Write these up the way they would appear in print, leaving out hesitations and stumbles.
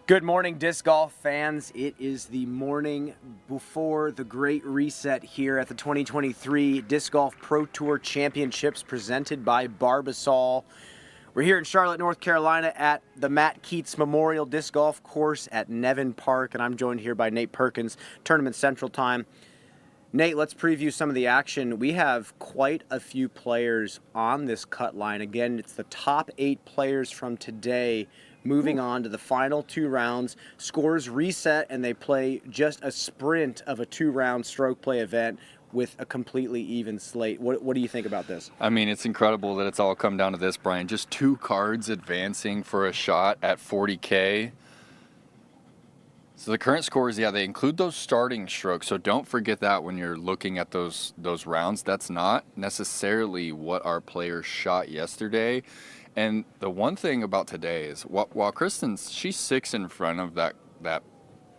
Good morning, disc golf fans. It is the morning before the great reset here at the 2023 Disc Golf Pro Tour Championships presented by Barbasol. We're here in Charlotte, North Carolina at the Matt Keats Memorial Disc Golf Course at Nevin Park, and I'm joined here by Nate Perkins, Tournament Central Time. Nate, let's preview some of the action. We have quite a few players on this cut line. Again, it's the top 8 players from today moving on to the final 2 rounds. Scores reset and they play just a sprint of a 2-round stroke play event with a completely even slate. What do you think about this? I mean, it's incredible that it's all come down to this, Brian. Just 2 cards advancing for a shot at 40K. So the current scores, they include those starting strokes. So don't forget that when you're looking at those rounds. That's not necessarily what our players shot yesterday. And the one thing about today is while she's 6 in front of that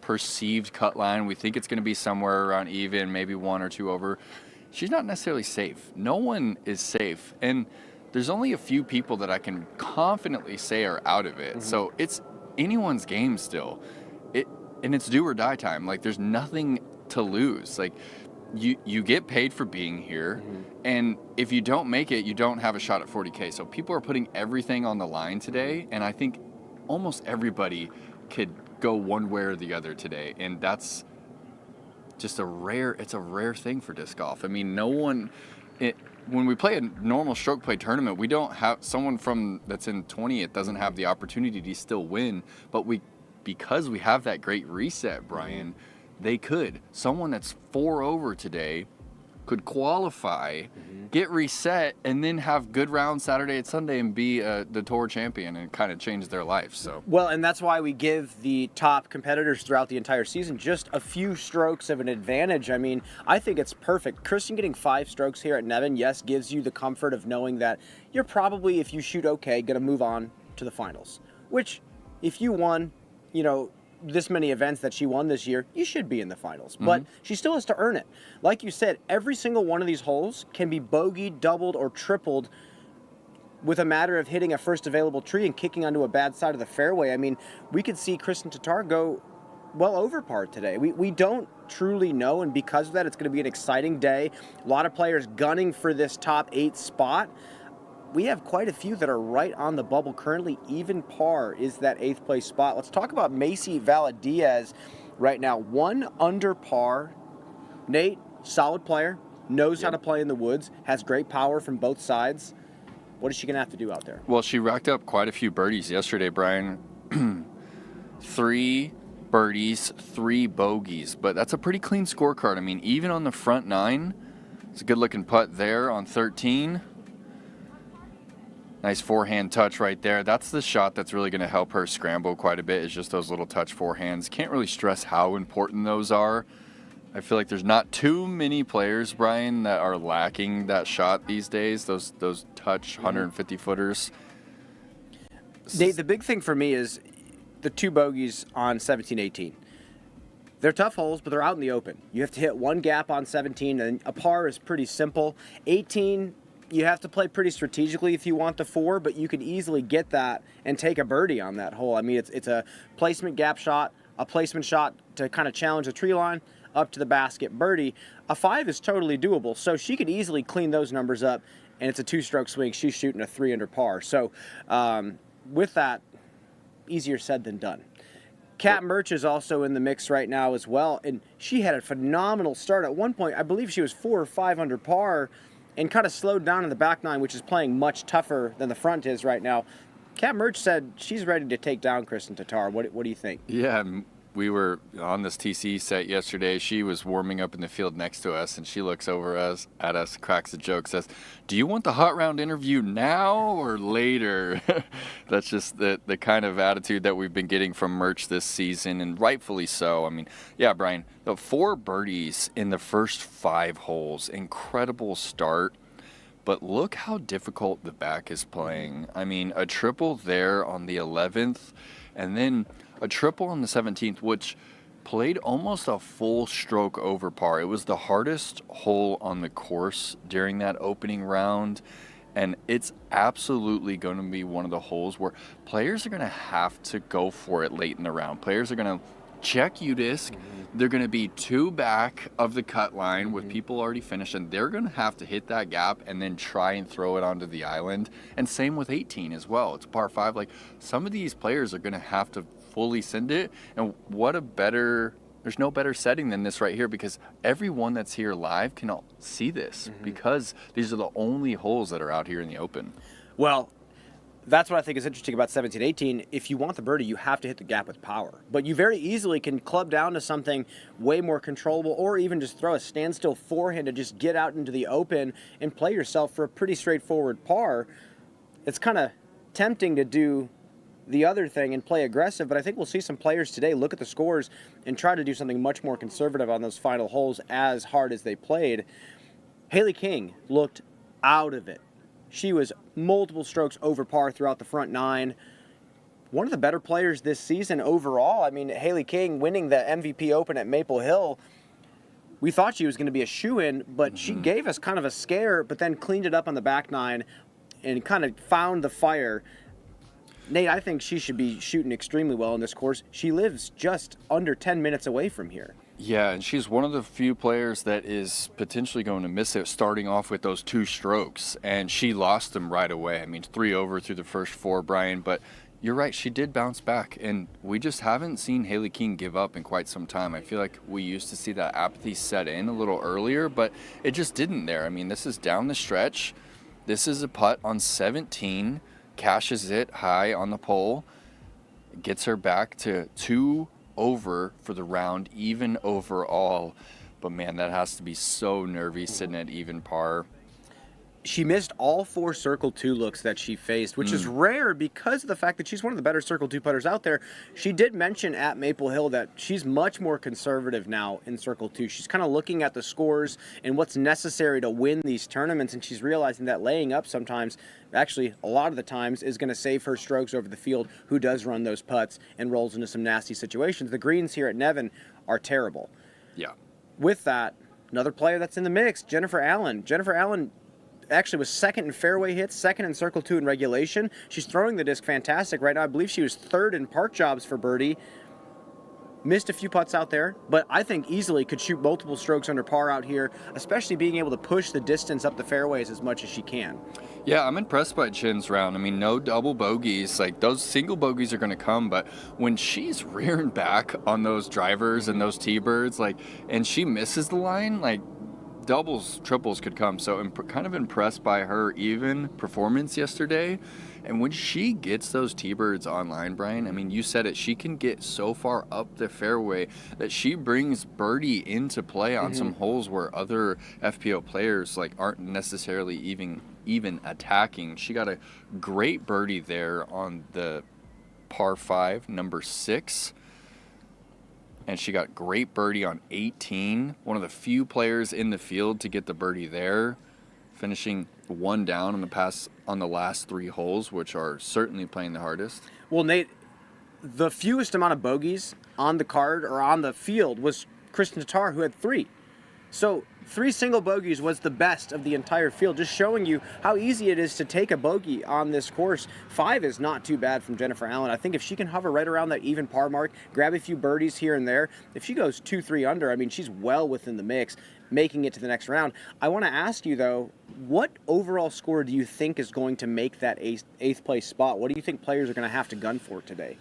perceived cut line, we think it's going to be somewhere around even, maybe 1 or 2 over. She's not necessarily safe. No one is safe. And there's only a few people that I can confidently say are out of it. Mm-hmm. So it's anyone's game still. And it's do or die time. Like, there's nothing to lose. Like, you get paid for being here, mm-hmm. and if you don't make it, you don't have a shot at 40K. So people are putting everything on the line today, and I think almost everybody could go one way or the other today, and that's just a rare thing for disc golf. I mean, when we play a normal stroke play tournament, we don't have someone that's in 20th doesn't have the opportunity to still win, but because we have that great reset, Brian, they could. Someone that's 4 over today could qualify, get reset, and then have good rounds Saturday and Sunday and be the tour champion and kind of change their life. So well, and that's why we give the top competitors throughout the entire season just a few strokes of an advantage. I mean, I think it's perfect. Kristen getting 5 strokes here at Nevin, yes, gives you the comfort of knowing that you're probably, if you shoot okay, going to move on to the finals. Which, if you won, this many events that she won this year, you should be in the finals. Mm-hmm. But she still has to earn it. Like you said, every single one of these holes can be bogeyed, doubled, or tripled with a matter of hitting a first available tree and kicking onto a bad side of the fairway. I mean, we could see Kristen Tatar go well over par today. We don't truly know, and because of that, it's going to be an exciting day. A lot of players gunning for this top 8 spot. We have quite a few that are right on the bubble. Currently, even par is that 8th place spot. Let's talk about Macy Valdes right now. 1 under par. Nate, solid player, knows how to play in the woods, has great power from both sides. What is she going to have to do out there? Well, she racked up quite a few birdies yesterday, Brian. 3 birdies, 3 bogeys, but that's a pretty clean scorecard. I mean, even on the front 9, it's a good-looking putt there on 13. Nice forehand touch right there. That's the shot that's really going to help her scramble quite a bit, is just those little touch forehands. Can't really stress how important those are. I feel like there's not too many players, Brian, that are lacking that shot these days, those touch 150-footers. Nate, the big thing for me is the 2 bogeys on 17-18. They're tough holes, but they're out in the open. You have to hit 1 gap on 17, and a par is pretty simple. 18... you have to play pretty strategically if you want the 4, but you can easily get that and take a birdie on that hole. I mean, it's a placement gap shot, a placement shot to kind of challenge the tree line, up to the basket, birdie. A 5 is totally doable, so she could easily clean those numbers up, and it's a 2-stroke swing. She's shooting a 3 under par. So with that, easier said than done. Kat Merts is also in the mix right now as well, and she had a phenomenal start. At one point, I believe she was 4 or 5 under par, and kind of slowed down in the back 9, which is playing much tougher than the front is right now. Kat Merts said she's ready to take down Kristen Tatar. What do you think? Yeah, we were on this TC set yesterday. She was warming up in the field next to us, and she looks over at us, cracks a joke, says, "Do you want the hot round interview now or later?" That's just the kind of attitude that we've been getting from Merch this season, and rightfully so. I mean, yeah, Brian, the 4 birdies in the first 5 holes, incredible start. But look how difficult the back is playing. I mean, a triple there on the 11th, and then a triple on the 17th, which played almost a full stroke over par. It was the hardest hole on the course during that opening round. And it's absolutely going to be one of the holes where players are going to have to go for it late in the round. Players are going to check UDisc. They're going to be 2 back of the cut line with people already finished, and they're going to have to hit that gap and then try and throw it onto the island. And same with 18 as well. It's par 5. Like, some of these players are going to have to fully send it. And there's no better setting than this right here, because everyone that's here live can all see this because these are the only holes that are out here in the open. Well, that's what I think is interesting about 17-18. If you want the birdie, you have to hit the gap with power. But you very easily can club down to something way more controllable, or even just throw a standstill forehand to just get out into the open and play yourself for a pretty straightforward par. It's kind of tempting to do the other thing and play aggressive, but I think we'll see some players today look at the scores and try to do something much more conservative on those final holes as hard as they played. Haley King looked out of it. She was multiple strokes over par throughout the front 9. One of the better players this season overall. I mean, Haley King winning the MVP Open at Maple Hill, we thought she was going to be a shoo-in, but she gave us kind of a scare, but then cleaned it up on the back 9 and kind of found the fire. Nate, I think she should be shooting extremely well in this course. She lives just under 10 minutes away from here. Yeah, and she's one of the few players that is potentially going to miss it starting off with those 2 strokes, and she lost them right away. I mean, 3 over through the first 4, Brian, but you're right, she did bounce back, and we just haven't seen Haley King give up in quite some time. I feel like we used to see that apathy set in a little earlier, but it just didn't there. I mean, this is down the stretch. This is a putt on 17. Cashes it high on the pole, gets her back to 2 over for the round, even overall. But man, that has to be so nervy sitting at even par. She missed all 4 Circle 2 looks that she faced, which is rare because of the fact that she's one of the better Circle 2 putters out there. She did mention at Maple Hill that she's much more conservative now in Circle 2. She's kind of looking at the scores and what's necessary to win these tournaments, and she's realizing that laying up sometimes, actually a lot of the times, is going to save her strokes over the field who does run those putts and rolls into some nasty situations. The greens here at Nevin are terrible. Yeah. With that, another player that's in the mix, Jennifer Allen. Jennifer Allen actually was second in fairway hits, second in Circle 2 in regulation. She's throwing the disc fantastic right now. I believe she was 3rd in park jobs for birdie. Missed a few putts out there, but I think easily could shoot multiple strokes under par out here, especially being able to push the distance up the fairways as much as she can. Yeah, I'm impressed by Chin's round. I mean, no double bogeys. Like, those single bogeys are going to come, but when she's rearing back on those drivers and those T-birds, like, and she misses the line, like, doubles, triples could come. So I'm kind of impressed by her even performance yesterday. And when she gets those T-birds online, Brian, I mean, you said it, she can get so far up the fairway that she brings birdie into play on some holes where other FPO players like aren't necessarily even attacking. She got a great birdie there on the par 5, number 6. And she got great birdie on 18. One of the few players in the field to get the birdie there, finishing 1 down on the last 3 holes, which are certainly playing the hardest. Well, Nate, the fewest amount of bogeys on the card or on the field was Kristen Tatar, who had 3. So 3 single bogeys was the best of the entire field, just showing you how easy it is to take a bogey on this course. 5 is not too bad from Jennifer Allen. I think if she can hover right around that even par mark, grab a few birdies here and there, if she goes 2-3 under, I mean, she's well within the mix, making it to the next round. I want to ask you, though, what overall score do you think is going to make that 8th place spot? What do you think players are going to have to gun for today?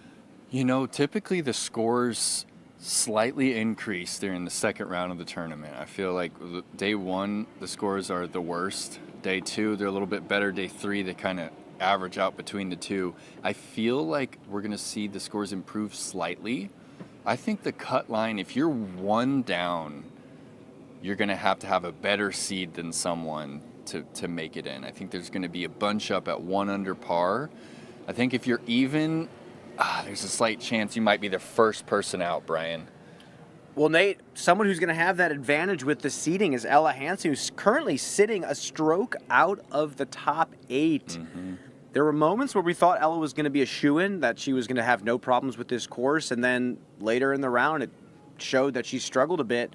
You know, typically the scores slightly increase during the second round of the tournament. I feel like day 1, the scores are the worst. Day 2, they're a little bit better. Day 3, they kind of average out between the 2. I feel like we're going to see the scores improve slightly. I think the cut line, if you're 1 down, you're going to have a better seed than someone to make it in. I think there's going to be a bunch up at 1 under par. I think if you're even, there's a slight chance you might be the first person out, Brian. Well, Nate, someone who's going to have that advantage with the seeding is Ella Hansen, who's currently sitting a stroke out of the top 8. There were moments where we thought Ella was going to be a shoo-in, that she was going to have no problems with this course, and then later in the round it showed that she struggled a bit.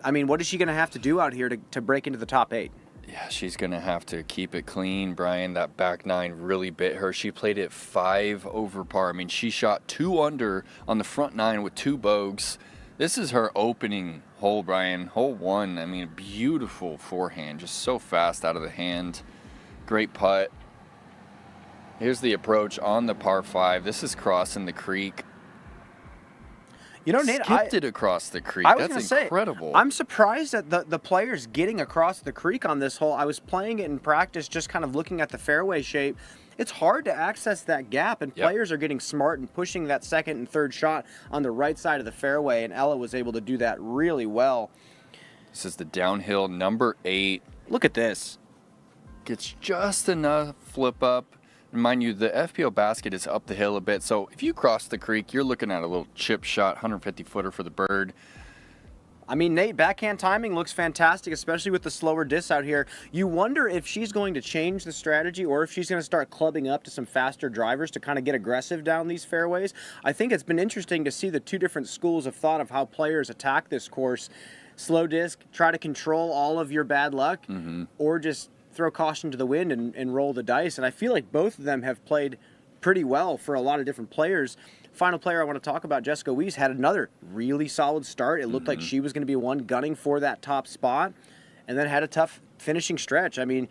I mean, what is she going to have to do out here to break into the top 8? Yeah, she's going to have to keep it clean, Brian. That back nine really bit her. She played it 5 over par. I mean, she shot 2 under on the front nine with 2 bogeys. This is her opening hole, Brian. Hole 1. I mean, beautiful forehand. Just so fast out of the hand. Great putt. Here's the approach on the par 5. This is crossing the creek. You know, Nate, Skipped it across the creek. I was That's gonna incredible. Say, I'm surprised at the players getting across the creek on this hole. I was playing it in practice, just kind of looking at the fairway shape. It's hard to access that gap, and players are getting smart and pushing that second and third shot on the right side of the fairway, and Ella was able to do that really well. This is the downhill number 8. Look at this. Gets just enough flip up. Mind you, the FPO basket is up the hill a bit, so if you cross the creek, you're looking at a little chip shot, 150-footer for the bird. I mean, Nate, backhand timing looks fantastic, especially with the slower disc out here. You wonder if she's going to change the strategy or if she's going to start clubbing up to some faster drivers to kind of get aggressive down these fairways. I think it's been interesting to see the 2 different schools of thought of how players attack this course. Slow disc, try to control all of your bad luck, or just throw caution to the wind and roll the dice. And I feel like both of them have played pretty well for a lot of different players. Final player I want to talk about, Jessica Weese, had another really solid start. It looked like she was going to be one gunning for that top spot, and then had a tough finishing stretch. I mean,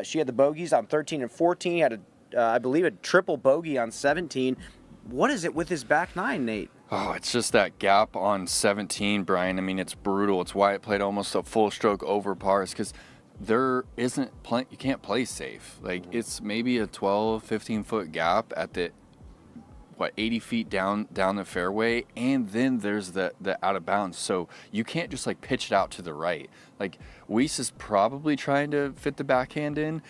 she had the bogeys on 13 and 14, had I believe a triple bogey on 17. What is it with his back nine, Nate? Oh, it's just that gap on 17, Brian. I mean, it's brutal. It's why it played almost a full stroke over pars, because there isn't you can't play safe. Like, it's maybe a 12, 15-foot gap at the 80 feet down the fairway, and then there's the out of bounds. So you can't just like pitch it out to the right. Like, Weese is probably trying to fit the backhand in,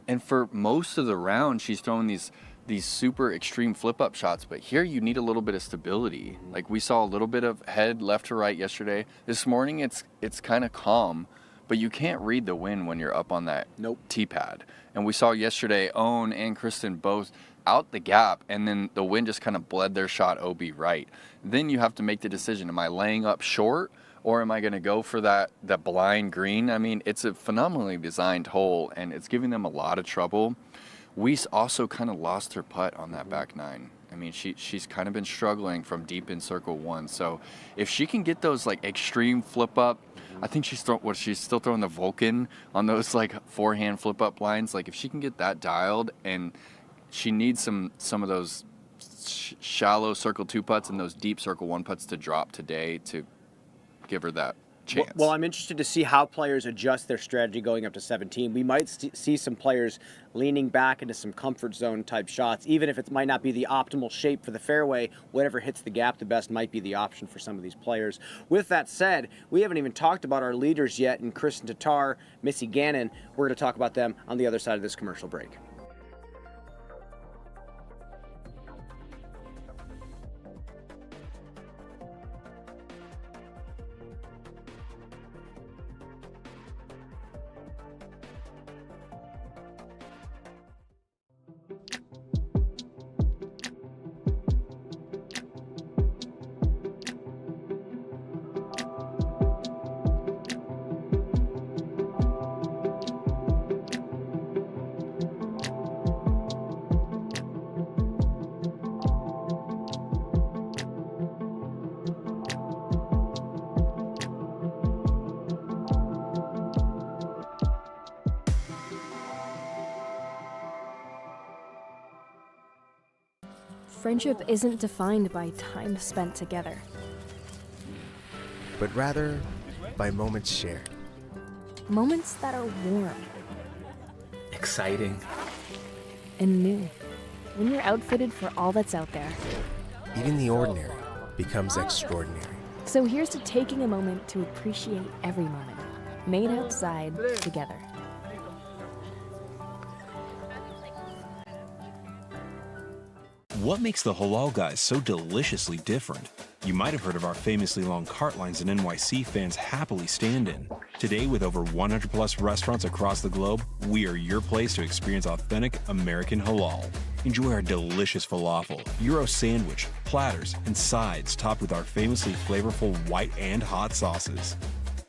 and for most of the round she's throwing these super extreme flip up shots, but here you need a little bit of stability. Like, we saw a little bit of head left to right yesterday. This morning it's kind of calm, but you can't read the wind when you're up on that tee pad. And we saw yesterday Owen and Kristen both out the gap, and then the wind just kind of bled their shot OB right. Then you have to make the decision, am I laying up short or am I going to go for that blind green? I mean, it's a phenomenally designed hole, and it's giving them a lot of trouble. Weese also kind of lost her putt on that back nine. I mean, she's kind of been struggling from deep in circle 1. So if she can get those like extreme flip up, I think she's still throwing the Vulcan on those like forehand flip up lines. Like, if she can get that dialed, and she needs some of those shallow circle 2 putts and those deep circle 1 putts to drop today to give her that chance. Well, I'm interested to see how players adjust their strategy going up to 17. We might see some players leaning back into some comfort zone type shots, even if it might not be the optimal shape for the fairway. Whatever hits the gap the best might be the option for some of these players. With that said, we haven't even talked about our leaders yet in Kristen Tatar, Missy Ganon. We're going to talk about them on the other side of this commercial break. Friendship isn't defined by time spent together, but rather by moments shared. Moments that are warm, exciting, and new. When you're outfitted for all that's out there, even the ordinary becomes extraordinary. So here's to taking a moment to appreciate every moment, made outside together. What makes the Halal Guys so deliciously different? You might have heard of our famously long cart lines and NYC fans happily stand in. Today, with over 100 plus restaurants across the globe, we are your place to experience authentic American halal. Enjoy our delicious falafel, Euro sandwich, platters, and sides topped with our famously flavorful white and hot sauces.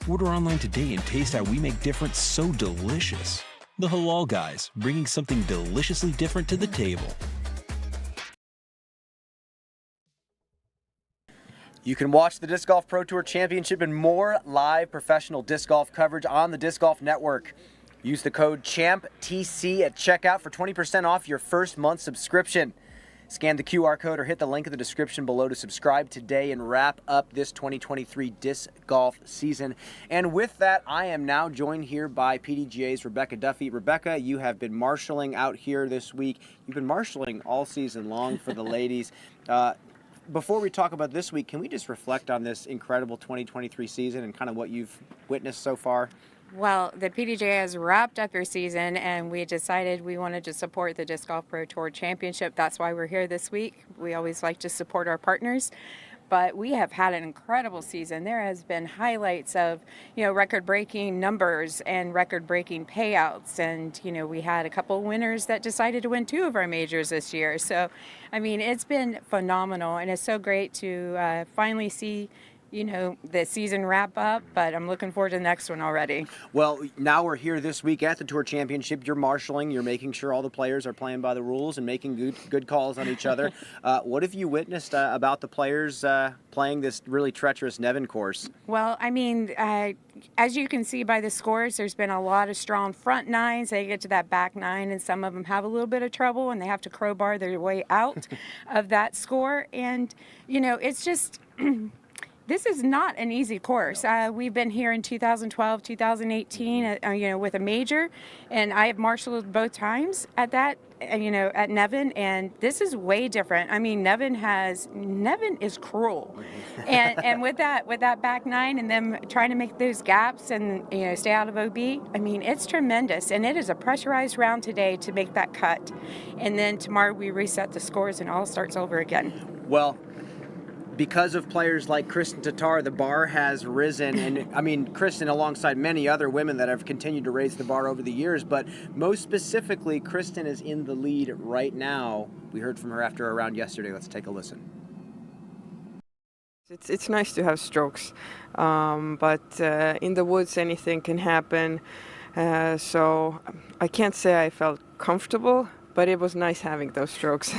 Order online today and taste how we make different so delicious. The Halal Guys, bringing something deliciously different to the table. You can watch the Disc Golf Pro Tour Championship and more live professional disc golf coverage on the Disc Golf Network. Use the code CHAMPTC at checkout for 20% off your first month subscription. Scan the QR code or hit the link in the description below to subscribe today and wrap up this 2023 disc golf season. And with that, I am now joined here by PDGA's Rebecca Duffy. Rebecca, you have been marshalling out here this week. You've been marshalling all season long for the ladies. Before we talk about this week, can we just reflect on this incredible 2023 season and kind of what you've witnessed so far? Well, the PDGA has wrapped up their season, and we decided we wanted to support the Disc Golf Pro Tour Championship. That's why we're here this week. We always like to support our partners. But we have had an incredible season. There has been highlights of, record-breaking numbers and record-breaking payouts. And, we had a couple winners that decided to win 2 of our majors this year. So, it's been phenomenal, and it's so great to finally see the season wrap up, but I'm looking forward to the next one already. Well, now we're here this week at the Tour Championship. You're marshalling. You're making sure all the players are playing by the rules and making good calls on each other. What have you witnessed about the players playing this really treacherous Nevin course? Well, as you can see by the scores, there's been a lot of strong front nines. They get to that back nine, and some of them have a little bit of trouble, and they have to crowbar their way out of that score. And, it's just... This is not an easy course. We've been here in 2012, 2018, with a major, and I have marshaled both times at that, at Nevin, and this is way different. Nevin is cruel, and with that back nine and them trying to make those gaps and stay out of OB. It's tremendous, and it is a pressurized round today to make that cut, and then tomorrow we reset the scores and all starts over again. Well, because of players like Kristen Tatar, the bar has risen. And Kristen, alongside many other women that have continued to raise the bar over the years, but most specifically, Kristen is in the lead right now. We heard from her after a round yesterday. Let's take a listen. It's nice to have strokes, but in the woods anything can happen. So I can't say I felt comfortable, but it was nice having those strokes.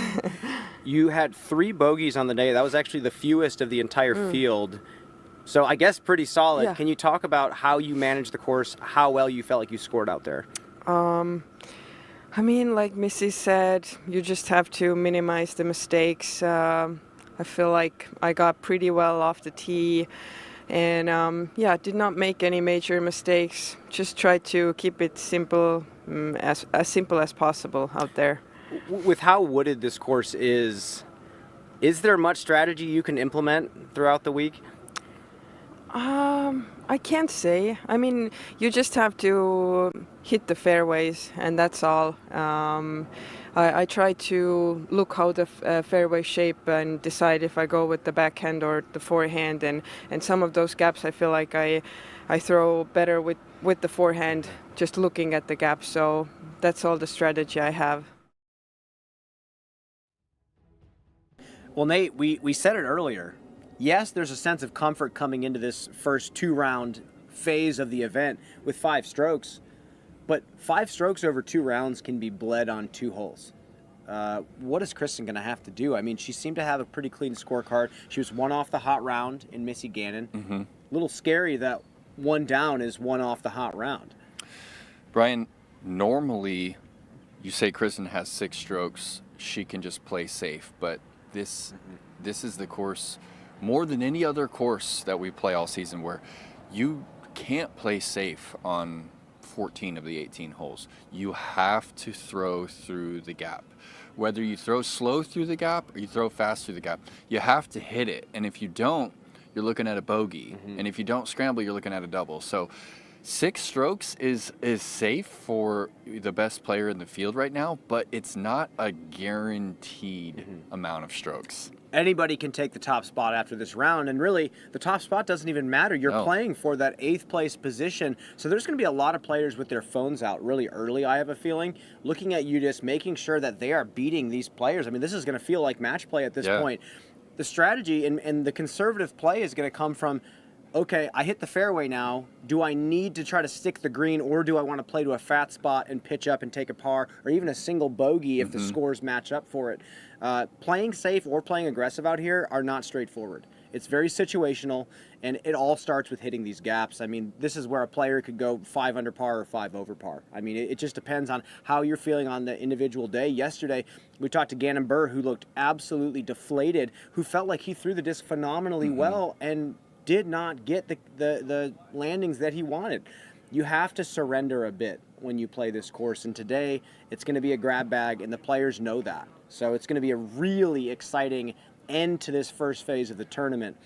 You had 3 bogeys on the day. That was actually the fewest of the entire field. So I guess pretty solid. Yeah. Can you talk about how you managed the course, how well you felt like you scored out there? Like Missy said, you just have to minimize the mistakes. I feel like I got pretty well off the tee. And did not make any major mistakes. Just try to keep it simple, as simple as possible out there. With how wooded this course is there much strategy you can implement throughout the week? I can't say. You just have to hit the fairways, and that's all. I try to look how the fairway shape and decide if I go with the backhand or the forehand. And some of those gaps I feel like I throw better with the forehand, just looking at the gaps. So that's all the strategy I have. Well, Nate, we said it earlier. Yes, there's a sense of comfort coming into this first 2-round phase of the event with 5 strokes, but 5 strokes over 2 rounds can be bled on 2 holes. What is Kristen going to have to do? She seemed to have a pretty clean scorecard. She was 1 off the hot round in Missy Ganon. Mm-hmm. A little scary that 1 down is 1 off the hot round. Brian, normally you say Kristen has 6 strokes, she can just play safe, but this is the course, more than any other course that we play all season, where you can't play safe on 14 of the 18 holes. You have to throw through the gap. Whether you throw slow through the gap or you throw fast through the gap, you have to hit it. And if you don't, you're looking at a bogey. Mm-hmm. And if you don't scramble, you're looking at a double. So 6 strokes is safe for the best player in the field right now, but it's not a guaranteed amount of strokes. Anybody can take the top spot after this round, and really, the top spot doesn't even matter. You're playing for that 8th place position, so there's going to be a lot of players with their phones out really early, I have a feeling, looking at you, just making sure that they are beating these players. This is going to feel like match play at this point. The strategy and the conservative play is going to come from okay, I hit the fairway now. Do I need to try to stick the green, or do I want to play to a fat spot and pitch up and take a par, or even a single bogey if the scores match up for it? Playing safe or playing aggressive out here are not straightforward. It's very situational, and it all starts with hitting these gaps. I mean, this is where a player could go 5 under par or 5 over par. I mean, it just depends on how you're feeling on the individual day. Yesterday, we talked to Gannon Burr, who looked absolutely deflated, who felt like he threw the disc phenomenally well and did not get the landings that he wanted. You have to surrender a bit when you play this course, and today it's going to be a grab bag, and the players know that. So it's going to be a really exciting end to this first phase of the tournament.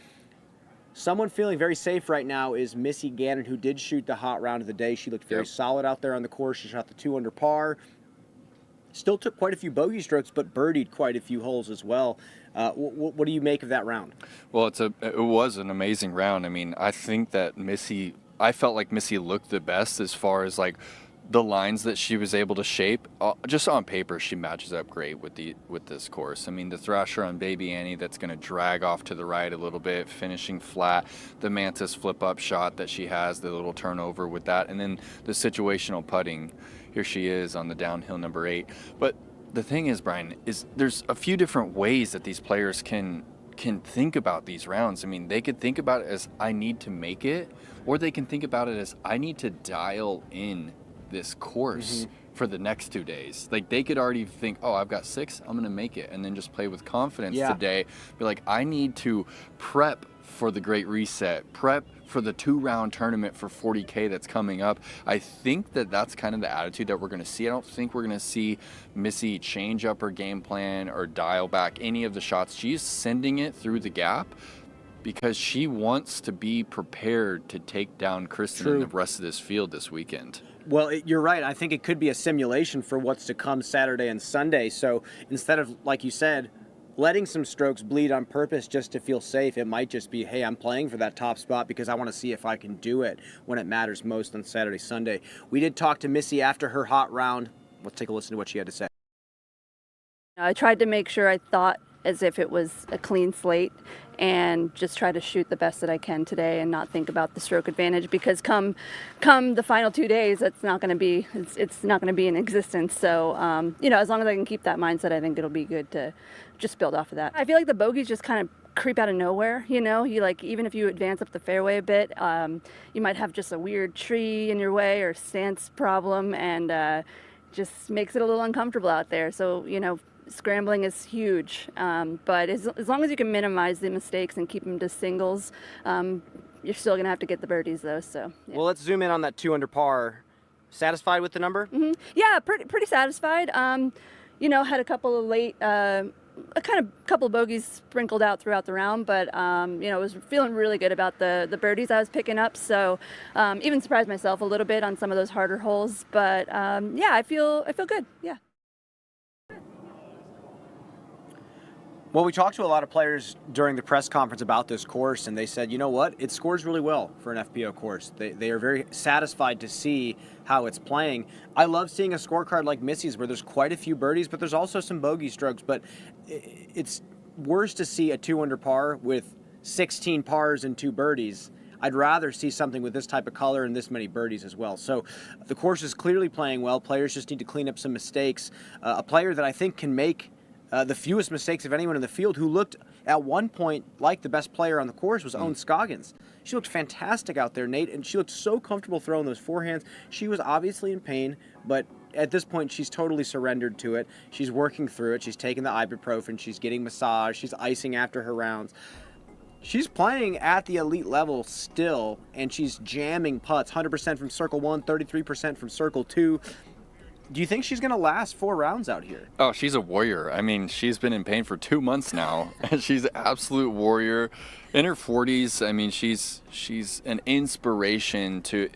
Someone feeling very safe right now is Missy Ganon, who did shoot the hot round of the day. She looked very solid out there on the course. She shot the 2 under par. Still took quite a few bogey strokes, but birdied quite a few holes as well. What do you make of that round? Well, it was an amazing round. I mean, I think that I felt like Missy looked the best as far as like the lines that she was able to shape. Just on paper, she matches up great with this course. I mean, the Thrasher on Baby Annie that's going to drag off to the right a little bit, finishing flat. The Mantis flip-up shot that she has, the little turnover with that. And then the situational putting. Here she is on the downhill number 8. But the thing is, Brian, is there's a few different ways that these players can think about these rounds. I mean, they could think about it as I need to make it, or they can think about it as I need to dial in this course for the next 2 days. Like, they could already think, oh, I've got 6, I'm gonna make it, and then just play with confidence today. Be like, I need to prep for the Great Reset, prep for the 2-round tournament for 40K that's coming up. I think that that's kind of the attitude that we're going to see. I don't think we're going to see Missy change up her game plan or dial back any of the shots. She's sending it through the gap because she wants to be prepared to take down Kristen and the rest of this field this weekend. Well, you're right. I think it could be a simulation for what's to come Saturday and Sunday. So instead of, like you said, letting some strokes bleed on purpose just to feel safe, it might just be, hey, I'm playing for that top spot because I want to see if I can do it when it matters most on Saturday, Sunday. We did talk to Missy after her hot round. Let's take a listen to what she had to say. I tried to make sure I thought as if it was a clean slate and just try to shoot the best that I can today and not think about the stroke advantage, because come the final 2 days, it's not going to be in existence. So as long as I can keep that mindset, I think it'll be good to just build off of that. I feel like the bogeys just kind of creep out of nowhere. You like, even if you advance up the fairway a bit, you might have just a weird tree in your way or stance problem, and just makes it a little uncomfortable out there. So scrambling is huge, but as long as you can minimize the mistakes and keep them to singles, you're still going to have to get the birdies, though. So, Well, let's zoom in on that 2 under par. Satisfied with the number? Yeah, pretty satisfied. Had a couple of late, couple of bogeys sprinkled out throughout the round, but was feeling really good about the birdies I was picking up. So even surprised myself a little bit on some of those harder holes, but I feel good. Yeah. Well, we talked to a lot of players during the press conference about this course, and they said, you know what, it scores really well for an FPO course. They are very satisfied to see how it's playing. I love seeing a scorecard like Missy's where there's quite a few birdies, but there's also some bogey strokes. But it's worse to see a 2 under par with 16 pars and 2 birdies. I'd rather see something with this type of color and this many birdies as well. So the course is clearly playing well. Players just need to clean up some mistakes. A player that I think can make the fewest mistakes of anyone in the field, who looked at one point like the best player on the course, was Scoggins. She looked fantastic out there, Nate, and she looked so comfortable throwing those forehands. She was obviously in pain, but at this point she's totally surrendered to it. She's working through it. She's taking the ibuprofen. She's getting massage. She's icing after her rounds. She's playing at the elite level still, and she's jamming putts, 100% from circle 1, 33% from circle 2. Do you think she's going to last 4 rounds out here? Oh, she's a warrior. I mean, she's been in pain for 2 months now. She's an absolute warrior. In her 40s, I mean, she's an inspiration to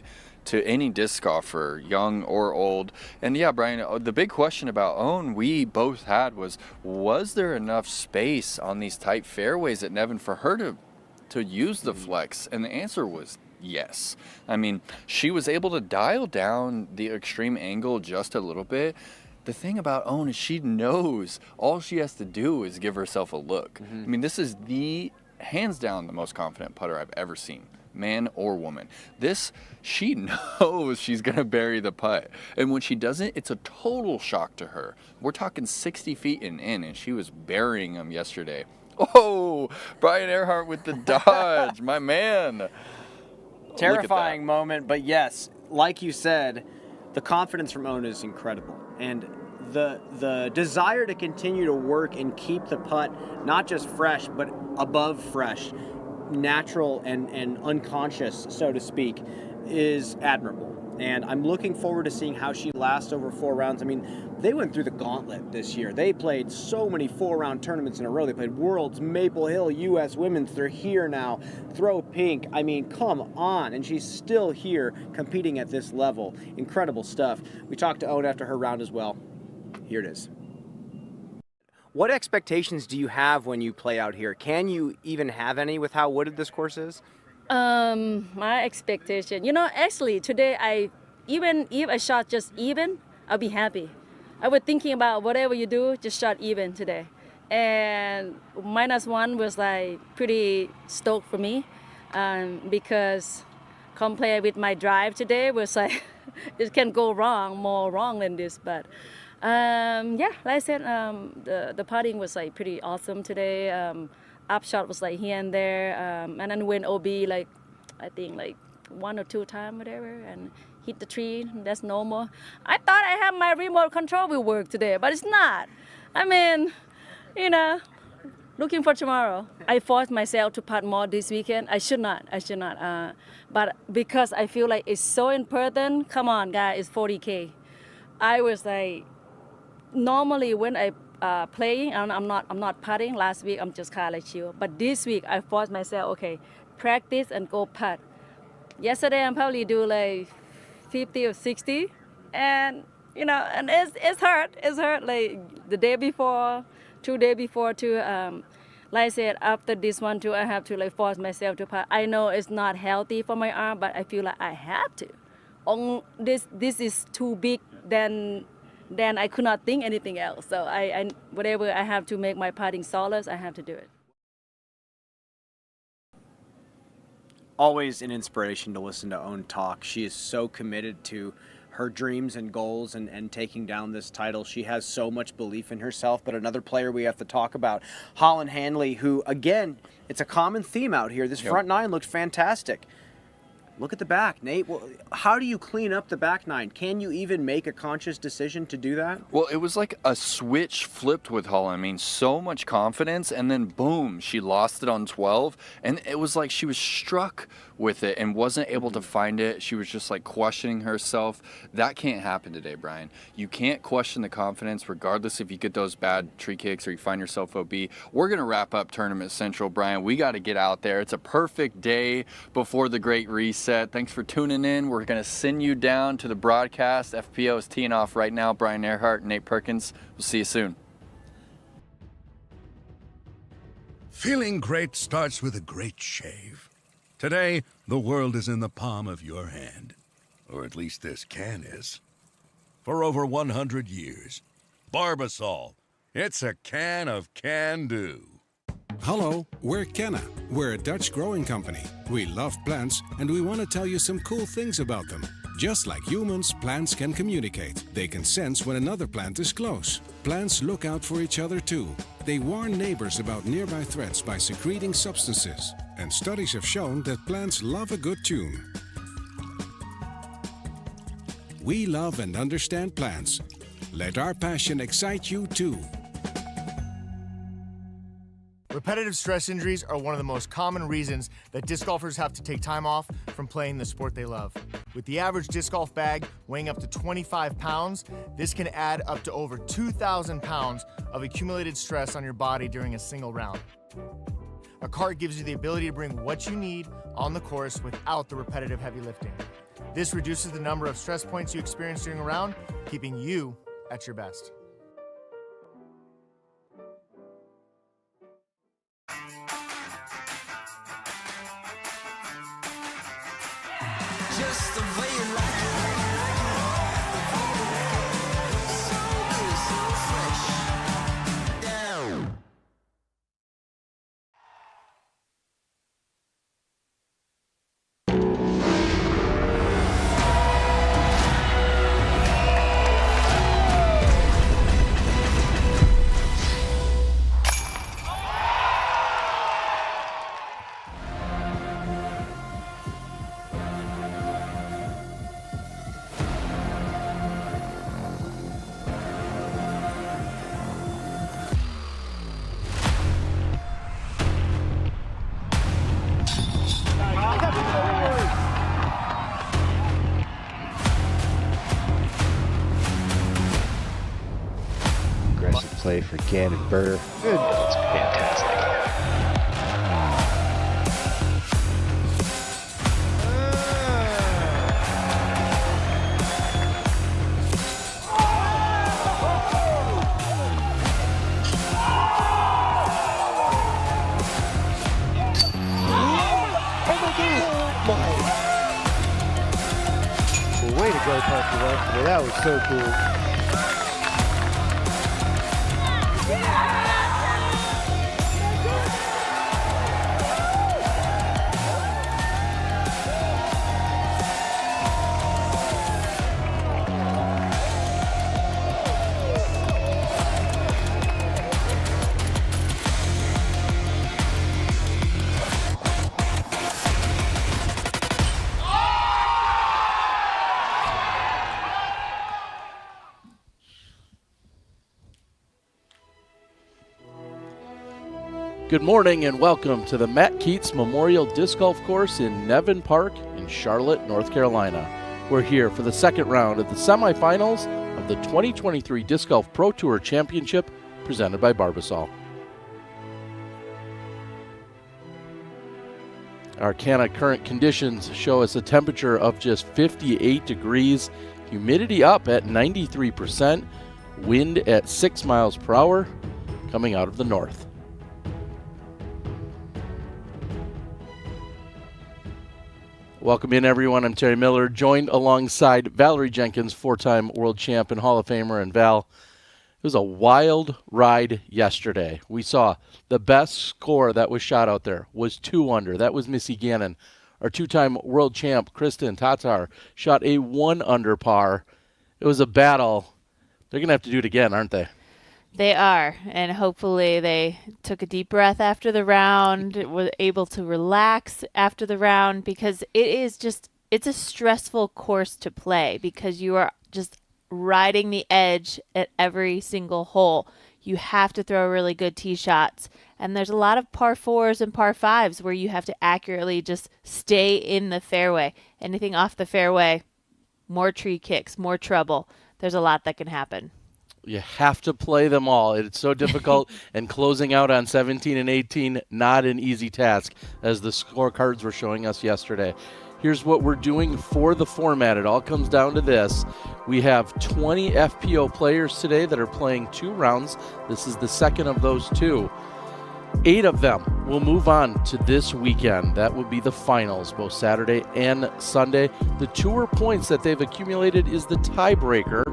any disc golfer, young or old. And yeah, Brian, the big question about Owen we both had was there enough space on these tight fairways at Nevin for her to use the flex? And the answer was yes. I mean, she was able to dial down the extreme angle just a little bit. The thing about Owen is she knows all she has to do is give herself a look. I mean, this is hands down the most confident putter I've ever seen. man or woman. She knows she's going to bury the putt. And when she doesn't, it's a total shock to her. We're talking 60 feet and in, and she was burying them yesterday. Oh, Brian Earhart with the dodge, my man. Terrifying moment, but yes, like you said, the confidence from Ona is incredible. And the desire to continue to work and keep the putt not just fresh, but above fresh, natural and unconscious, so to speak, is admirable. And I'm looking forward to seeing how she lasts over 4 rounds. I mean, they went through the gauntlet this year. They played so many 4-round tournaments in a row. They played Worlds, Maple Hill, U.S. Women's. They're here now. Throw Pink. I mean, come on. And she's still here competing at this level. Incredible stuff. We talked to Ona after her round as well. Here it is. What expectations do you have when you play out here? Can you even have any with how wooded this course is? My expectation, actually today even if I shot just even, I'll be happy. I was thinking about whatever you do, just shot even today. And -1 was like pretty stoked for me because compared with my drive today was like, it can go more wrong than this. But like I said, the putting was like pretty awesome today. Upshot was like here and there, and then went OB like I think like 1 or 2 times, whatever, and hit the tree. That's normal. I thought I had my remote control will work today, but it's not. I mean, looking for tomorrow. I forced myself to putt more this weekend. I should not. But because I feel like it's so important. Come on, guys, it's 40K. I was like, normally when I playing, and I'm not putting. Last week I'm just kind of like chill, but this week I forced myself. Okay, practice and go putt. Yesterday I'm probably do like 50 or 60, and and it's hurt. It's hurt. Like the day before, 2 days before too. Like I said, after this one too, I have to like force myself to putt. I know it's not healthy for my arm, but I feel like I have to. This is too big. Then I could not think anything else. So I whatever I have to make my putting solid, I have to do it. Always an inspiration to listen to Ona talk. She is so committed to her dreams and goals and taking down this title. She has so much belief in herself. But another player we have to talk about, Holland Hanley, who, again, it's a common theme out here. This front 9 looked fantastic. Look at the back, Nate. Well, how do you clean up the back 9? Can you even make a conscious decision to do that? Well, it was like a switch flipped with Holland. I mean, so much confidence, and then boom, she lost it on 12. And it was like she was struck with it and wasn't able to find it. She was just like questioning herself. That can't happen today, Brian. You can't question the confidence regardless if you get those bad tree kicks or you find yourself OB. We're going to wrap up Tournament Central, Brian. We got to get out there. It's a perfect day before the Great Reset. Thanks for tuning in. We're going to send you down to the broadcast. FPO is teeing off right now. Brian Earhart and Nate Perkins. We'll see you soon. Feeling great starts with a great shave. Today, the world is in the palm of your hand. Or at least this can is. For over 100 years, Barbasol. It's a can of can-do. Hello, we're Kenna. We're a Dutch growing company. We love plants, and we want to tell you some cool things about them. Just like humans, plants can communicate. They can sense when another plant is close. Plants look out for each other too. They warn neighbors about nearby threats by secreting substances. And studies have shown that plants love a good tune. We love and understand plants. Let our passion excite you too. Repetitive stress injuries are one of the most common reasons that disc golfers have to take time off from playing the sport they love. With the average disc golf bag weighing up to 25 pounds, this can add up to over 2,000 pounds of accumulated stress on your body during a single round. A cart gives you the ability to bring what you need on the course without the repetitive heavy lifting. This reduces the number of stress points you experience during a round, keeping you at your best. Just the way you like it. So good, so fresh. Down. for Gannon Burr. Good. That's fantastic. Way to go, Parker West. That was so cool. Good morning and welcome to the Matt Keats Memorial Disc Golf Course in Nevin Park in Charlotte, North Carolina. We're here for the second round of the semifinals of the 2023 Disc Golf Pro Tour Championship presented by Barbasol. Our current conditions show us a temperature of just 58 degrees, humidity up at 93%, wind at 6 miles per hour coming out of the north. Welcome in, everyone. I'm Terry Miller, joined alongside Valerie Jenkins, four-time world champ and Hall of Famer. And Val, it was a wild ride yesterday. We saw the best score that was shot out there was 2 under. That was Missy Ganon. Our two-time world champ, Kristen Tatar, shot a 1 under par. It was a battle. They're going to have to do it again, aren't they? They are, and hopefully they took a deep breath after the round, were able to relax after the round, because it's a stressful course to play because you are just riding the edge at every single hole. You have to throw really good tee shots, and there's a lot of par 4s and par 5s where you have to accurately just stay in the fairway. Anything off the fairway, more tree kicks, more trouble. There's a lot that can happen. You have to play them all. It's so difficult, and closing out on 17 and 18, not an easy task, as the scorecards were showing us yesterday. Here's what we're doing for the format. It all comes down to this. We have 20 FPO players today that are playing 2 rounds. This is the second of those 2. 8 of them will move on to this weekend. That would be the finals, both Saturday and Sunday. The tour points that they've accumulated is the tiebreaker.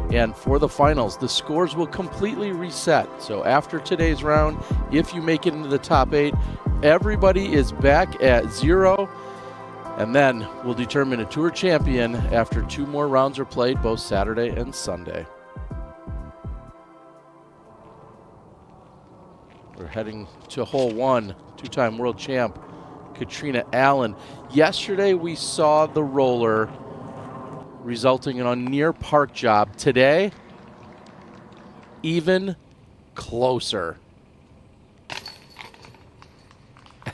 And for the finals, the scores will completely reset. So after today's round, if you make it into the top 8, everybody is back at 0. And then we'll determine a tour champion after 2 more rounds are played, both Saturday and Sunday. We're heading to hole 1, two-time world champ, Katrina Allen. Yesterday we saw the roller resulting in a near park job. Today, even closer.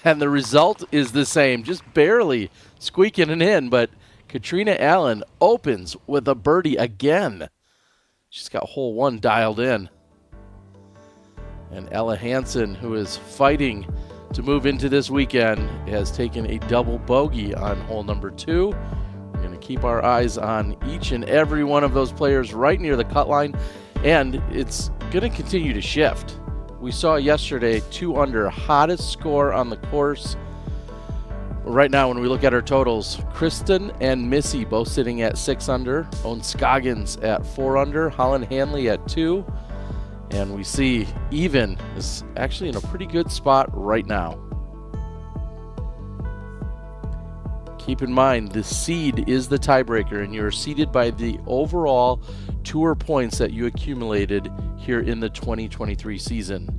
And the result is the same, just barely squeaking it in, but Katrina Allen opens with a birdie again. She's got hole 1 dialed in. And Ella Hansen, who is fighting to move into this weekend, has taken a double bogey on hole number 2. We're going to keep our eyes on each and every one of those players right near the cut line, and it's going to continue to shift. We saw yesterday 2 under, hottest score on the course. Right now, when we look at our totals, Kristen and Missy both sitting at 6 under, Scoggins at 4 under, Holland Hanley at 2, and we see Even is actually in a pretty good spot right now. Keep in mind, the seed is the tiebreaker, and you're seeded by the overall tour points that you accumulated here in the 2023 season.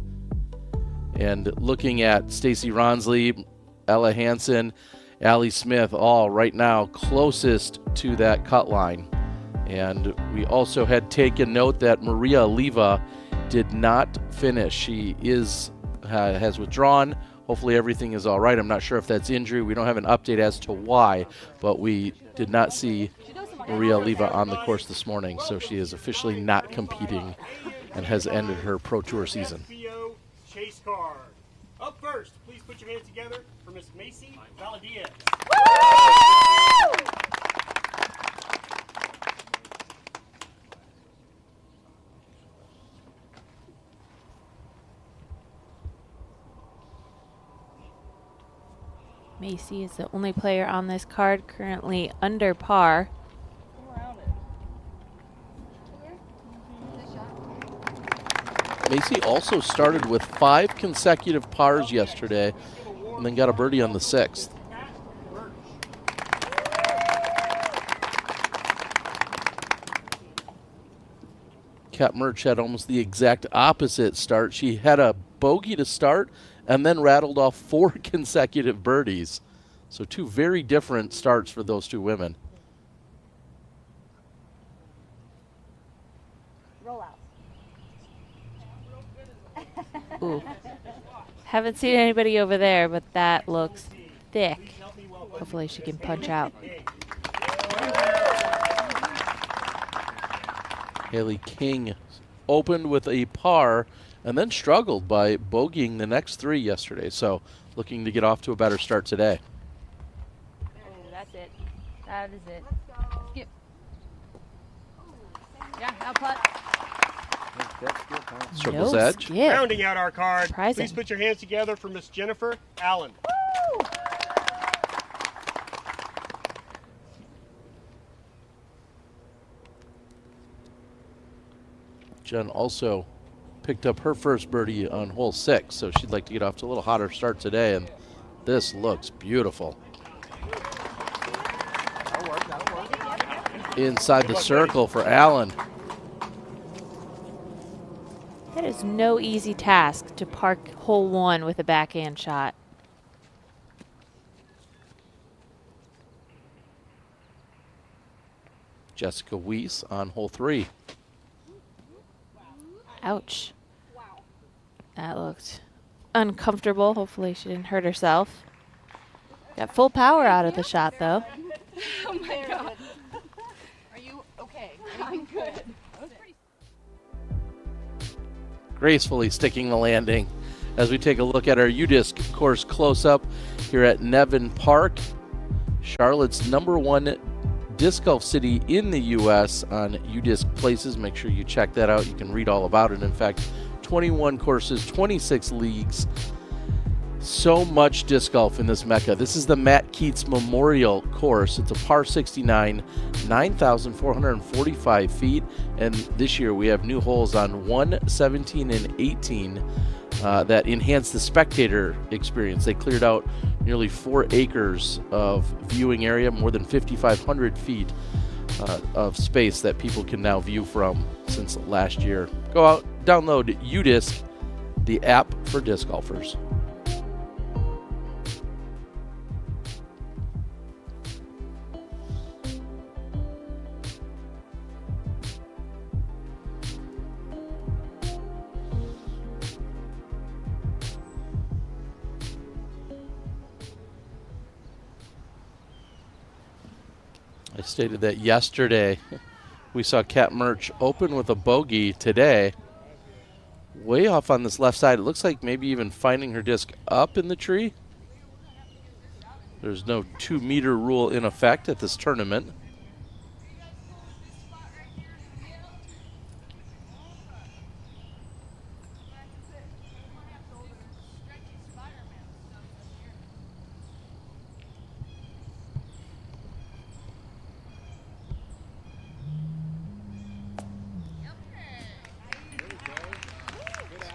And looking at Stacy Ronsley, Ella Hansen, Allie Smith, all right now closest to that cut line. And we also had taken note that Maria Oliva did not finish. She has withdrawn. Hopefully everything is all right. I'm not sure if that's injury. We don't have an update as to why, but we did not see Maria Oliva on the course this morning, so she is officially not competing and has ended her Pro Tour season. FPO chase card. Up first, please put your hands together for Miss Macy Valdes. Macy is the only player on this card currently under par. Macy also started with 5 consecutive pars yesterday and then got a birdie on the 6th. Kat Merts had almost the exact opposite start. She had a bogey to start and then rattled off 4 consecutive birdies. So 2 very different starts for those 2 women. Ooh. Haven't seen anybody over there, but that looks thick. Hopefully she can punch out. Haley King opened with a par and then struggled by bogeying the next 3 yesterday. So looking to get off to a better start today. Oh, that's it. That is it. Skip. Yeah, now putt. Circle's edge. Rounding out our card, Surprising. please put your hands together for Miss Jennifer Allen. Jen also picked up her first birdie on hole 6, so she'd like to get off to a little hotter start today, and this looks beautiful. Inside the circle for Allen. That is no easy task to park hole 1 with a backhand shot. Jessica Weese on hole 3. Ouch. That looked uncomfortable. Hopefully she didn't hurt herself. Got full power out of the shot, though. Oh my god. Are you okay? I'm good. Gracefully sticking the landing as we take a look at our U-Disc course close-up here at Nevin Park, Charlotte's #1 disc golf city in the U.S. on U-Disc Places. Make sure you check that out. You can read all about it. In fact, 21 courses, 26 leagues. So much disc golf in this mecca. This is the Matt Keats Memorial Course. It's a par 69, 9,445 feet. And this year we have new holes on 1, 17, and 18 that enhance the spectator experience. They cleared out nearly 4 acres of viewing area, more than 5,500 feet of space that people can now view from since last year. Go out, download UDisc, the app for disc golfers. I stated that yesterday. We saw Kat Merts open with a bogey today. Way off on this left side. It looks like maybe even finding her disc up in the tree. There's no 2-meter rule in effect at this tournament.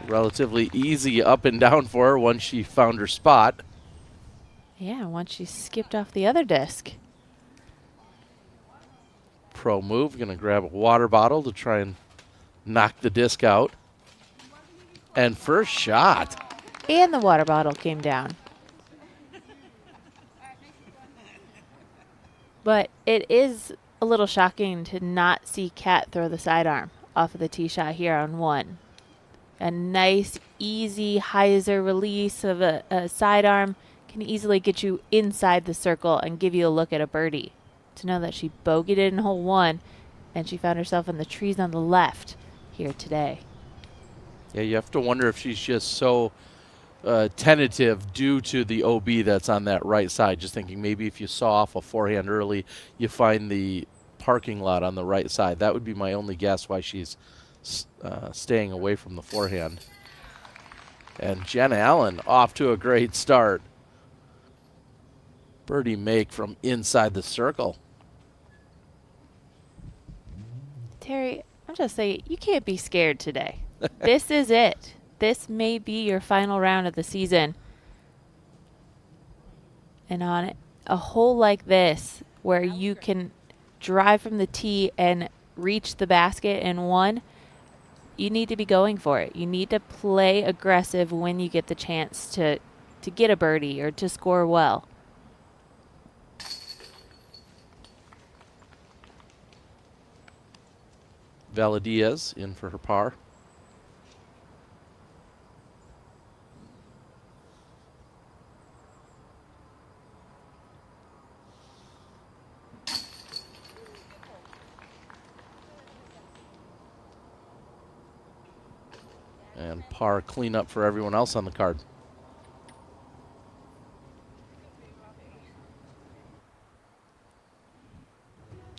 Relatively easy up and down for her once she found her spot. Yeah, once she skipped off the other disc. Pro move, gonna grab a water bottle to try and knock the disc out. And first shot. And the water bottle came down. But it is a little shocking to not see Kat throw the sidearm off of the tee shot here on 1. A nice, easy hyzer release of a sidearm can easily get you inside the circle and give you a look at a birdie. To know that she bogeyed it in hole 1 and she found herself in the trees on the left here today. Yeah, you have to wonder if she's just so tentative due to the OB that's on that right side. Just thinking maybe if you saw off a forehand early, you find the parking lot on the right side. That would be my only guess why she's staying away from the forehand. And Jen Allen off to a great start. Birdie make from inside the circle. Terry, I'm just saying, you can't be scared today. This is it. This may be your final round of the season. And on a hole like this, where you can drive from the tee and reach the basket in one, you need to be going for it. You need to play aggressive when you get the chance to get a birdie or to score well. Valdes in for her par. And par cleanup for everyone else on the card.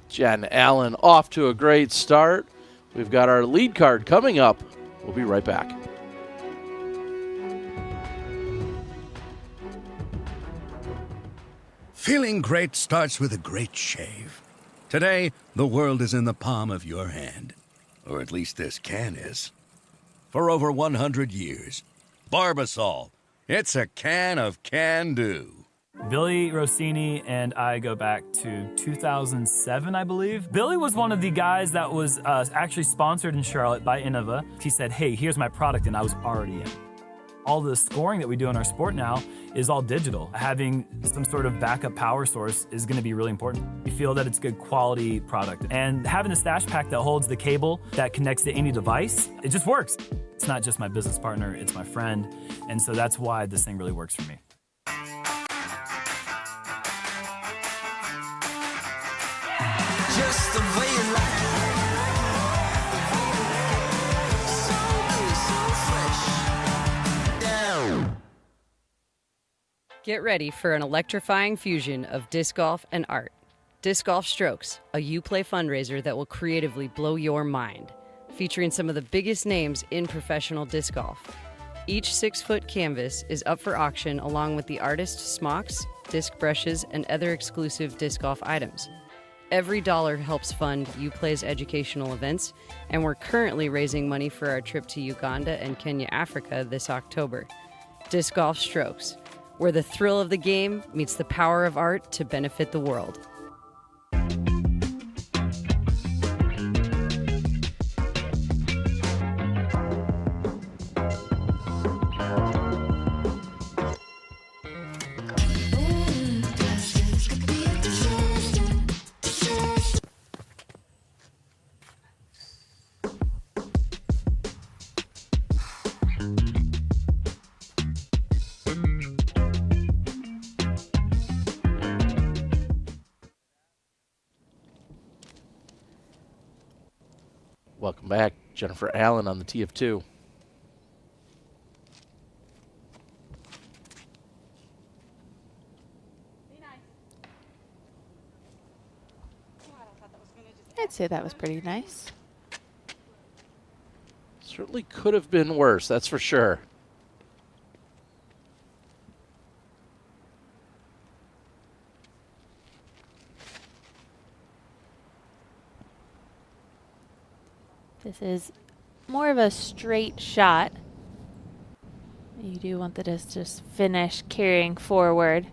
Jen Allen off to a great start. We've got our lead card coming up. We'll be right back. Feeling great starts with a great shave. Today, the world is in the palm of your hand. Or at least this can is. For over 100 years, Barbasol. It's a can of can-do. Billy Rossini and I go back to 2007, I believe. Billy was one of the guys that was actually sponsored in Charlotte by Innova. He said, hey, here's my product, and I was already in. All the scoring that we do in our sport now is all digital. Having some sort of backup power source is going to be really important. We feel that it's good quality product. And having a stash pack that holds the cable that connects to any device, it just works. It's not just my business partner, it's my friend. And so that's why this thing really works for me. Just the way you like it. So good, so fresh. Down. Get ready for an electrifying fusion of disc golf and art. Disc Golf Strokes, a Uplay fundraiser that will creatively blow your mind, featuring some of the biggest names in professional disc golf. Each 6-foot canvas is up for auction along with the artist's smocks, disc brushes, and other exclusive disc golf items. Every dollar helps fund Uplay's educational events, and we're currently raising money for our trip to Uganda and Kenya, Africa this October. Disc Golf Strokes, where the thrill of the game meets the power of art to benefit the world. Welcome back. Jennifer Allen on the tee of 2. I'd say that was pretty nice. Certainly could have been worse, that's for sure. This is more of a straight shot. You do want the disc to just finish carrying forward.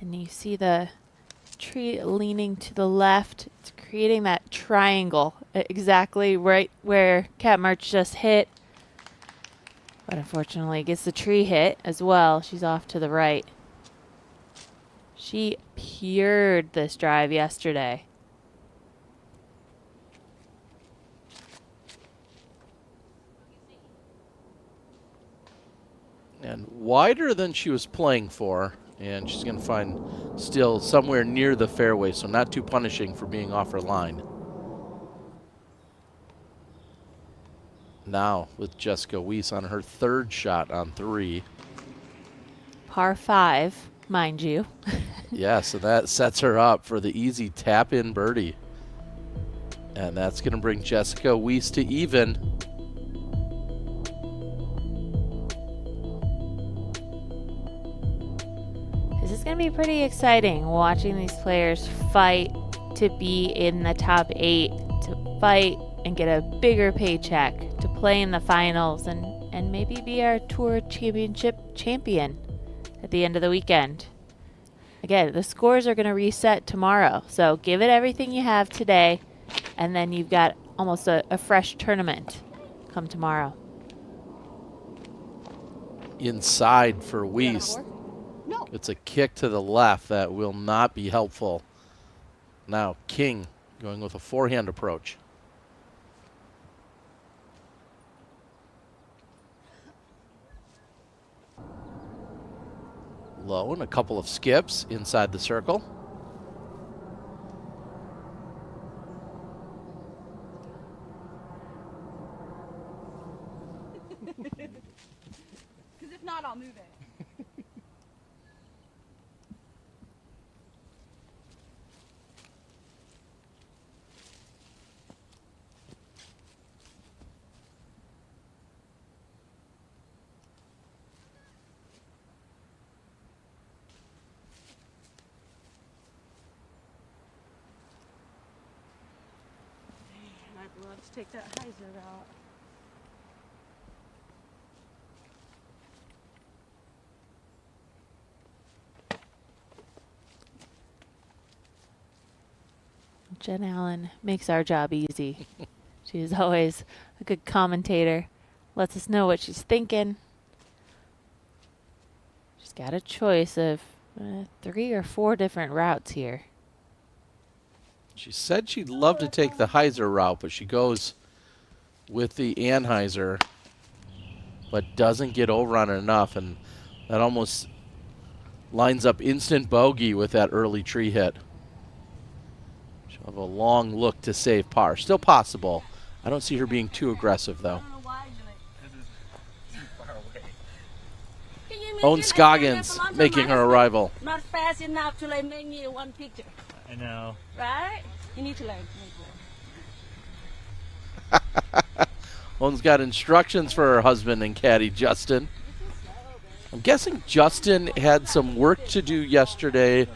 And you see the tree leaning to the left. It's creating that triangle exactly right where Kat Merts just hit. But unfortunately gets the tree hit as well. She's off to the right. She pured this drive yesterday. And wider than she was playing for. And she's going to find still somewhere near the fairway, so not too punishing for being off her line. Now with Jessica Weese on her third shot on 3. Par 5, mind you. Yeah, so that sets her up for the easy tap-in birdie. And that's going to bring Jessica Weese to even. This is going to be pretty exciting, watching these players fight to be in the top 8, to fight and get a bigger paycheck, to play in the finals, and maybe be our Tour Championship champion at the end of the weekend. Again, the scores are going to reset tomorrow, so give it everything you have today, and then you've got almost a fresh tournament come tomorrow. Inside for Weese. It's a kick to the left that will not be helpful. Now King going with a forehand approach. Low and a couple of skips inside the circle. Because if not, I'll move it. Let's take that hyzer out. Jen Allen makes our job easy. She's always a good commentator. Lets us know what she's thinking. She's got a choice of 3 or 4 different routes here. She said she'd love to take the hyzer route, but she goes with the Anheuser, but doesn't get over on it enough, and that almost lines up instant bogey with that early tree hit. She'll have a long look to save par. Still possible. I don't see her being too aggressive, though. Owen Scoggins making her arrival. Not fast enough to like make me one picture. I know. Right? You need to learn. Owen's got instructions for her husband and caddy, Justin. I'm guessing Justin had some work to do yesterday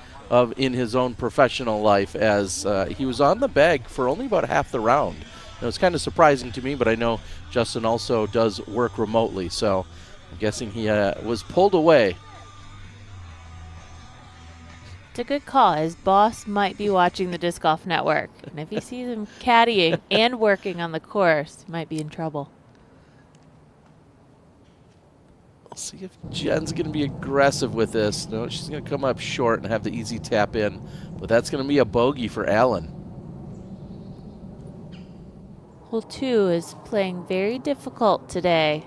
in his own professional life, as he was on the bag for only about half the round. It was kind of surprising to me, but I know Justin also does work remotely, so I'm guessing he was pulled away. It's a good call. His boss might be watching the Disc Golf Network, and if he sees him caddying and working on the course, he might be in trouble. I'll see if Jen's going to be aggressive with this. No, she's going to come up short and have the easy tap in, but that's going to be a bogey for Allen. Hole 2 is playing very difficult today.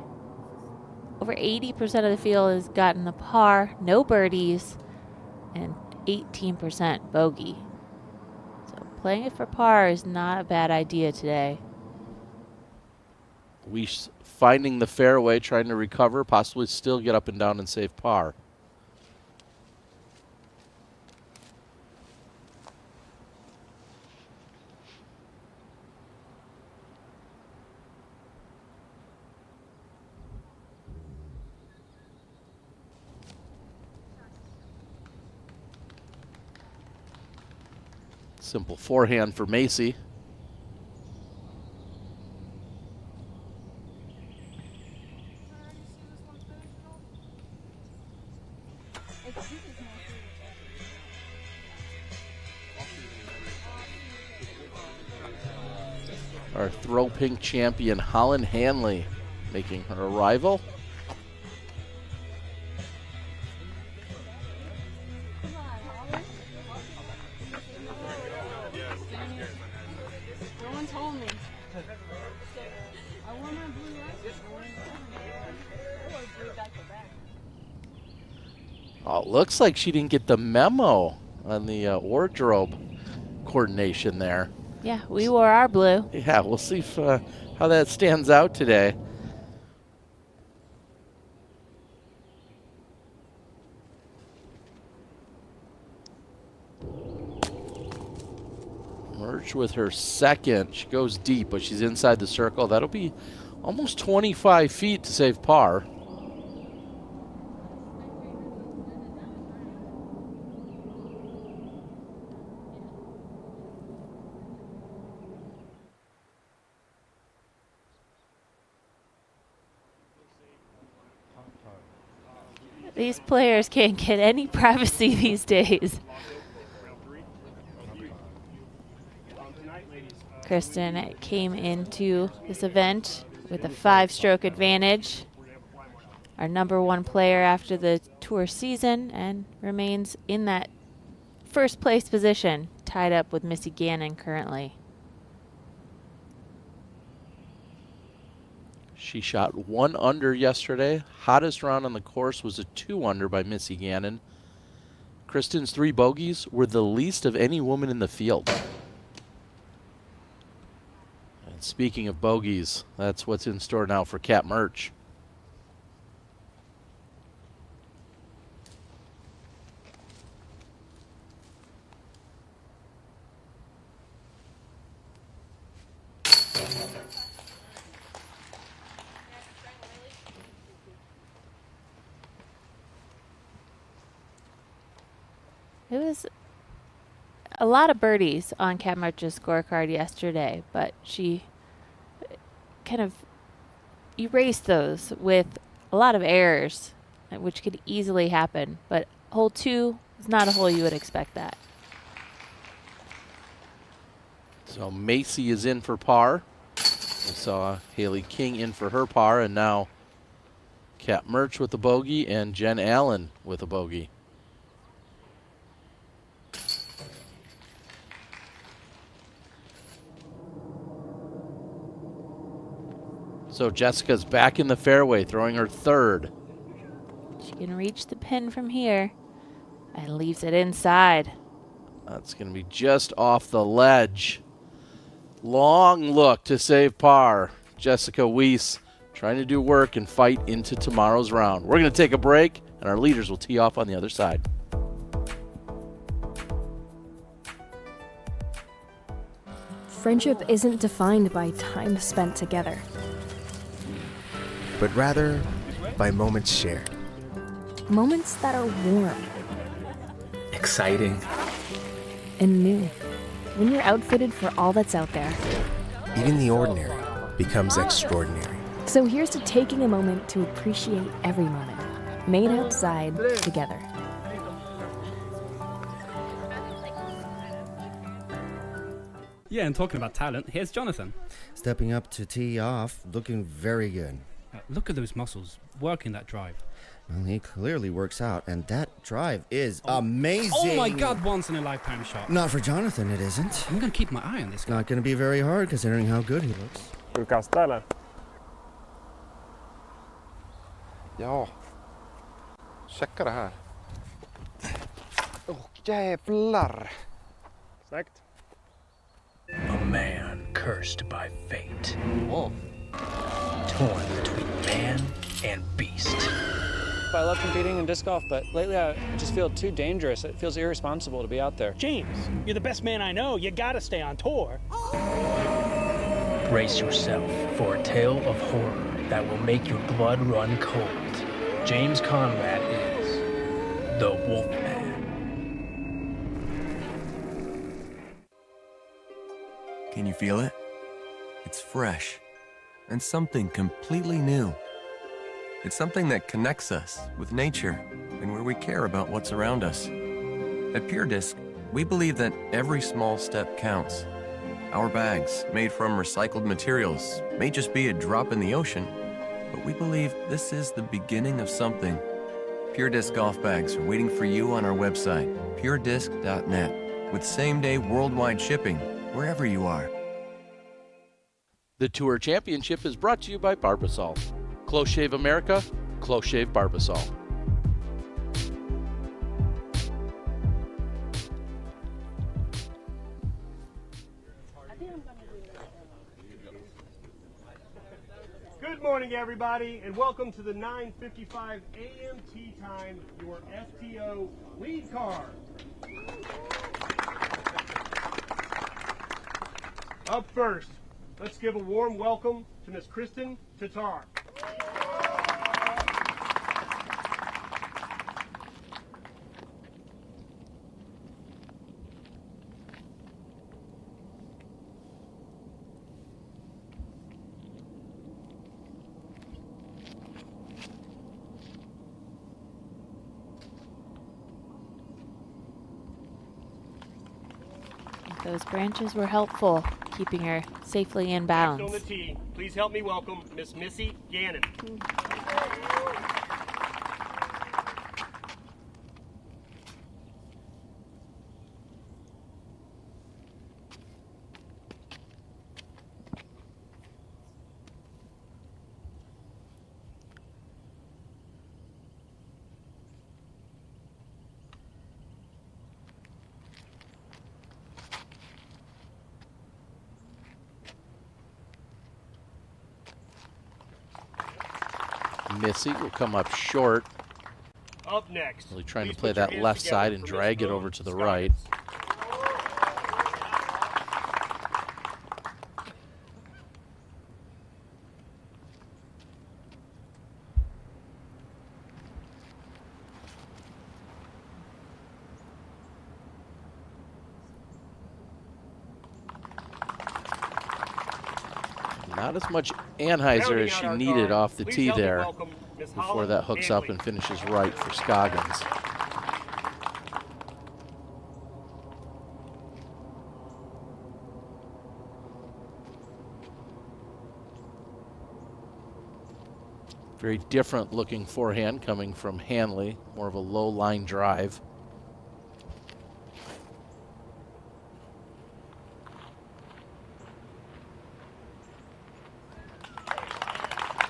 Over 80% of the field has gotten the par, no birdies, and 18% bogey. So playing it for par is not a bad idea today. Weese finding the fairway, trying to recover, possibly still get up and down and save par. Simple forehand for Macy. Our throw pink champion, Holland Hanley, making her arrival. No one told me. I want my blue Oh, it looks like she didn't get the memo on the wardrobe coordination there. Yeah, we wore our blue. Yeah, we'll see if, how that stands out today. Merts with her second. She goes deep, but she's inside the circle. That'll be almost 25 feet to save par. These players can't get any privacy these days. Kristen came into this event with a 5-stroke advantage. Our #1 player after the tour season, and remains in that first place position, tied up with Missy Ganon currently. She shot 1 under yesterday. Hottest round on the course was a 2 under by Missy Ganon. Kristen's 3 bogeys were the least of any woman in the field. And speaking of bogeys, that's what's in store now for Kat Merch. It was a lot of birdies on Kat Merch's scorecard yesterday, but she kind of erased those with a lot of errors, which could easily happen. But hole 2 is not a hole you would expect that. So Macy is in for par. We saw Haley King in for her par, and now Kat Merch with a bogey and Jen Allen with a bogey. So Jessica's back in the fairway, throwing her 3rd. She can reach the pin from here and leaves it inside. That's going to be just off the ledge. Long look to save par. Jessica Weese trying to do work and fight into tomorrow's round. We're going to take a break, and our leaders will tee off on the other side. Friendship isn't defined by time spent together, but rather by moments shared. moments that are warm Exciting. and new. When you're outfitted for all that's out there. Even the ordinary becomes extraordinary. So here's to taking a moment to appreciate every moment, made outside together. Yeah, and talking about talent, here's Jonathan. Stepping up to tee off, looking very good. Look at those muscles, working that drive. Well, he clearly works out, and that drive is amazing. Oh my God, once in a lifetime shot. Not for Jonathan, it isn't. I'm going to keep my eye on this guy. Not going to be very hard considering how good he looks. Ska du kasta eller? Ja. Checka det här. Jävlar. Snyggt. A man cursed by fate. Wolf. Torn between man and beast. I love competing in disc golf, but lately I just feel too dangerous. It feels irresponsible to be out there. James, you're the best man I know. You gotta stay on tour. Brace yourself for a tale of horror that will make your blood run cold. James Conrad is the Wolfman. Can you feel it? It's fresh and something completely new. It's something that connects us with nature and where we care about what's around us. At Pure Disc, we believe that every small step counts. Our bags, made from recycled materials, may just be a drop in the ocean, but we believe this is the beginning of something. Pure Disc golf bags are waiting for you on our website, puredisc.net, with same-day worldwide shipping wherever you are. The Tour Championship is brought to you by Barbasol. Close Shave America, Close Shave Barbasol. morning, everybody, and welcome to the 9:55 a.m. tee time, your FPO lead car. Up first, let's give a warm welcome to Miss Kristen Tatar. Those branches were helpful, keeping her safely in Next on bounds. the tee, please help me welcome Miss Missy Ganon. Missy will come up short. Up next, Really trying to please play put your that hands left together side and for drag Miss it over to the right. Not as much Anheuser as she needed off the tee there before that hooks up and finishes right for Scoggins. Very different looking forehand coming from Hanley, more of a low line drive.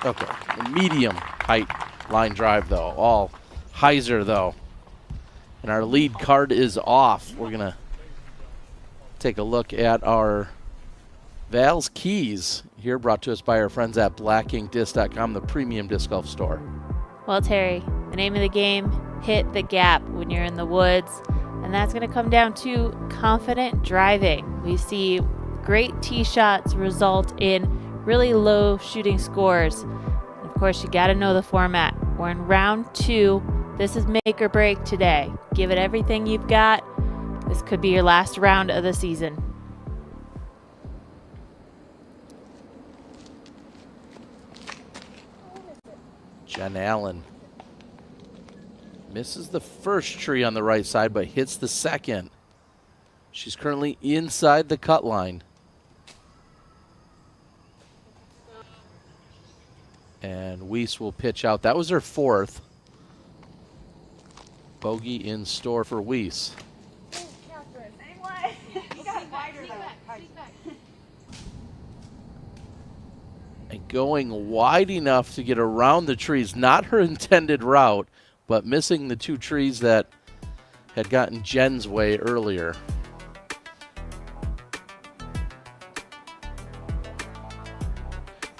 Okay, a medium height line drive though, all hyzer though. And our lead card is off. We're gonna take a look at our Val's keys here, brought to us by our friends at blackinkdisc.com, the premium disc golf store. Well, Terry, the name of the game, hit the gap when you're in the woods. And that's going to come down to confident driving. We see great tee shots result in really low shooting scores. And of course, you got to know the format. We're in round 2. This is make or break today. Give it everything you've got. This could be your last round of the season. Jen Allen misses the first tree on the right side, but hits the second. She's currently inside the cut line. And Weese will pitch out. That was her 4th. Bogey in store for Weese. And going wide enough to get around the trees. Not her intended route, but missing the 2 trees that had gotten Jen's way earlier.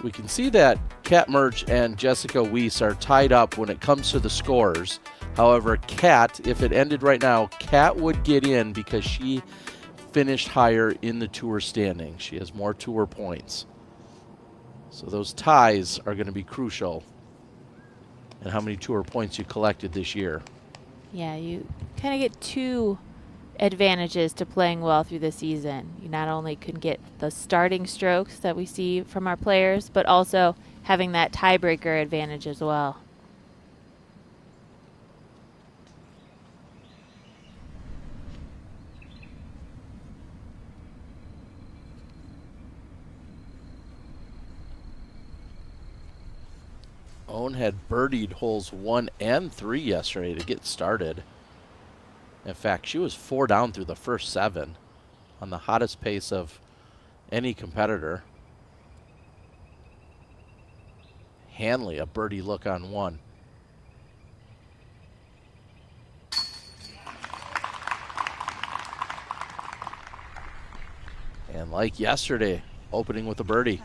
We can see that Kat Merch and Jessica Weese are tied up when it comes to the scores. However, Kat, if it ended right now, Kat would get in because she finished higher in the tour standing. She has more tour points. So those ties are going to be crucial in how many tour points you collected this year. Yeah, you kind of get 2 advantages to playing well through the season. You not only can get the starting strokes that we see from our players, but also having that tiebreaker advantage as well. Owen had birdied holes 1 and 3 yesterday to get started. In fact, she was 4 down through the first 7 on the hottest pace of any competitor. Hanley, a birdie look on 1. And like yesterday, opening with a birdie.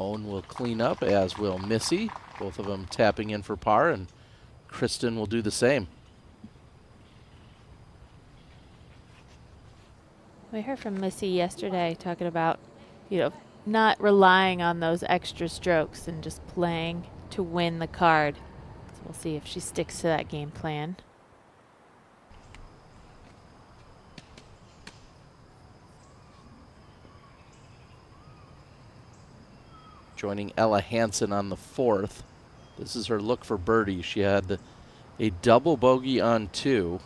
Owen will clean up, as will Missy. Both of them tapping in for par, and Kristen will do the same. We heard from Missy yesterday talking about, not relying on those extra strokes and just playing to win the card. So we'll see if she sticks to that game plan. Joining Ella Hansen on the 4th. This is her look for birdie. She had a double bogey on 2.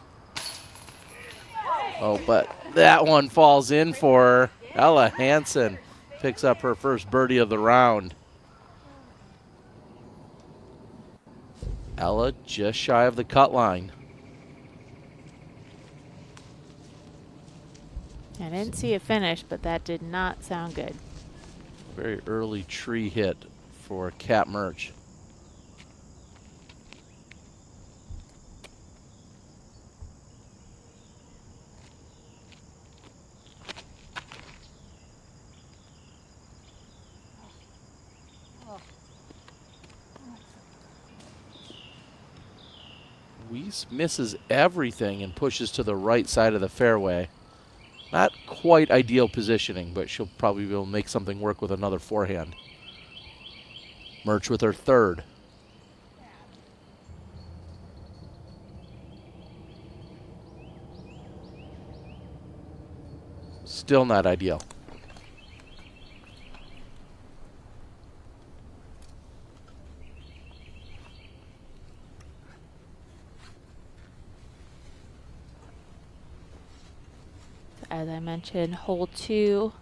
Oh, but that one falls in for her. Ella Hansen picks up her first birdie of the round. Ella just shy of the cut line. I didn't see a finish, but that did not sound good. Very early tree hit for Cat Merch. Weese misses everything and pushes to the right side of the fairway. Not quite ideal positioning, but she'll probably be able to make something work with another forehand. Merch with her 3rd. Still not ideal. As I mentioned, hole 2,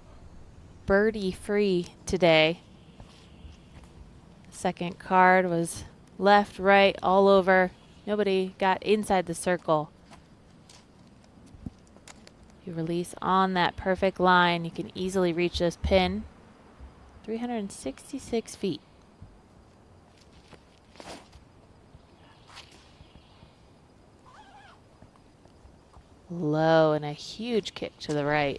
birdie free today. Second card was left, right, all over. Nobody got inside the circle. You release on that perfect line, you can easily reach this pin. 366 feet. Low and a huge kick to the right.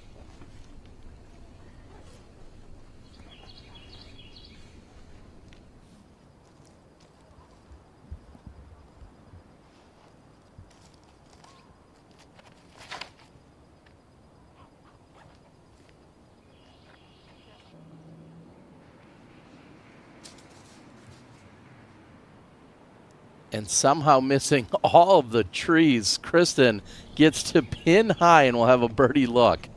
And somehow missing all of the trees. Kristen gets to pin high and will have a birdie look.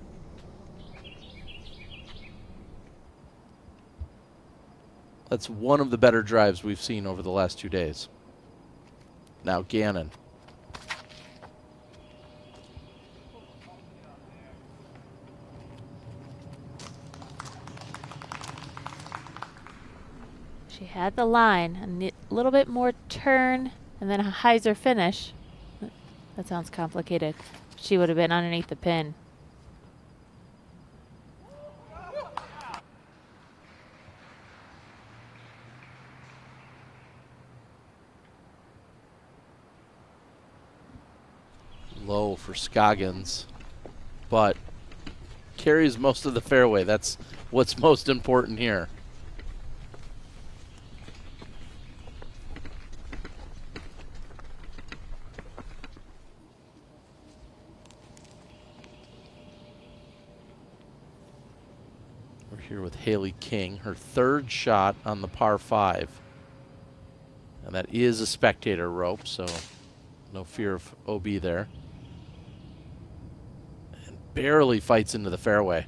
That's one of the better drives we've seen over the last 2 days. Now Ganon. She had the line, a little bit more turn, and then a hyzer finish. That sounds complicated. She would have been underneath the pin. Low for Scoggins, but carries most of the fairway. That's what's most important here. We're here with Haley King, her 3rd shot on the par 5. And that is a spectator rope, so no fear of OB there. And barely fights into the fairway.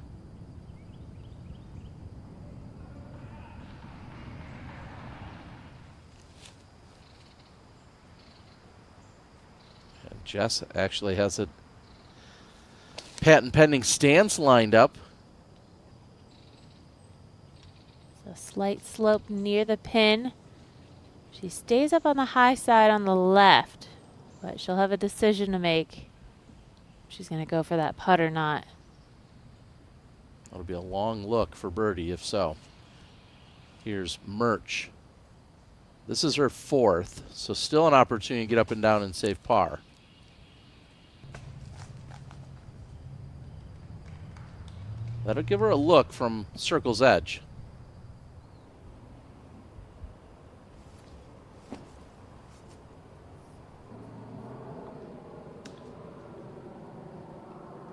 And Jess actually has a patent pending stance lined up. A slight slope near the pin. She stays up on the high side on the left, but she'll have a decision to make. She's going to go for that putt or not. That'll be a long look for birdie if so. Here's Merch. This is her 4th, so still an opportunity to get up and down and save par. That'll give her a look from circle's edge.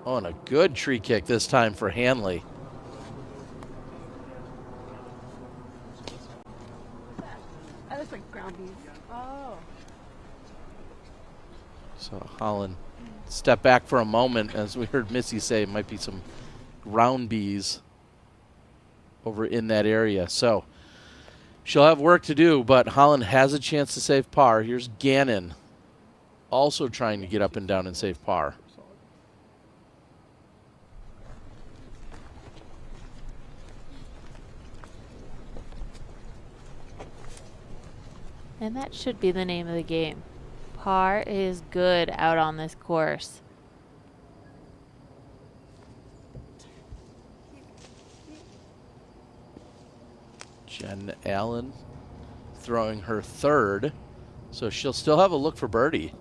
Oh, and a good tree kick this time for Hanley. That looks like ground beef. Oh. So Holland step back for a moment, as we heard Missy say, it might be some ground bees over in that area. So she'll have work to do, but Holland has a chance to save par. Here's Ganon also trying to get up and down and save par. And that should be the name of the game. Par is good out on this course. Jen Allen throwing her third, so she'll still have a look for birdie.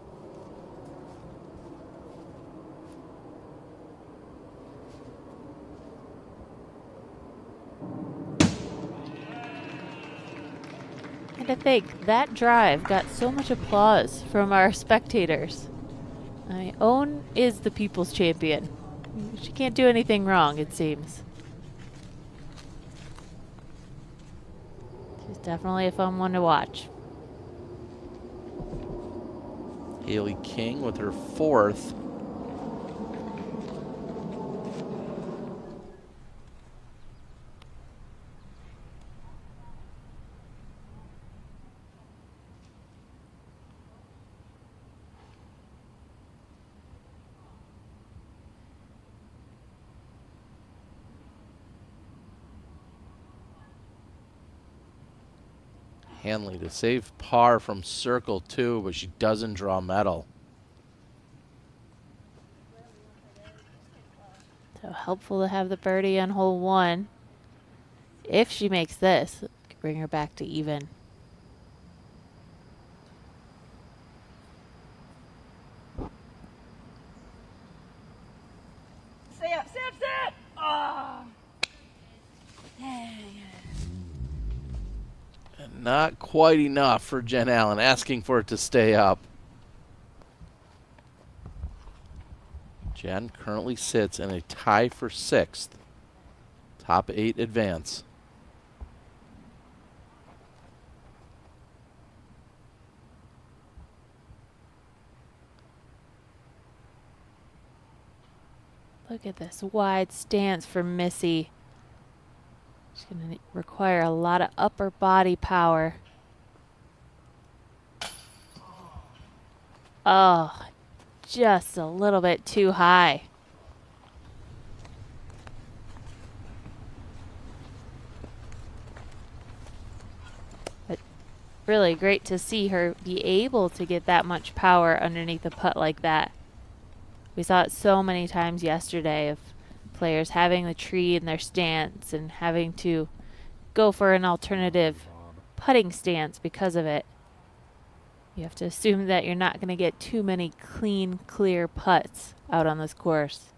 And to think, that drive got so much applause from our spectators. I mean, Owen is the people's champion. She can't do anything wrong, it seems. She's definitely a fun one to watch. Haley King with her fourth. Hanley to save par from circle 2, but she doesn't draw medal. So helpful to have the birdie on hole 1. If she makes this, it could bring her back to even. Stay up, stay up, stay up! Oh. Dang. Not quite enough for Jen Allen, asking for it to stay up. Jen currently sits in a tie for 6th. Top 8 advance. Look at this wide stance for Missy. She's going to require a lot of upper body power. Oh, just a little bit too high. But really great to see her be able to get that much power underneath the putt like that. We saw it so many times yesterday of players having the tree in their stance and having to go for an alternative putting stance because of it. You have to assume that you're not going to get too many clean, clear putts out on this course.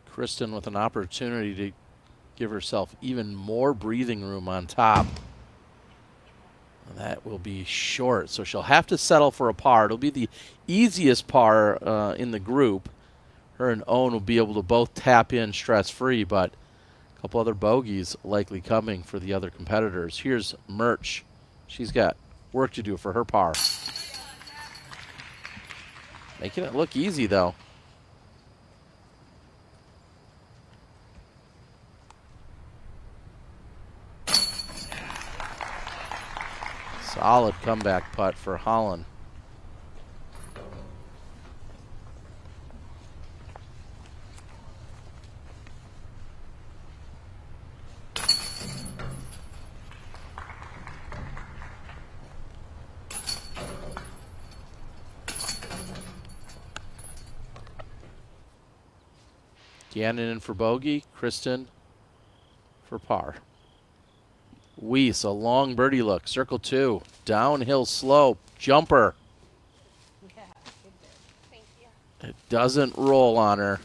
Kristen with an opportunity to give herself even more breathing room on top. And that will be short, so she'll have to settle for a par. It'll be the easiest par in the group. Her and Owen will be able to both tap in stress-free, but a couple other bogeys likely coming for the other competitors. Here's Merts. She's got work to do for her par. Making it look easy, though. Solid comeback putt for Holland. Ganon in for bogey, Kristen for par. Weese, a long birdie look, circle 2, downhill slope, jumper. Yeah, good there. Thank you. It doesn't roll on her.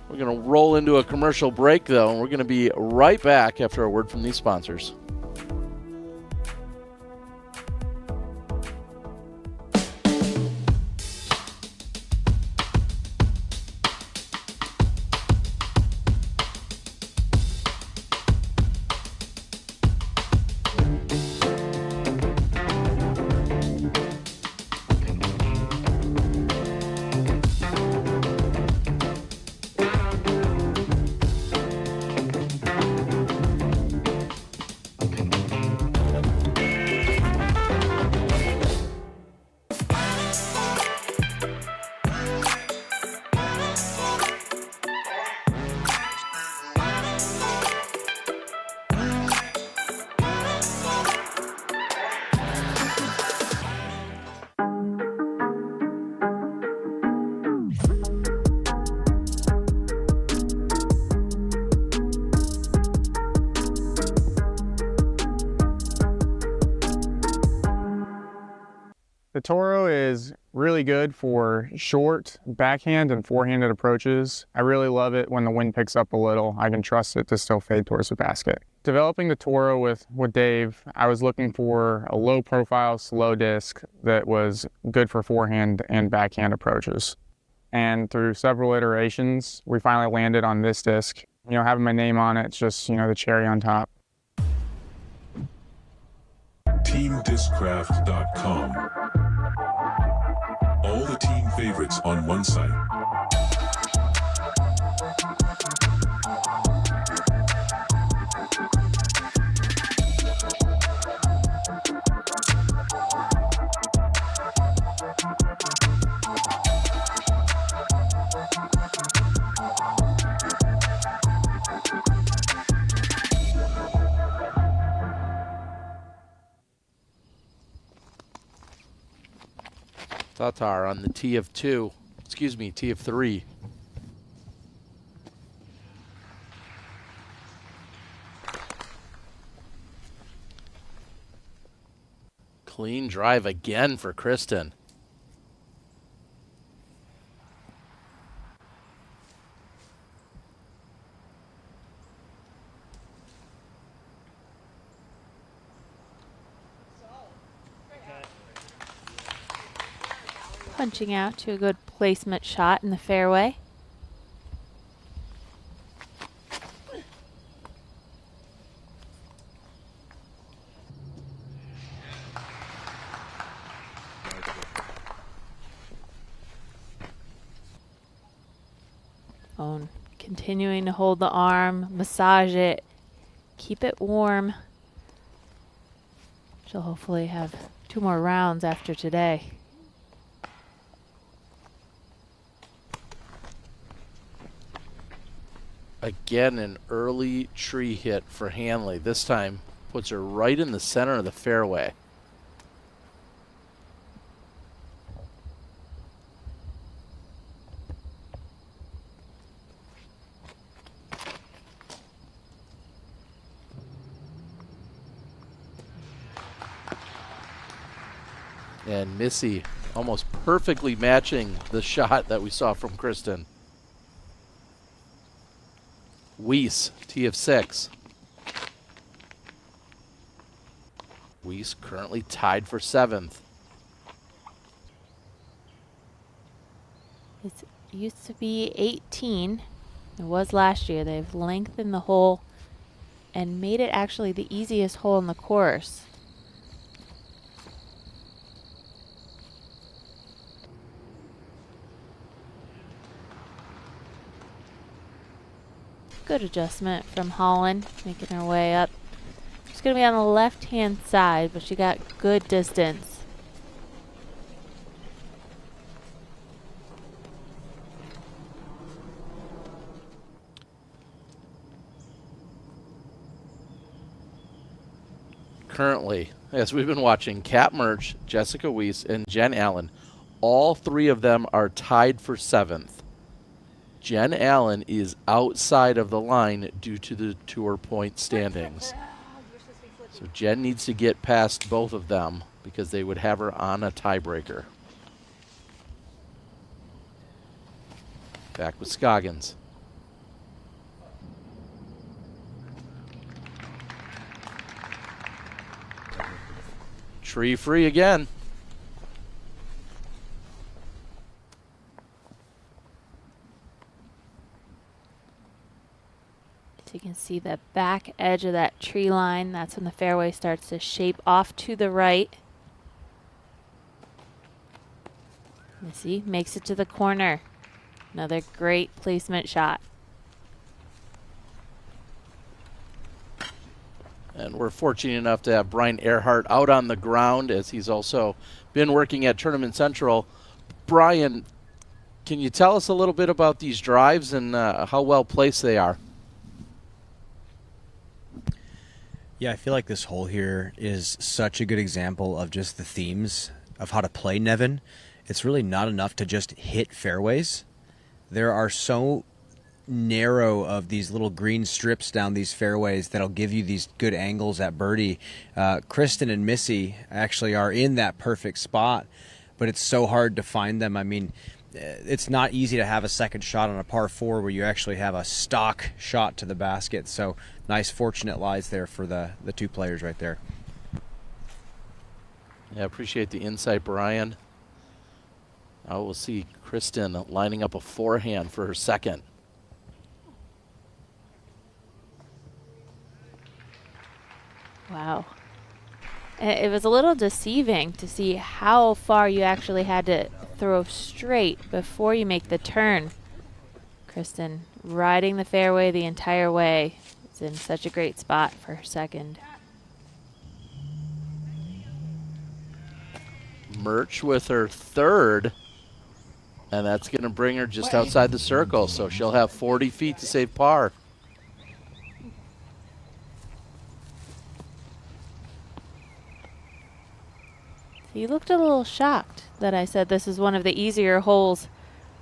We're going to roll into a commercial break, though, and we're going to be right back after a word from these sponsors. The Toro is really good for short backhand and forehanded approaches. I really love it when the wind picks up a little. I can trust it to still fade towards the basket. Developing the Toro with Dave, I was looking for a low profile, slow disc that was good for forehand and backhand approaches. And through several iterations, we finally landed on this disc. You know, having my name on it, it's just, you know, the cherry on top. TeamDiscraft.com. All the team favorites on one site. Tatar on the tee of 2. Excuse me, tee of 3. Clean drive again for Kristen. Punching out to a good placement shot in the fairway. Oh, continuing to hold the arm, massage it, keep it warm. She'll hopefully have 2 more rounds after today. Again, an early tree hit for Hanley. This time puts her right in the center of the fairway. And Missy almost perfectly matching the shot that we saw from Kristen. Weese, tee of 6. Weese currently tied for 7th. It used to be 18. It was last year. They've lengthened the hole and made it actually the easiest hole in the course. Good adjustment from Holland, making her way up. She's going to be on the left-hand side, but she got good distance. Currently, as we've been watching, Kat Merts, Jessica Weese, and Jen Allen, all 3 of them are tied for 7th. Jen Allen is outside of the line due to the tour point standings. So Jen needs to get past both of them because they would have her on a tiebreaker. Back with Scoggins. Tree free again. So you can see the back edge of that tree line. That's when the fairway starts to shape off to the right. Missy makes it to the corner. Another great placement shot. And we're fortunate enough to have Brian Earhart out on the ground as he's also been working at Tournament Central. Brian, can you tell us a little bit about these drives and how well placed they are? Yeah, I feel like this hole here is such a good example of just the themes of how to play Nevin. It's really not enough to just hit fairways. There are so narrow of these little green strips down these fairways that'll give you these good angles at birdie. Kristen and Missy actually are in that perfect spot, but it's so hard to find them. I mean, it's not easy to have a second shot on a par 4 where you actually have a stock shot to the basket. So nice fortunate lies there for the two players right there. Yeah, appreciate the insight, Brian. Now we'll see Kristen lining up a forehand for her second. Wow. It was a little deceiving to see how far you actually had to throw straight before you make the turn. Kristen riding the fairway the entire way. It's in such a great spot for her second. Merts with her third, and that's going to bring her just outside the circle, so she'll have 40 feet to save par. You looked a little shocked that I said this is one of the easier holes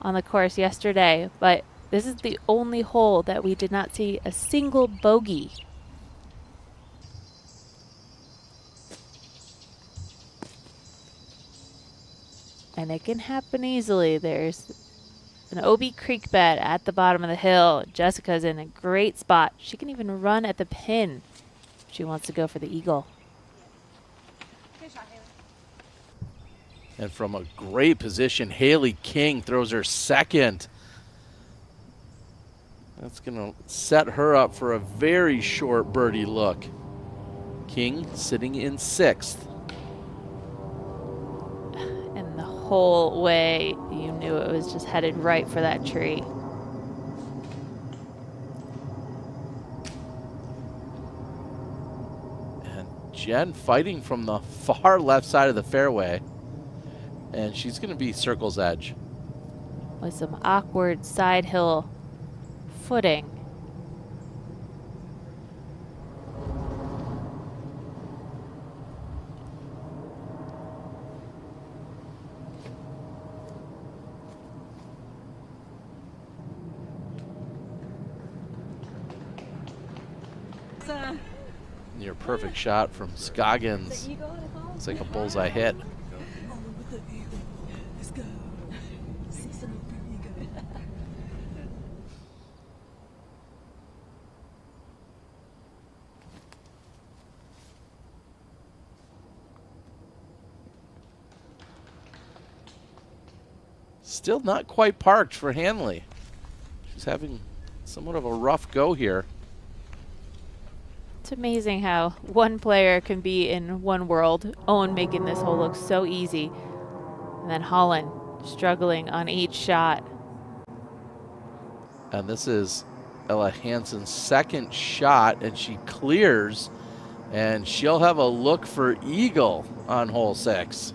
on the course yesterday, but this is the only hole that we did not see a single bogey. And it can happen easily. There's an OB creek bed at the bottom of the hill. Jessica's in a great spot. She can even run at the pin if she wants to go for the eagle. And from a great position, Haley King throws her second. That's going to set her up for a very short birdie look. King sitting in sixth. And the whole way, you knew it was just headed right for that tree. And Jen fighting from the far left side of the fairway. And she's going to be circle's edge. With some awkward side hill footing. Near perfect shot from Scoggins. It's like a bullseye hit. Still not quite parked for Hanley. She's having somewhat of a rough go here. It's amazing how one player can be in one world, Owen making this hole look so easy, and then Holland struggling on each shot. And this is Ella Hansen's second shot, and she clears, and she'll have a look for eagle on hole 6.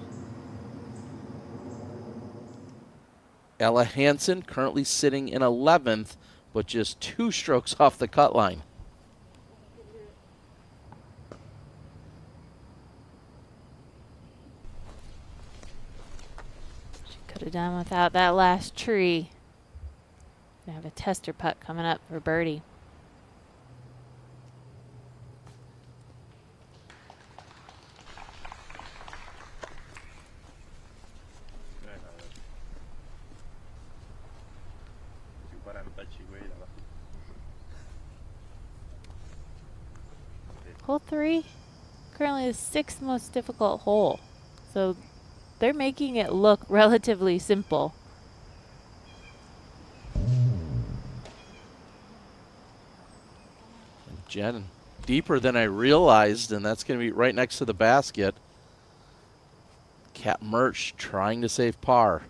Ella Hansen currently sitting in 11th, but just 2 strokes off the cut line. She could have done without that last tree. Gonna have a tester putt coming up for birdie. Hole 3, currently the 6th most difficult hole. So they're making it look relatively simple. Jen, deeper than I realized, and that's going to be right next to the basket. Cat Merts trying to save par.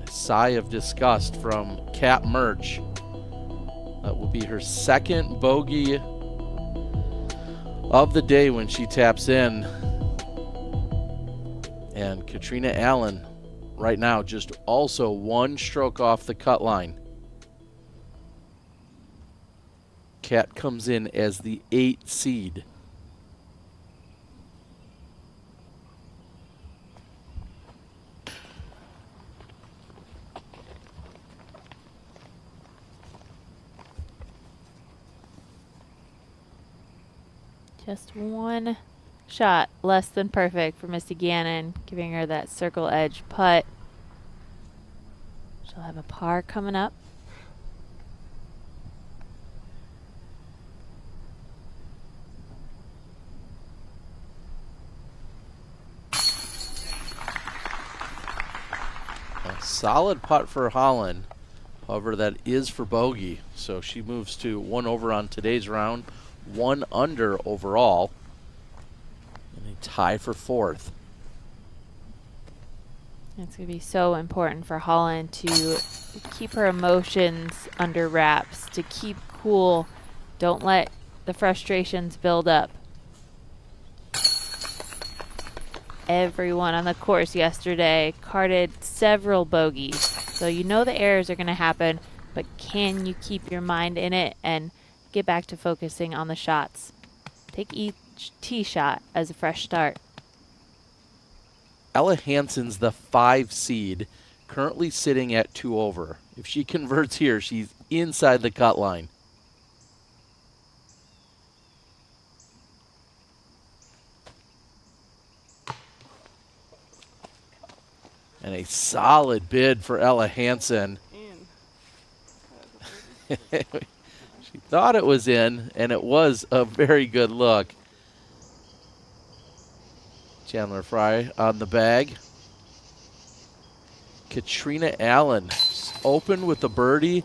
Sigh of disgust from Cat Merts. That will be her second bogey of the day when she taps in. And Katrina Allen right now just also 1 stroke off the cut line. Cat comes in as the 8 seed. Just one shot less than perfect for Missy Ganon, giving her that circle edge putt. She'll have a par coming up. A solid putt for Holland. However, that is for bogey. So she moves to 1 over on today's round, 1 under overall, and a tie for 4th. It's going to be so important for Holland to keep her emotions under wraps, to keep cool. Don't let the frustrations build up. Everyone on the course yesterday carded several bogeys. So you know the errors are going to happen, but can you keep your mind in it and get back to focusing on the shots? Take each tee shot as a fresh start. Ella Hansen's the 5 seed, currently sitting at 2 over. If she converts here, she's inside the cut line. And a solid bid for Ella Hansen. She thought it was in, and it was a very good look. Chandler Fry on the bag. Katrina Allen opened with the birdie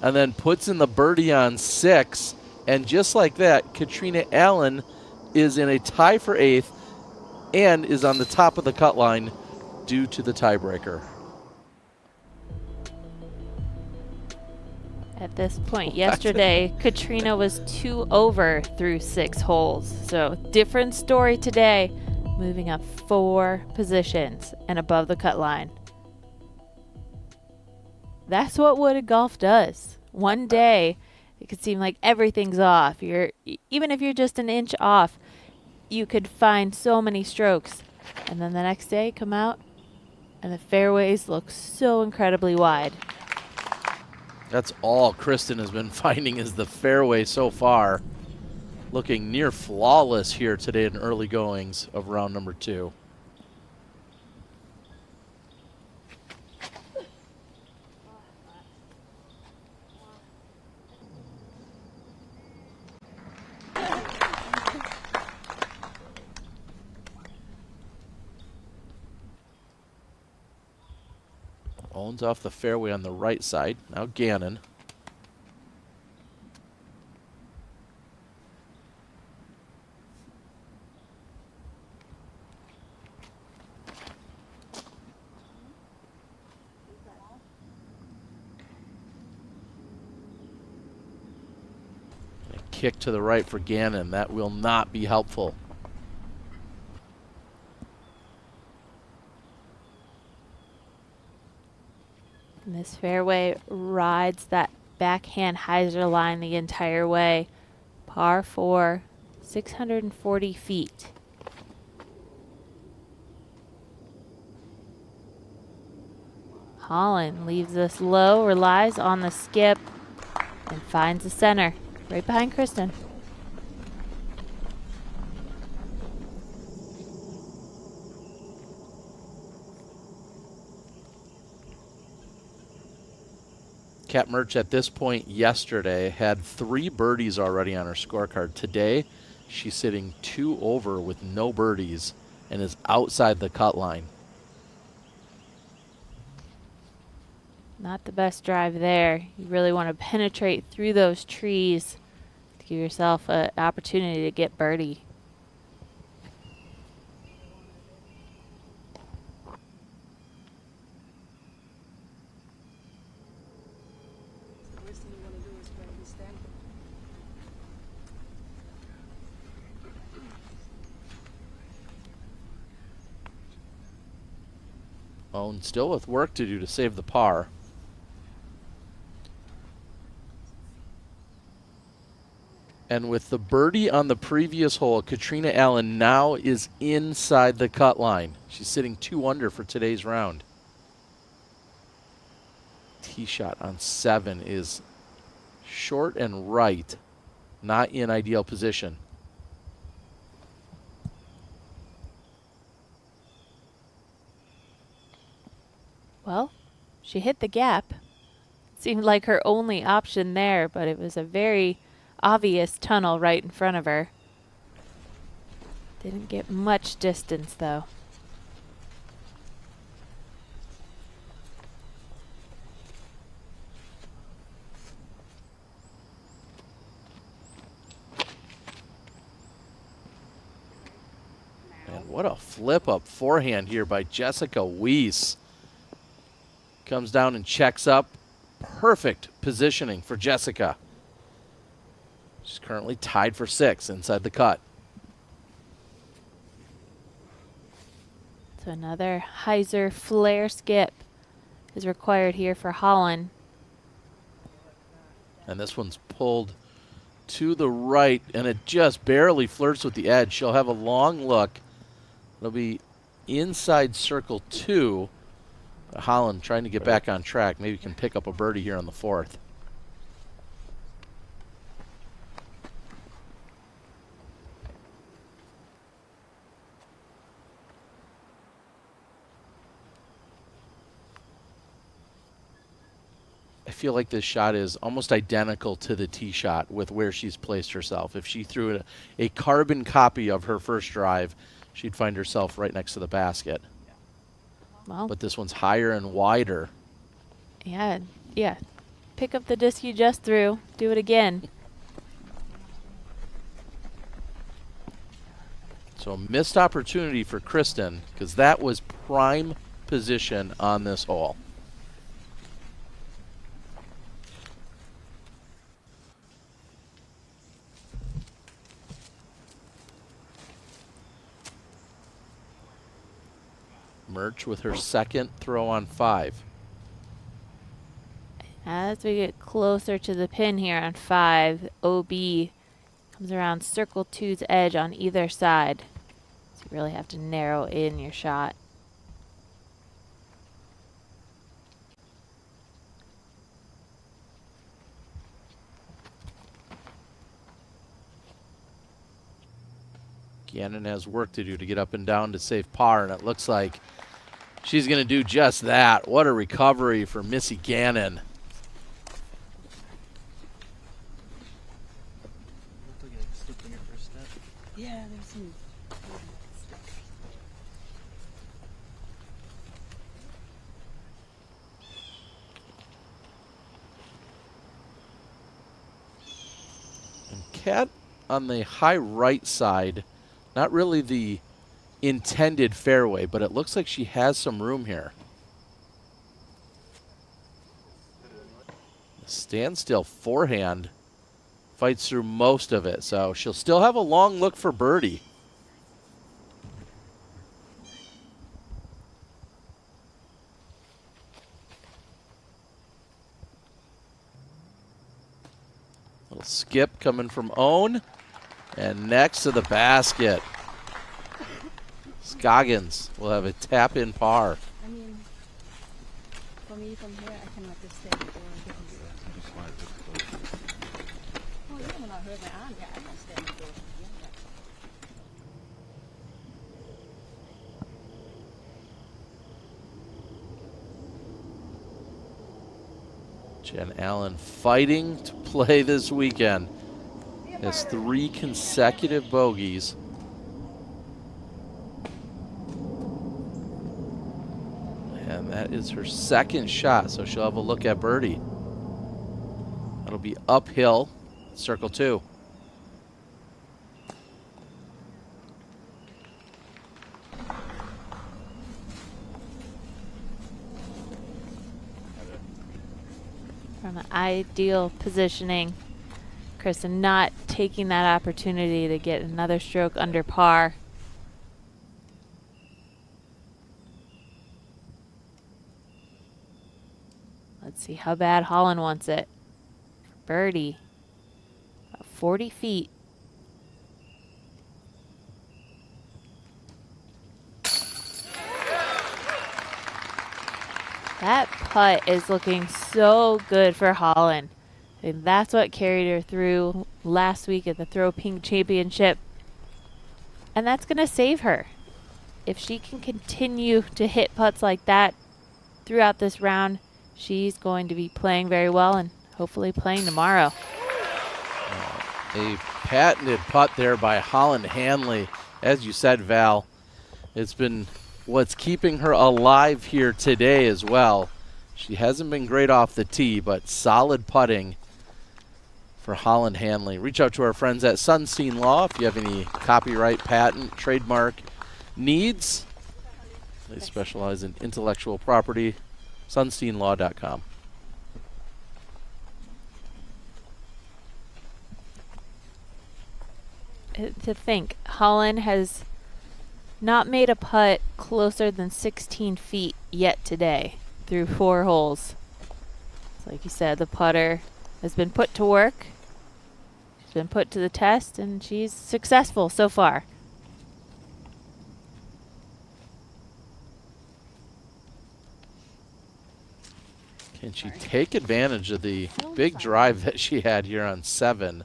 and then puts in the birdie on 6. And just like that, Katrina Allen is in a tie for 8th and is on the top of the cut line due to the tiebreaker. At this point yesterday, Katrina was 2 over through 6 holes. So different story today, moving up 4 positions and above the cut line. That's what wooded golf does. One day, it could seem like everything's off. Even if you're just an inch off, you could find so many strokes. And then the next day, come out, and the fairways look so incredibly wide. That's all Kristen has been finding is the fairway so far. Looking near flawless here today in early goings of round number 2. Owns off the fairway on the right side. Now Ganon. A kick to the right for Ganon. That will not be helpful. And this fairway rides that backhand hyzer line the entire way. Par 4, 640 feet. Holland leaves us low, relies on the skip, and finds the center, right behind Kristen. Kat Merch at this point yesterday had 3 birdies already on her scorecard. Today, she's sitting 2 over with no birdies and is outside the cut line. Not the best drive there. You really want to penetrate through those trees to give yourself an opportunity to get birdie. Oh, and still with work to do to save the par. And with the birdie on the previous hole, Katrina Allen now is inside the cut line. She's sitting 2 under for today's round. Tee shot on 7 is short and right, not in ideal position. Well, she hit the gap. Seemed like her only option there, but it was a very obvious tunnel right in front of her. Didn't get much distance though. And what a flip up forehand here by Jessica Weese. Comes down and checks up. Perfect positioning for Jessica. She's currently tied for 6 inside the cut. So another hyzer flare skip is required here for Holland. And this one's pulled to the right, and it just barely flirts with the edge. She'll have a long look. It'll be inside circle 2. Holland trying to get back on track. Maybe can pick up a birdie here on the 4th. I feel like this shot is almost identical to the tee shot with where she's placed herself. If she threw a carbon copy of her first drive, she'd find herself right next to the basket. Well, but this one's higher and wider. Yeah. Pick up the disc you just threw. Do it again. So a missed opportunity for Kristen, because that was prime position on this hole. Merts with her second throw on 5. As we get closer to the pin here on 5, OB comes around circle 2's edge on either side. So you really have to narrow in your shot. Ganon has work to do to get up and down to save par, and it looks like she's going to do just that. What a recovery for Missy Ganon. Yeah, there's some. And Kat on the high right side, not really the intended fairway, but it looks like she has some room here. Standstill forehand fights through most of it, so she'll still have a long look for birdie. Little skip coming from Own, and next to the basket. Scoggins will have a tap-in par. I mean, for me from here, I cannot just stand there. Oh, you will not hurt my arm. Yeah, I can stand there. Jen Allen fighting to play this weekend. Has 3 consecutive bogeys. And that is her second shot, so she'll have a look at birdie. That'll be uphill, circle 2. From an ideal positioning. Kristen not taking that opportunity to get another stroke under par. Let's see how bad Holland wants it. Birdie. About 40 feet. That putt is looking so good for Holland. And that's what carried her through last week at the Throw Pink Championship. And that's going to save her. If she can continue to hit putts like that throughout this round, she's going to be playing very well and hopefully playing tomorrow. A patented putt there by Holland Hanley. As you said, Val, it's been what's keeping her alive here today as well. She hasn't been great off the tee, but solid putting for Holland Hanley. Reach out to our friends at Sunstein Law if you have any copyright, patent, trademark needs. They specialize in intellectual property. SunsteinLaw.com. To think, Holland has not made a putt closer than 16 feet yet today through 4 holes. So like you said, the putter has been put to work. She's been put to the test, and she's successful so far. Can she take advantage of the big drive that she had here on 7?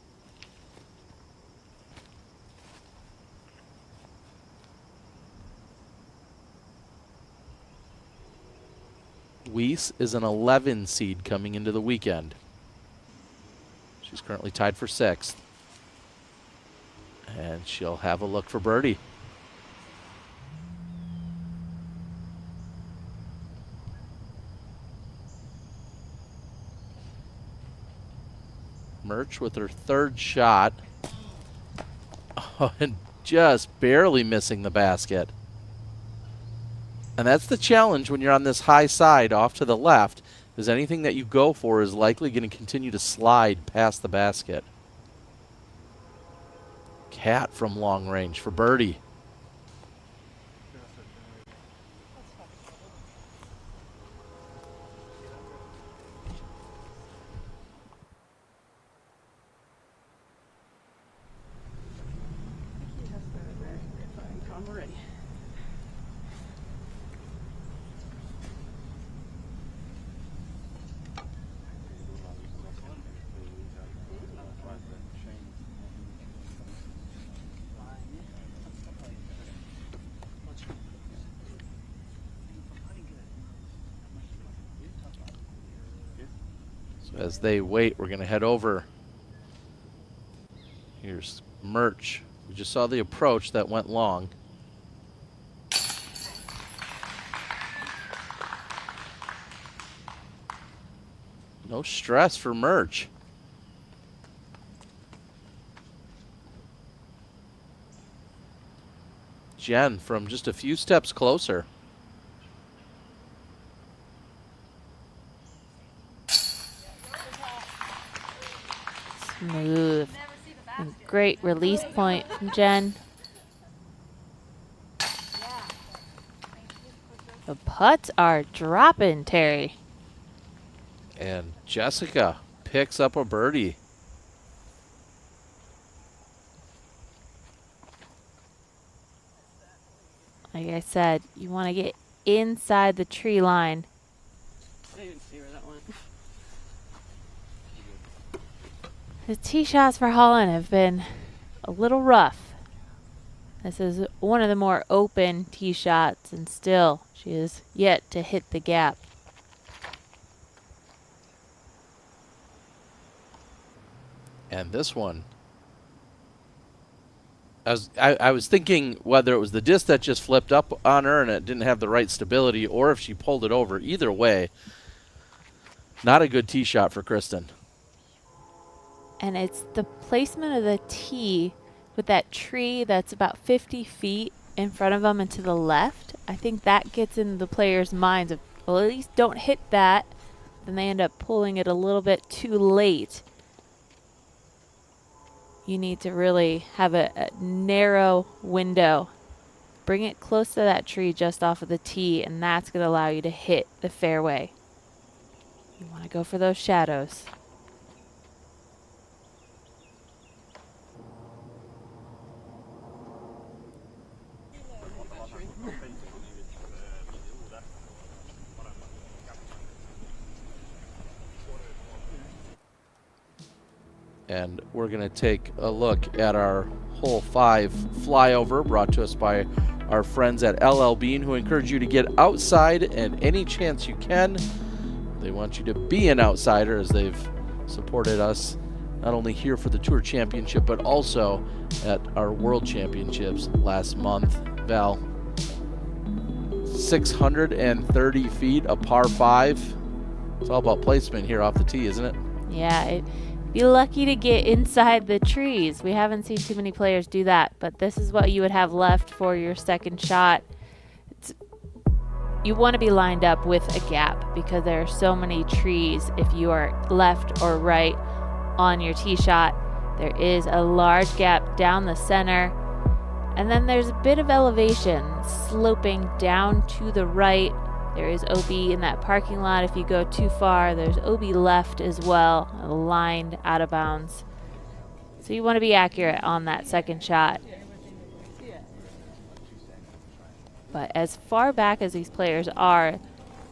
Weese is an 11 seed coming into the weekend. She's currently tied for 6th. And she'll have a look for birdie. Merts with her 3rd shot. Oh, and just barely missing the basket. And that's the challenge when you're on this high side off to the left, is anything that you go for is likely going to continue to slide past the basket. Cat from long range for birdie. As they wait, we're going to head over. Here's Merts. We just saw the approach that went long. No stress for Merts. Jen from just a few steps closer. Smooth. And great release point from Jen. The putts are dropping, Terry. And Jessica picks up a birdie. Like I said, you want to get inside the tree line. I didn't even see where that went. The tee shots for Holland have been a little rough. This is one of the more open tee shots, and still she is yet to hit the gap. And this one, I was thinking whether it was the disc that just flipped up on her and it didn't have the right stability, or if she pulled it over. Either way, not a good tee shot for Kristen. And it's the placement of the tee with that tree that's about 50 feet in front of them and to the left. I think that gets in the players' minds of, well, at least don't hit that. Then they end up pulling it a little bit too late. You need to really have a narrow window. Bring it close to that tree just off of the tee, and that's going to allow you to hit the fairway. You want to go for those shadows. And we're going to take a look at our hole 5 flyover brought to us by our friends at LL Bean, who encourage you to get outside and any chance you can. They want you to be an outsider, as they've supported us not only here for the Tour Championship but also at our World Championships last month. Val, 630 feet, a par 5. It's all about placement here off the tee, isn't it? Yeah, be lucky to get inside the trees. We haven't seen too many players do that, but this is what you would have left for your second shot. You want to be lined up with a gap because there are so many trees if you are left or right on your tee shot. There is a large gap down the center, and then there's a bit of elevation sloping down to the right. There is OB in that parking lot. If you go too far, there's OB left as well, lined out of bounds. So you want to be accurate on that second shot. But as far back as these players are,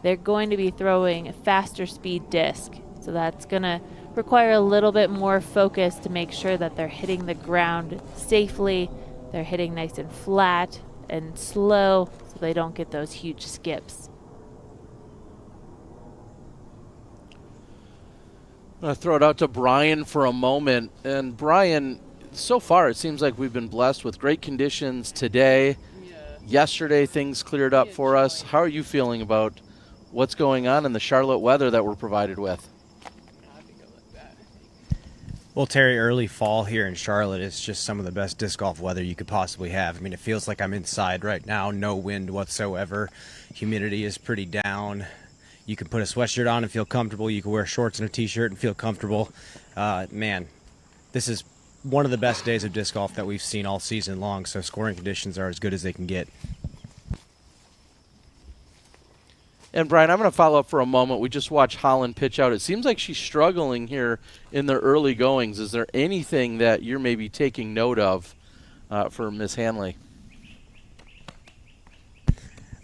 they're going to be throwing a faster speed disc. So that's going to require a little bit more focus to make sure that they're hitting the ground safely. They're hitting nice and flat and slow so they don't get those huge skips. I'm going to throw it out to Brian for a moment. And Brian, so far it seems like we've been blessed with great conditions today. Yesterday things cleared up for us. How are you feeling about what's going on in the Charlotte weather that we're provided with? Well, Terry, early fall here in Charlotte is just some of the best disc golf weather you could possibly have. I mean, it feels like I'm inside right now, no wind whatsoever. Humidity is pretty down. You can put a sweatshirt on and feel comfortable. You can wear shorts and a t-shirt and feel comfortable. Man, this is one of the best days of disc golf that we've seen all season long, so scoring conditions are as good as they can get. And Brian, I'm going to follow up for a moment. We just watched Holland pitch out. It seems like she's struggling here in the early goings. Is there anything that you're maybe taking note of for Miss Hanley?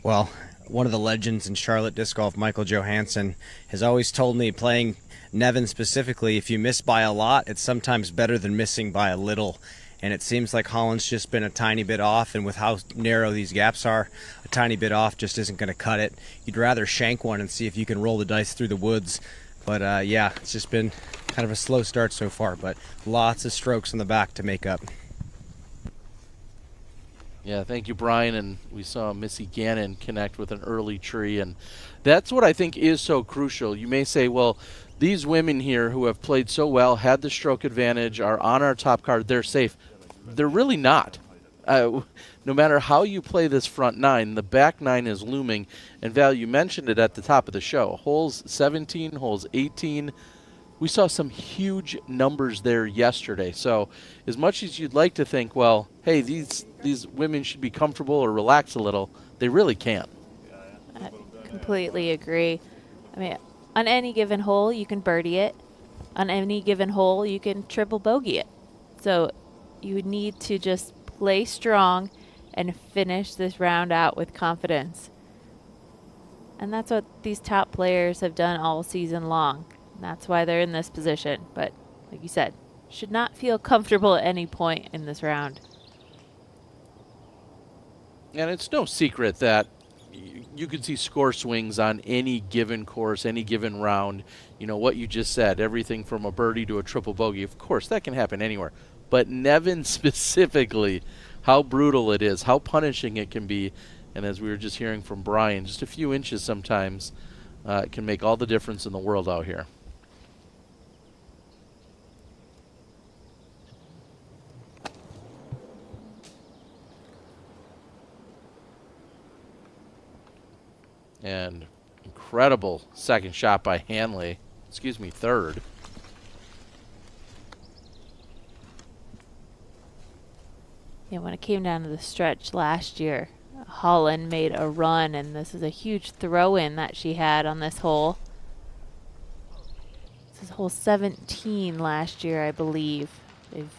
Well, one of the legends in Charlotte disc golf, Michael Joe Hansen, has always told me, playing Nevin specifically, if you miss by a lot, it's sometimes better than missing by a little. And it seems like Holland's just been a tiny bit off, and with how narrow these gaps are, a tiny bit off just isn't going to cut it. You'd rather shank one and see if you can roll the dice through the woods. But yeah, it's just been kind of a slow start so far, but lots of strokes in the back to make up. Yeah, thank you, Brian. And we saw Missy Ganon connect with an early tree, and that's what I think is so crucial. You may say, well, these women here who have played so well, had the stroke advantage, are on our top card, they're safe. They're really not. No matter how you play this front nine, the back nine is looming. And Val, you mentioned it at the top of the show. Holes 17, holes 18. We saw some huge numbers there yesterday. So as much as you'd like to think, well, hey, these women should be comfortable or relax a little, they really can't. I completely agree. I mean, on any given hole, you can birdie it. On any given hole, you can triple bogey it. So you need to just play strong and finish this round out with confidence. And that's what these top players have done all season long. And that's why they're in this position. But like you said, should not feel comfortable at any point in this round. And it's no secret that you can see score swings on any given course, any given round. You know, what you just said, everything from a birdie to a triple bogey. Of course, that can happen anywhere. But Nevin specifically, how brutal it is, how punishing it can be. And as we were just hearing from Brian, just a few inches sometimes can make all the difference in the world out here. And incredible second shot by Hanley. Excuse me, third. Yeah, when it came down to the stretch last year, Holland made a run, and this is a huge throw-in that she had on this hole. This is hole 17 last year, I believe. They've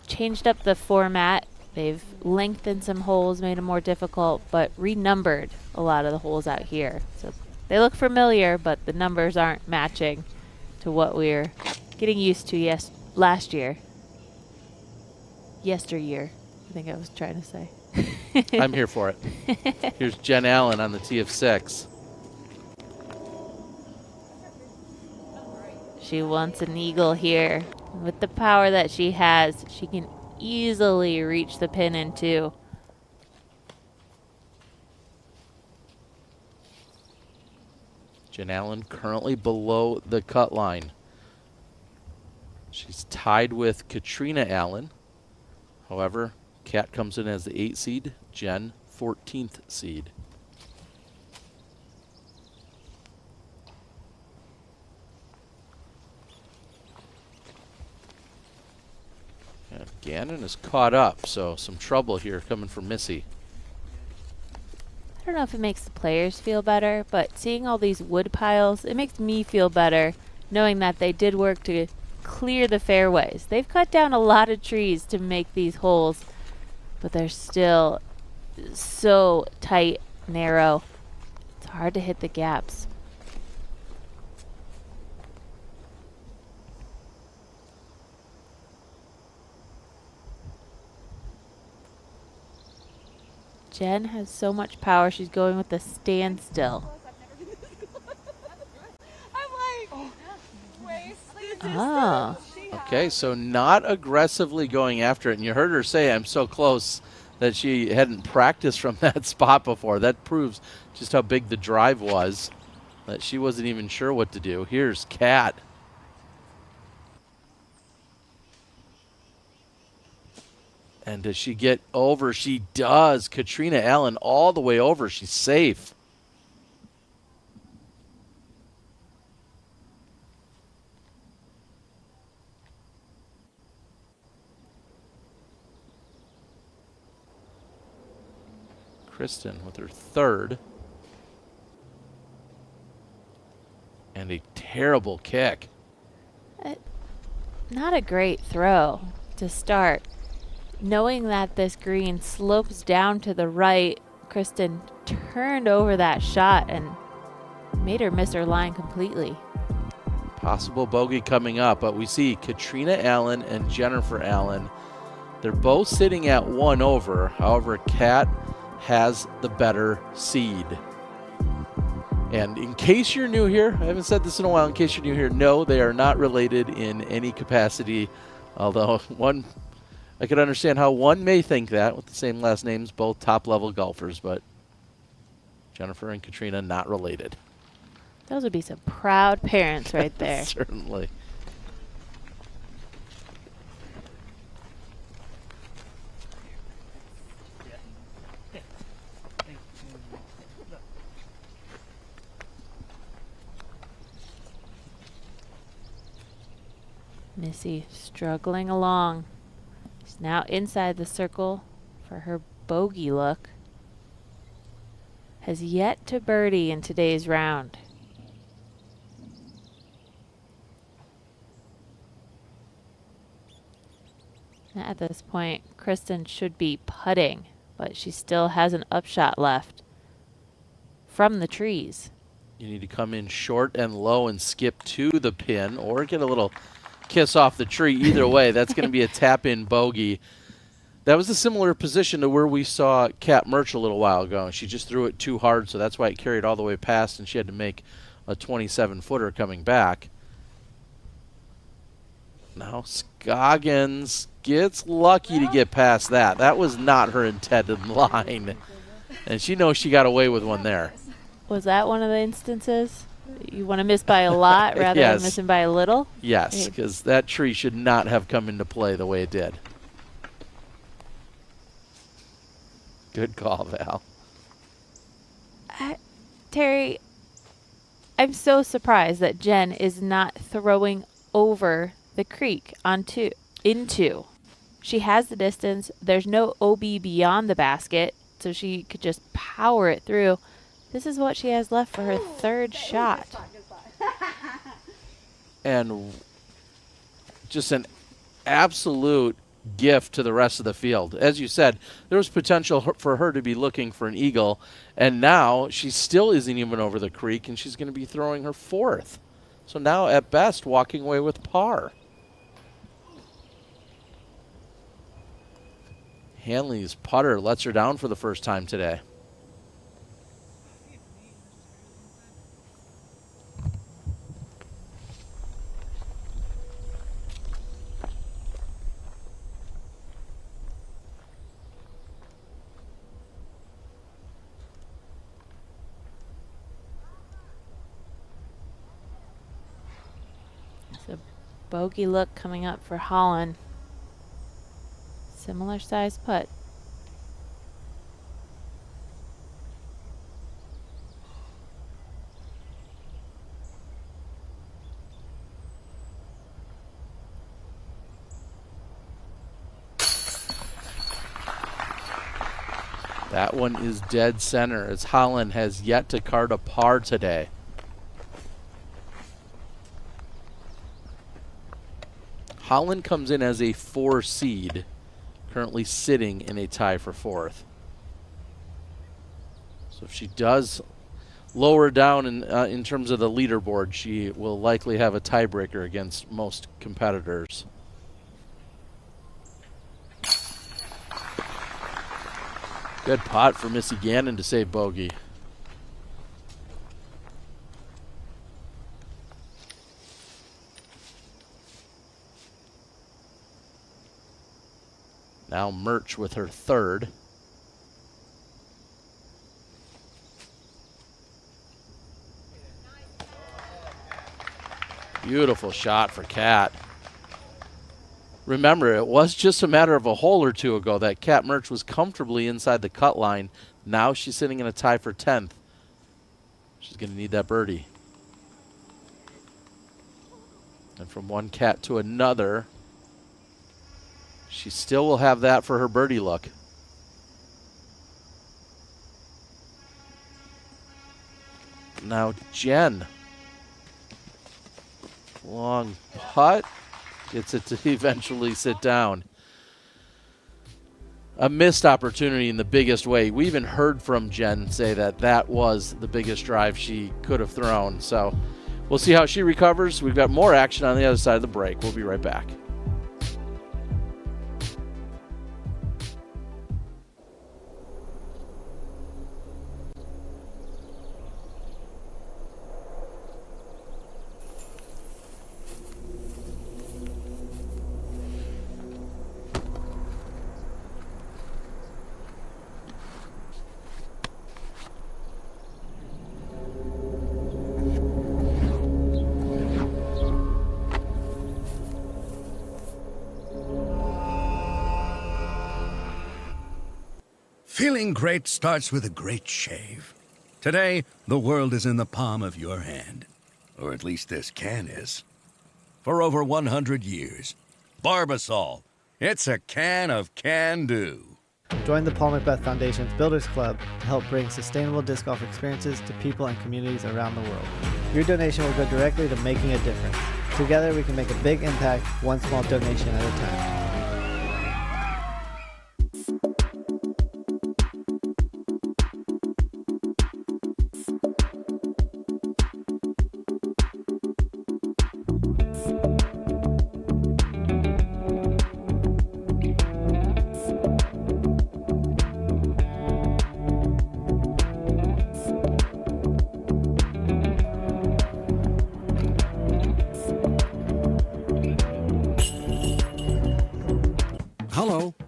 changed up the format. They've lengthened some holes, made them more difficult, but renumbered a lot of the holes out here. So they look familiar, but the numbers aren't matching to what we're getting used to last year. Yesteryear, I think I was trying to say. I'm here for it. Here's Jen Allen on the tee of 6. She wants an eagle here. With the power that she has, she can easily reach the pin in 2. Jen Allen currently below the cut line. She's tied with Katrina Allen. However, Kat comes in as the 8 seed, Jen 14th seed. And Ganon is caught up, so some trouble here coming from Missy. I don't know if it makes the players feel better, but seeing all these wood piles, it makes me feel better knowing that they did work to clear the fairways. They've cut down a lot of trees to make these holes, but they're still so tight, narrow. It's hard to hit the gaps. Jen has so much power, she's going with the standstill. Oh. Okay, so not aggressively going after it. And you heard her say, I'm so close, that she hadn't practiced from that spot before. That proves just how big the drive was, that she wasn't even sure what to do. Here's Kat. And does she get over? She does. Katrina Allen all the way over. She's safe. Kristen with her 3rd. And a terrible kick. Not a great throw to start. Knowing that this green slopes down to the right, Kristen turned over that shot and made her miss her line completely. Possible bogey coming up, but we see Katrina Allen and Jennifer Allen. They're both sitting at 1 over. However, Kat has the better seed. And in case you're new here, I haven't said this in a while, in case you're new here, no, they are not related in any capacity. Although I could understand how one may think that with the same last names, both top-level golfers, but Jennifer and Katrina not related. Those would be some proud parents right there. Certainly. Missy struggling along. She's now inside the circle for her bogey look. Has yet to birdie in today's round. At this point, Kristen should be putting, but she still has an upshot left from the trees. You need to come in short and low and skip to the pin or get a little kiss off the tree. Either way, that's going to be a tap-in bogey. That was a similar position to where we saw Kat Merts a little while ago. She just threw it too hard, so that's why it carried all the way past, and she had to make a 27-footer coming back. Now Scoggins gets lucky to get past that. That was not her intended line, and she knows she got away with one there. Was that one of the instances? You want to miss by a lot rather Yes. than missing by a little? Yes, because that tree should not have come into play the way it did. Good call, Val. Terry, I'm so surprised that Jen is not throwing over the creek into. She has the distance. There's no OB beyond the basket, so she could just power it through. This is what she has left for her 3rd shot. And just an absolute gift to the rest of the field. As you said, there was potential for her to be looking for an eagle, and now she still isn't even over the creek, and she's going to be throwing her 4th. So now, at best, walking away with par. Hanley's putter lets her down for the first time today. It's a bogey look coming up for Holland. Similar size putt. That one is dead center as Holland has yet to card a par today. Holland comes in as a 4 seed, currently sitting in a tie for 4th. So if she does lower down in terms of the leaderboard, she will likely have a tiebreaker against most competitors. Good putt for Missy Ganon to save bogey. Now Merts with her 3rd. Beautiful shot for Kat. Remember, it was just a matter of a hole or two ago that Kat Merts was comfortably inside the cut line. Now she's sitting in a tie for 10th. She's going to need that birdie. And from one Kat to another, she still will have that for her birdie luck. Now Jen. Long putt. Gets it to eventually sit down. A missed opportunity in the biggest way. We even heard from Jen say that that was the biggest drive she could have thrown. So we'll see how she recovers. We've got more action on the other side of the break. We'll be right back. Feeling great starts with a great shave. Today, the world is in the palm of your hand. Or at least this can is. For over 100 years, Barbasol. It's a can of can-do. Join the Paul Macbeth Foundation's Builders Club to help bring sustainable disc golf experiences to people and communities around the world. Your donation will go directly to making a difference. Together, we can make a big impact, one small donation at a time.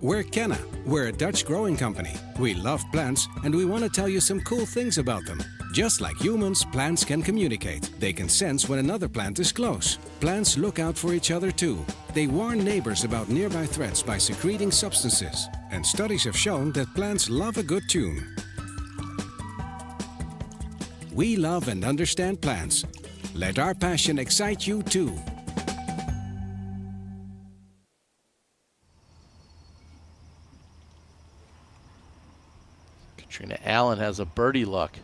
We're Kenna. We're a Dutch growing company. We love plants and we want to tell you some cool things about them. Just like humans, plants can communicate. They can sense when another plant is close. Plants look out for each other too. They warn neighbors about nearby threats by secreting substances. And studies have shown that plants love a good tune. We love and understand plants. Let our passion excite you too. Katrina Allen has a birdie luck.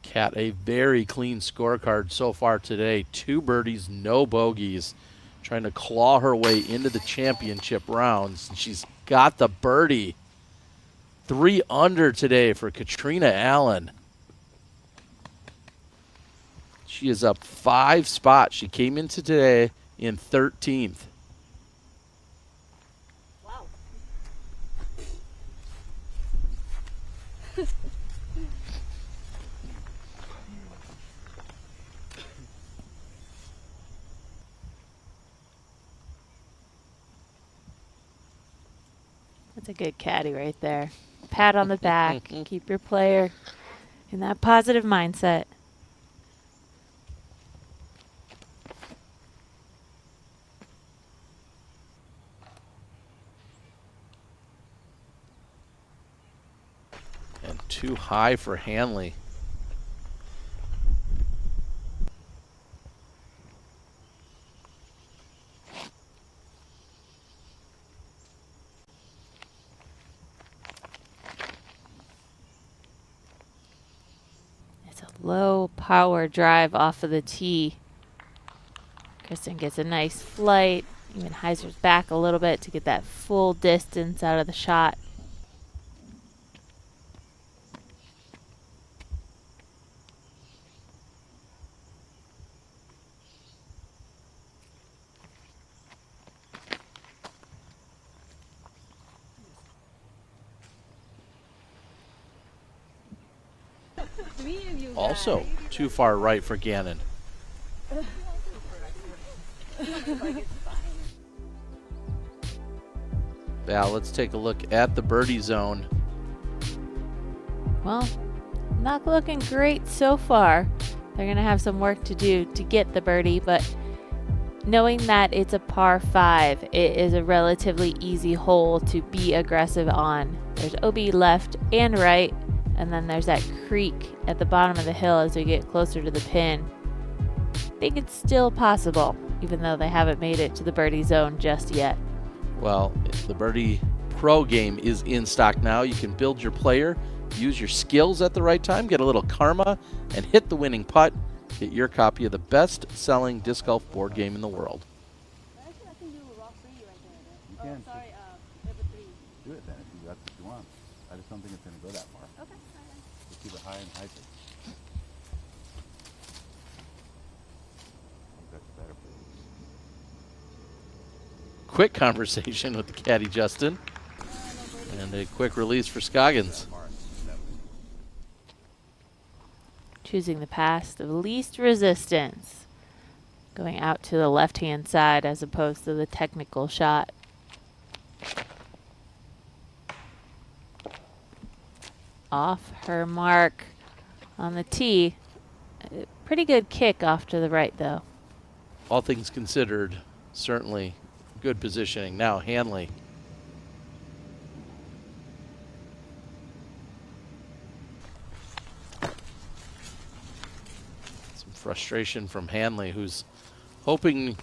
Kat, a very clean scorecard so far today. 2 birdies, no bogeys. Trying to claw her way into the championship rounds. And she's got the birdie. 3 under today for Katrina Allen. She is up 5 spots. She came into today in 13th. Wow. That's a good caddy right there. Pat on the back. Keep your player in that positive mindset. And too high for Hanley. It's a low power drive off of the tee. Kristen gets a nice flight, even hyzers back a little bit to get that full distance out of the shot. Also too far right for Ganon. Val, let's take a look at the birdie zone. Well, not looking great so far. They're going to have some work to do to get the birdie, but knowing that it's a par 5, it is a relatively easy hole to be aggressive on. There's OB left and right, and then there's that creek at the bottom of the hill as we get closer to the pin. I think it's still possible, even though they haven't made it to the birdie zone just yet. Well, the Birdie Pro game is in stock now. You can build your player, use your skills at the right time, get a little karma, and hit the winning putt. Get your copy of the best-selling disc golf board game in the world. You can. Do it then if that's what you want. I just don't think it's going to go that far. Okay. Just keep it high and hype it. I think that's better for you. Quick conversation with the caddy, Justin. And a quick release for Scoggins. Choosing the path of least resistance. Going out to the left-hand side as opposed to the technical shot. Off her mark on the tee. A pretty good kick off to the right, though. All things considered, certainly good positioning. Now Hanley. Some frustration from Hanley, who's hoping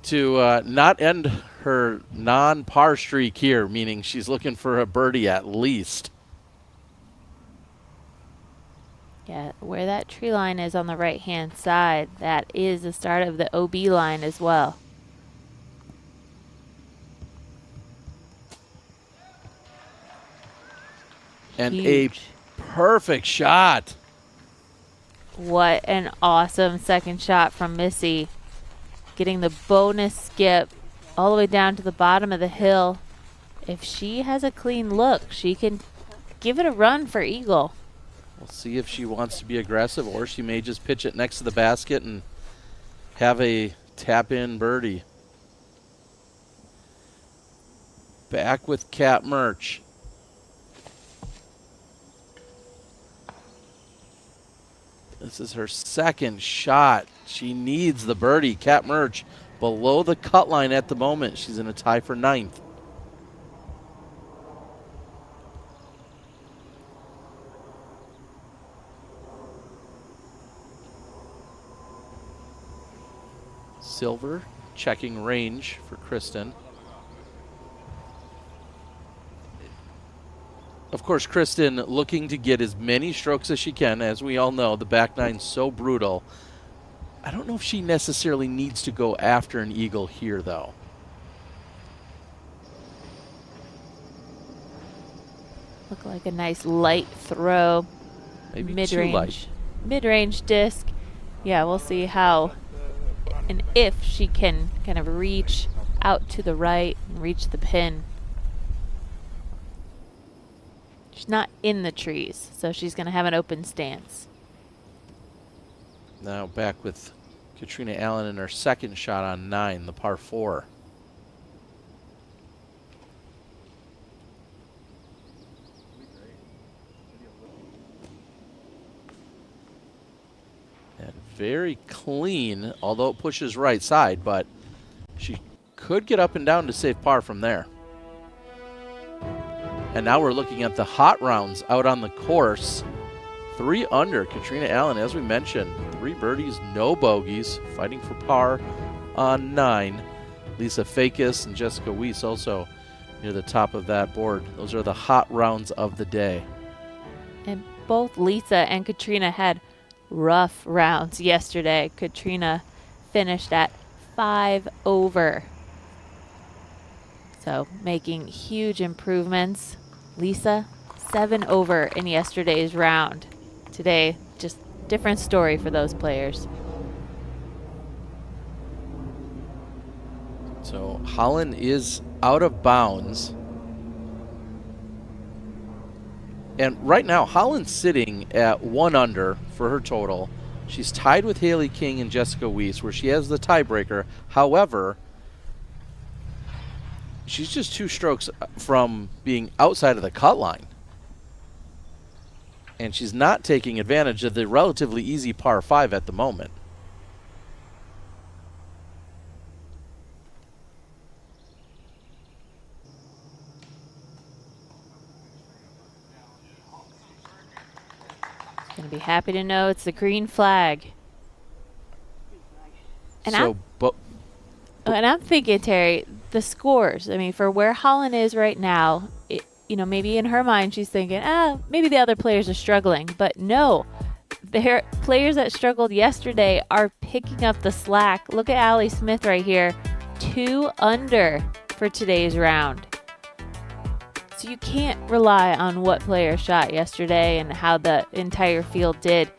to not end her non-par streak here, meaning she's looking for a birdie at least. Yeah, where that tree line is on the right-hand side, that is the start of the OB line as well. And Huge. a perfect shot. What an awesome second shot from Missy. Getting the bonus skip all the way down to the bottom of the hill. If she has a clean look, she can give it a run for eagle. We'll see if she wants to be aggressive, or she may just pitch it next to the basket and have a tap-in birdie. Back with Kat Merch. This is her second shot. She needs the birdie. Kat Merch below the cut line at the moment. She's in a tie for 9th. Silver checking range for Kristen. Of course, Kristen looking to get as many strokes as she can. As we all know, the back nine's so brutal. I don't know if she necessarily needs to go after an eagle here, though. Look like a nice light throw. Maybe too light. Mid-range disc. yeah, we'll see how and if she can kind of reach out to the right and reach the pin. She's not in the trees, so she's going to have an open stance. Now back with Katrina Allen in her second shot on 9, the par 4. And very clean, although it pushes right side, but she could get up and down to save par from there. And now we're looking at the hot rounds out on the course. 3 under, Katrina Allen, as we mentioned. 3 birdies, no bogeys, fighting for par on 9. Lisa Fakis and Jessica Weese also near the top of that board. Those are the hot rounds of the day. And both Lisa and Katrina had rough rounds yesterday. Katrina finished at 5 over. So making huge improvements. Lisa, 7 over in yesterday's round. Today, just different story for those players. So Holland is out of bounds. And right now, Holland's sitting at 1 under for her total. She's tied with Haley King and Jessica Weese, where she has the tiebreaker. However, she's just 2 strokes from being outside of the cut line. And she's not taking advantage of the relatively easy par 5 at the moment. Gonna be happy to know it's the green flag. And I'm thinking, Terry, the scores. I mean, for where Holland is right now, maybe in her mind she's thinking, maybe the other players are struggling. But no, their players that struggled yesterday are picking up the slack. Look at Allie Smith right here, 2 under for today's round. So you can't rely on what player shot yesterday and how the entire field did.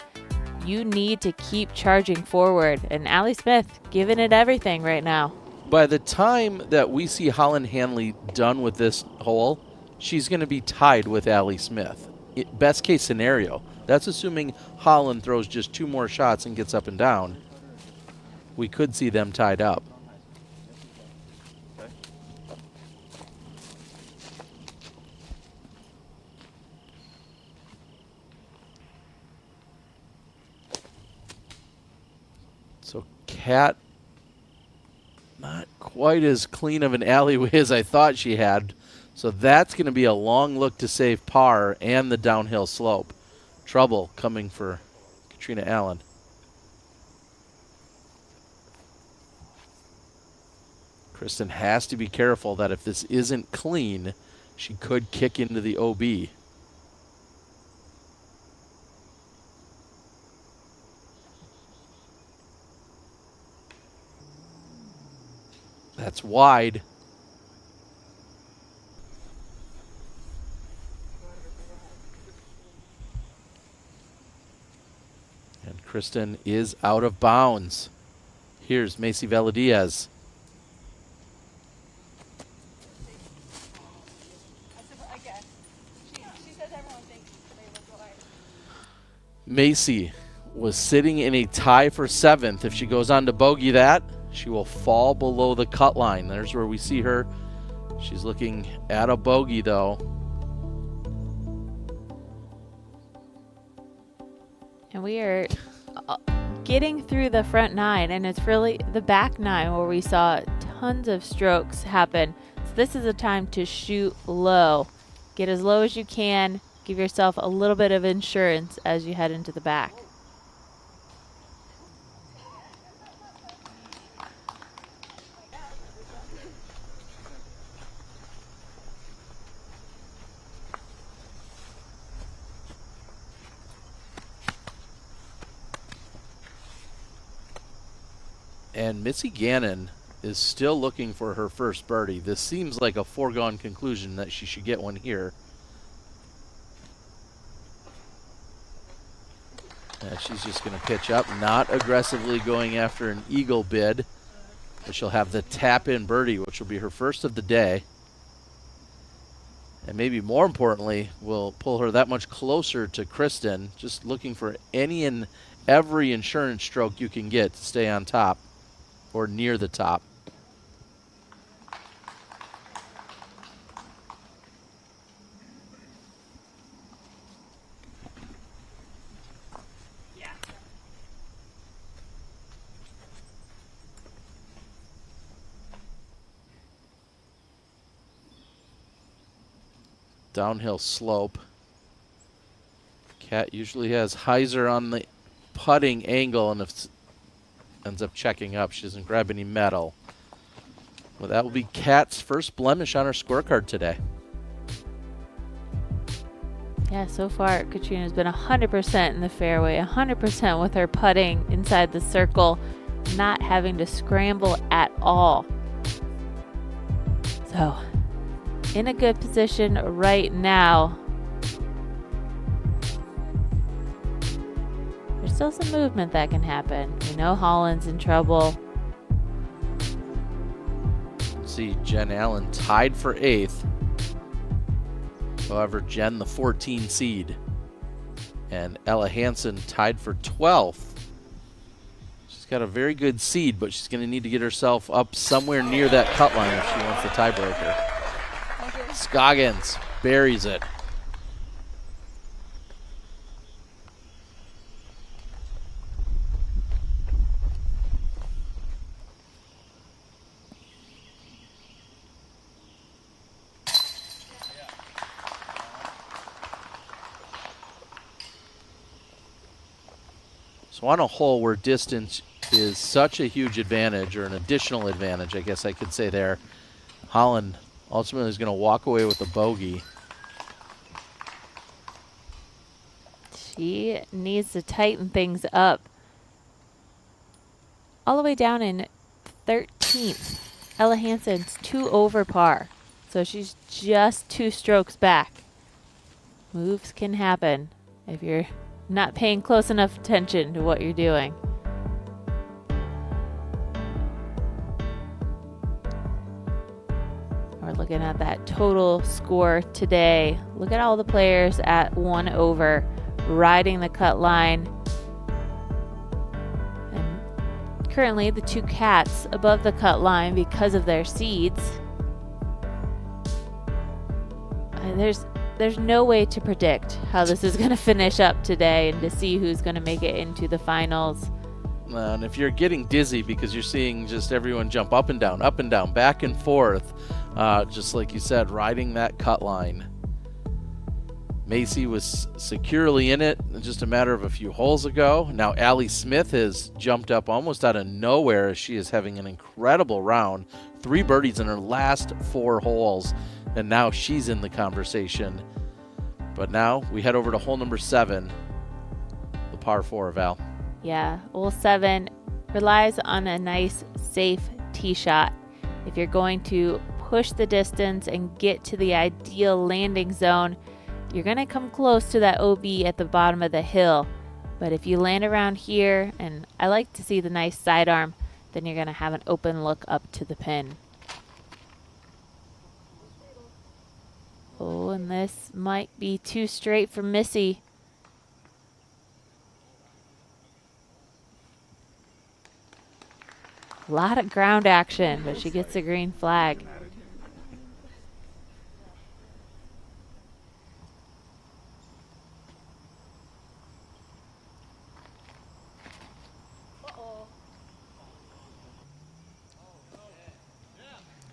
You need to keep charging forward. And Allie Smith giving it everything right now. By the time that we see Holland Hanley done with this hole, she's going to be tied with Allie Smith. Best case scenario. That's assuming Holland throws just 2 more shots and gets up and down. We could see them tied up. So Kat, not quite as clean of an alleyway as I thought she had. So that's going to be a long look to save par and the downhill slope. Trouble coming for Katrina Allen. Kristen has to be careful that if this isn't clean, she could kick into the OB. That's wide. And Kristen is out of bounds. Here's Macy Valdes. Macy was sitting in a tie for 7th. If she goes on to bogey that, she will fall below the cut line. There's where we see her. She's looking at a bogey, though. And we are getting through the front 9, and it's really the back 9 where we saw tons of strokes happen. So this is a time to shoot low. Get as low as you can. Give yourself a little bit of insurance as you head into the back. And Missy Ganon is still looking for her first birdie. This seems like a foregone conclusion that she should get one here. And she's just going to pitch up, not aggressively going after an eagle bid, but she'll have the tap-in birdie, which will be her first of the day. And maybe more importantly, will pull her that much closer to Kristen, just looking for any and every insurance stroke you can get to stay on top or near the top. Downhill slope. Cat usually has hyzer on the putting angle, and if ends up checking up, she doesn't grab any metal. Well, that will be Cat's first blemish on her scorecard today. Yeah, so far Katrina's been 100% in the fairway, 100% with her putting inside the circle, not having to scramble at all. So, in a good position right now. There's still some movement that can happen. We know Holland's in trouble. See Jen Allen tied for 8th. However, Jen the 14 seed. And Ella Hansen tied for 12th. She's got a very good seed, but she's going to need to get herself up somewhere near that cut line if she wants the tiebreaker. Scoggins buries it. So on a hole where distance is such a huge advantage, or an additional advantage, I guess I could say there, Holland ultimately is going to walk away with a bogey. She needs to tighten things up. All the way down in 13th. Ella Hansen's 2 over par. So she's just 2 strokes back. Moves can happen if you're not paying close enough attention to what you're doing. We're looking at that total score today. Look at all the players at 1 over, riding the cut line. And currently the 2 Cats above the cut line because of their seeds. There's no way to predict how this is going to finish up today and to see who's going to make it into the finals. And if you're getting dizzy because you're seeing just everyone jump up and down, back and forth, just like you said, riding that cut line. Macy was securely in it just a matter of a few holes ago. Now Allie Smith has jumped up almost out of nowhere as she is having an incredible round. 3 birdies in her last 4 holes, and now she's in the conversation. But now we head over to hole number 7, the par 4, Val. Yeah, hole 7 relies on a nice, safe tee shot. If you're going to push the distance and get to the ideal landing zone, you're going to come close to that OB at the bottom of the hill. But if you land around here, and I like to see the nice sidearm, then you're going to have an open look up to the pin. Oh, and this might be too straight for Missy. A lot of ground action, but she gets a green flag.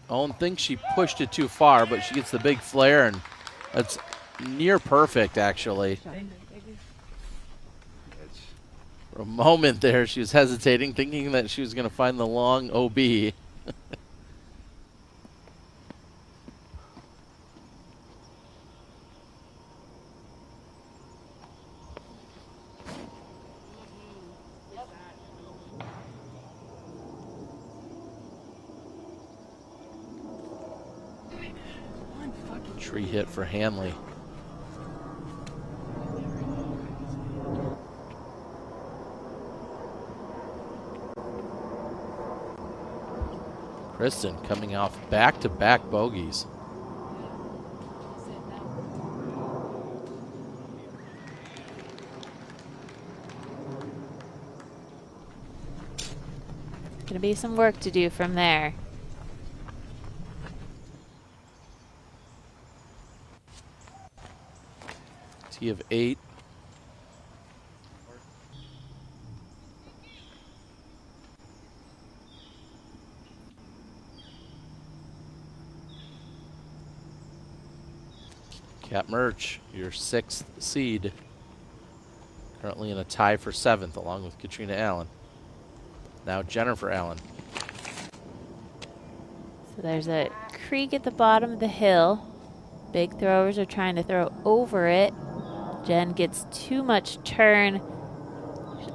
Owen thinks she pushed it too far, but she gets the big flare, and it's near perfect, actually. For a moment there, she was hesitating, thinking that she was going to find the long OB. Tree hit for Hanley. Kristen coming off back-to-back bogeys. Gonna be some work to do from there. Tee of 8. Kat Merch, your 6th seed. Currently in a tie for 7th along with Katrina Allen. Now Jennifer Allen. So there's a creek at the bottom of the hill. Big throwers are trying to throw over it. Jen gets too much turn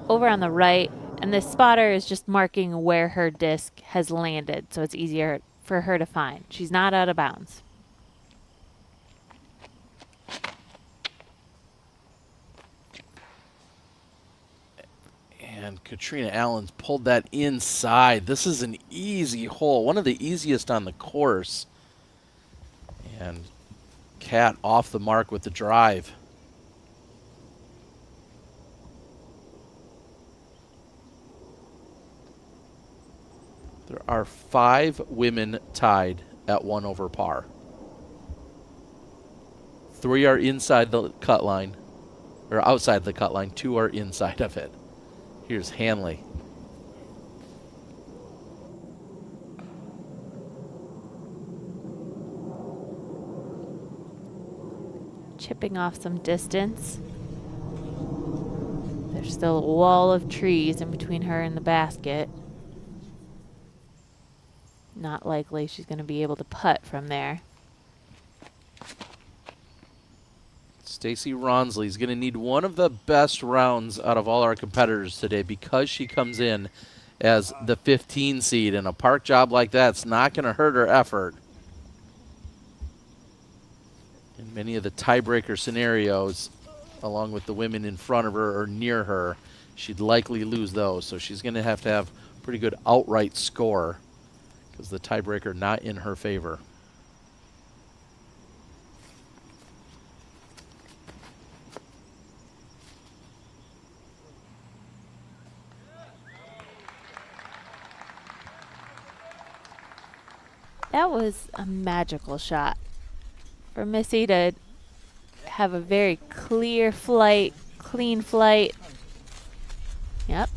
over on the right, and the spotter is just marking where her disc has landed, so it's easier for her to find. She's not out of bounds. And Katrina Allen's pulled that inside. This is an easy hole, one of the easiest on the course. And Kat off the mark with the drive. There are 5 women tied at 1 over par. 3 are inside the cut line, or outside the cut line. 2 are inside of it. Here's Hanley. Chipping off some distance. There's still a wall of trees in between her and the basket. Not likely she's going to be able to putt from there. Stacy Ronsley is going to need one of the best rounds out of all our competitors today because she comes in as the 15 seed, and a park job like that's not going to hurt her effort. In many of the tiebreaker scenarios, along with the women in front of her or near her, she'd likely lose those. So she's going to have a pretty good outright score because the tiebreaker not in her favor. That was a magical shot for Missy to have a very clear flight, clean flight. Yep,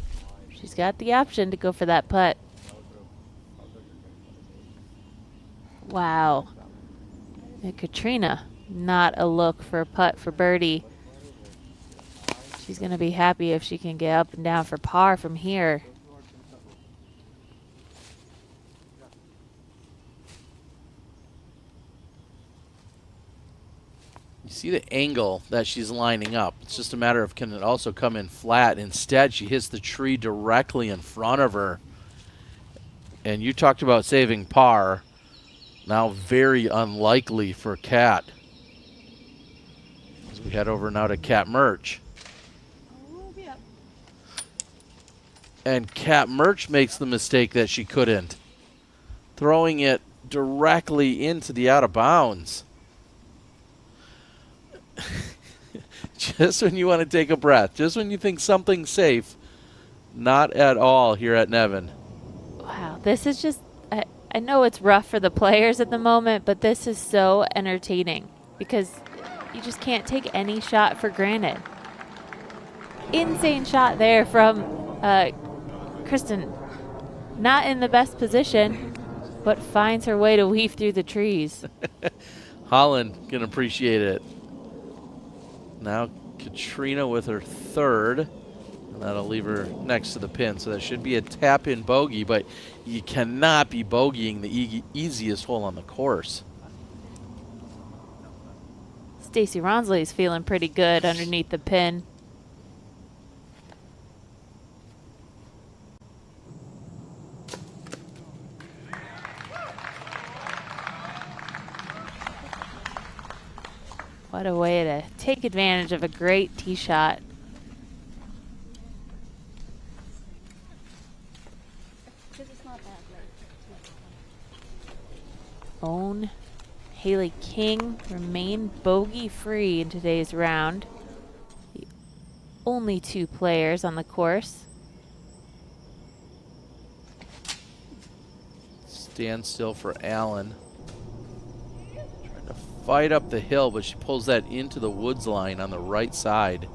she's got the option to go for that putt. Wow. And Katrina, not a look for a putt for birdie. She's going to be happy if she can get up and down for par from here. You see the angle that she's lining up. It's just a matter of can it also come in flat. Instead, she hits the tree directly in front of her. And you talked about saving par. Now very unlikely for Kat. As we head over now to Kat Merch. And Kat Merch makes the mistake that she couldn't. Throwing it directly into the out of bounds. Just when you want to take a breath, just when you think something's safe, not at all here at Nevin. Wow, this is just, I know it's rough for the players at the moment, but this is so entertaining because you just can't take any shot for granted. Insane shot there from Kristen. Not in the best position, but finds her way to weave through the trees. Holland can appreciate it. Now Katrina with her 3rd. And that'll leave her next to the pin. So that should be a tap-in bogey, but you cannot be bogeying the easiest hole on the course. Stacy Ronsley's feeling pretty good underneath the pin. What a way to take advantage of a great tee shot. own Haley King remain bogey-free in today's round. The only 2 players on the course. Stand still for Allen. Trying to fight up the hill, but she pulls that into the woods line on the right side.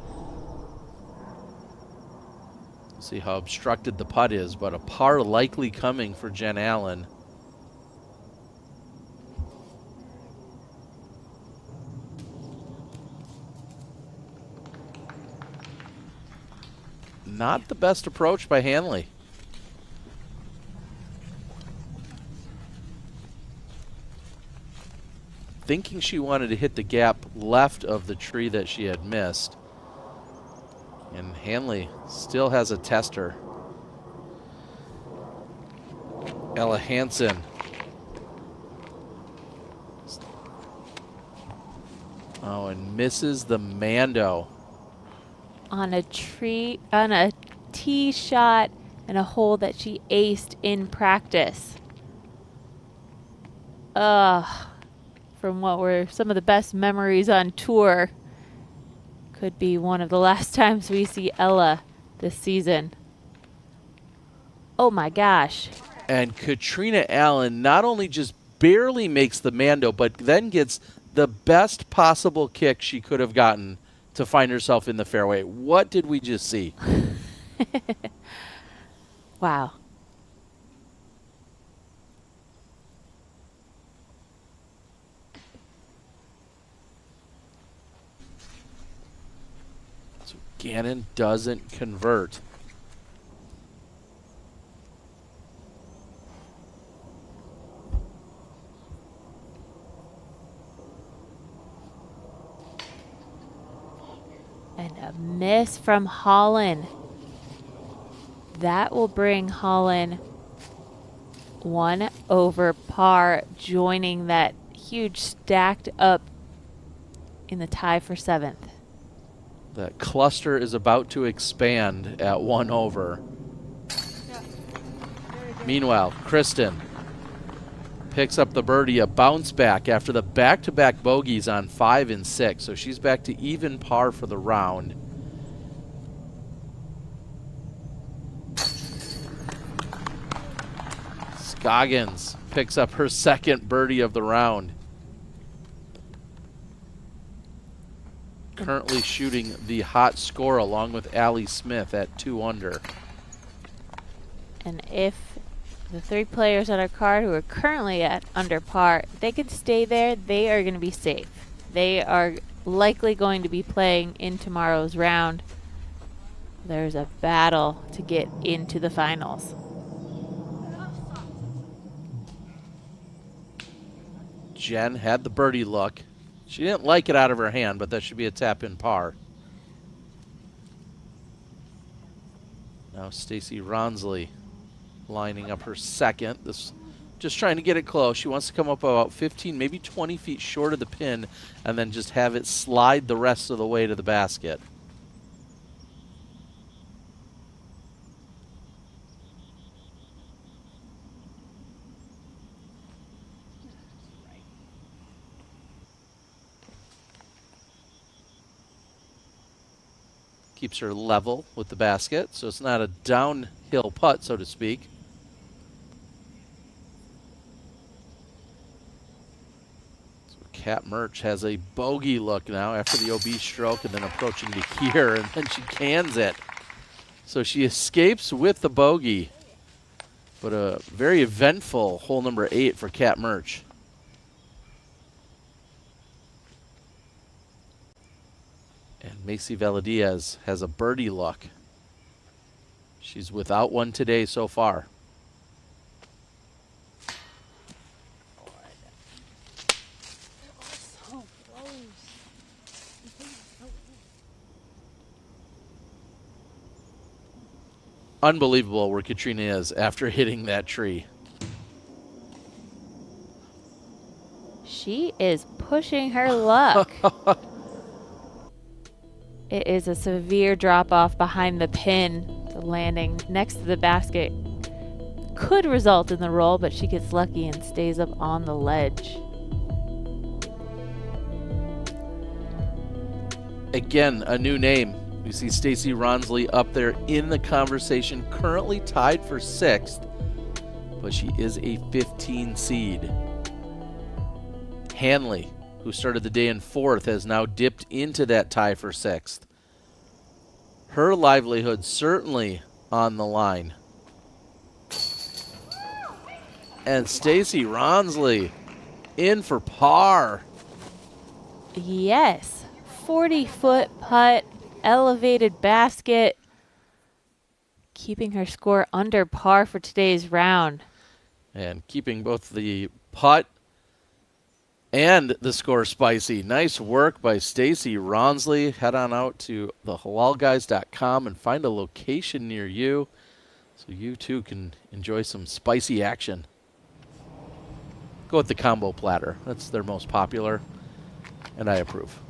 See how obstructed the putt is, but a par likely coming for Jen Allen. Not the best approach by Hanley. Thinking she wanted to hit the gap left of the tree that she had missed. And Hanley still has a tester. Ella Hansen. Oh, and misses the Mando. On a tee shot and a hole that she aced in practice. From what were some of the best memories on tour. Could be one of the last times we see Ella this season. Oh my gosh. And Katrina Allen not only just barely makes the Mando, but then gets the best possible kick she could have gotten to find herself in the fairway. What did we just see? Wow. So Ganon doesn't convert. And a miss from Holland. That will bring Holland 1 over par, joining that huge stacked up in the tie for 7th. That cluster is about to expand at 1 over. Meanwhile, Kristen picks up the birdie, a bounce back after the back-to-back bogeys on 5 and 6. So she's back to even par for the round. Scoggins picks up her 2nd birdie of the round. Currently shooting the hot score along with Allie Smith at 2 under. And if the 3 players on our card who are currently at under par, they can stay there, they are going to be safe. They are likely going to be playing in tomorrow's round. There's a battle to get into the finals. Jen had the birdie look. She didn't like it out of her hand, but that should be a tap-in par. Now Stacy Ronsley lining up her 2nd. This just trying to get it close. She wants to come up about 15, maybe 20 feet short of the pin, and then just have it slide the rest of the way to the basket. Keeps her level with the basket, so it's not a downhill putt, so to speak. So Kat Merch has a bogey look now after the OB stroke and then approaching to here, and then she cans it. So she escapes with the bogey, but a very eventful hole number 8 for Kat Merch. And Macy Valdes has a birdie luck. She's without one today so far. Unbelievable where Katrina is after hitting that tree. She is pushing her luck. It is a severe drop-off behind the pin. The landing next to the basket could result in the roll, but she gets lucky and stays up on the ledge. Again, a new name. We see Stacy Ronsley up there in the conversation, currently tied for 6th, but she is a 15 seed. Hanley, who started the day in 4th, has now dipped into that tie for 6th. Her livelihood certainly on the line. And Stacy Ronsley in for par. Yes. 40-foot putt, elevated basket, keeping her score under par for today's round. And keeping both the putt and the score spicy. Nice work by Stacy Ronsley. Head on out to thehalalguys.com and find a location near you so you too can enjoy some spicy action. Go with the combo platter. That's their most popular, and I approve.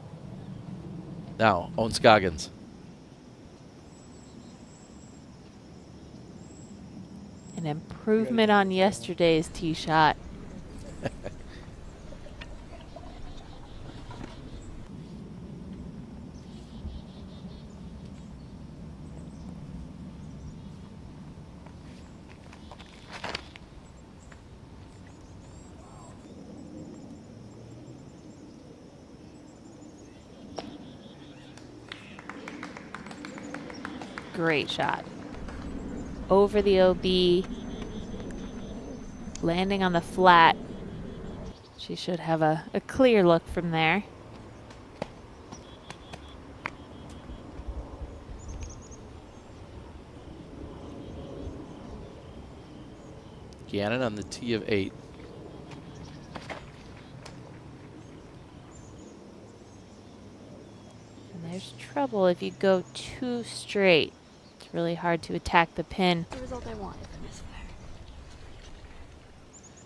Now, on Scoggins. An improvement on yesterday's tee shot. Great shot. Over the OB, landing on the flat. She should have a clear look from there. Ganon on the tee of 8. And there's trouble if you go too straight. It's really hard to attack the pin. The result I wanted from this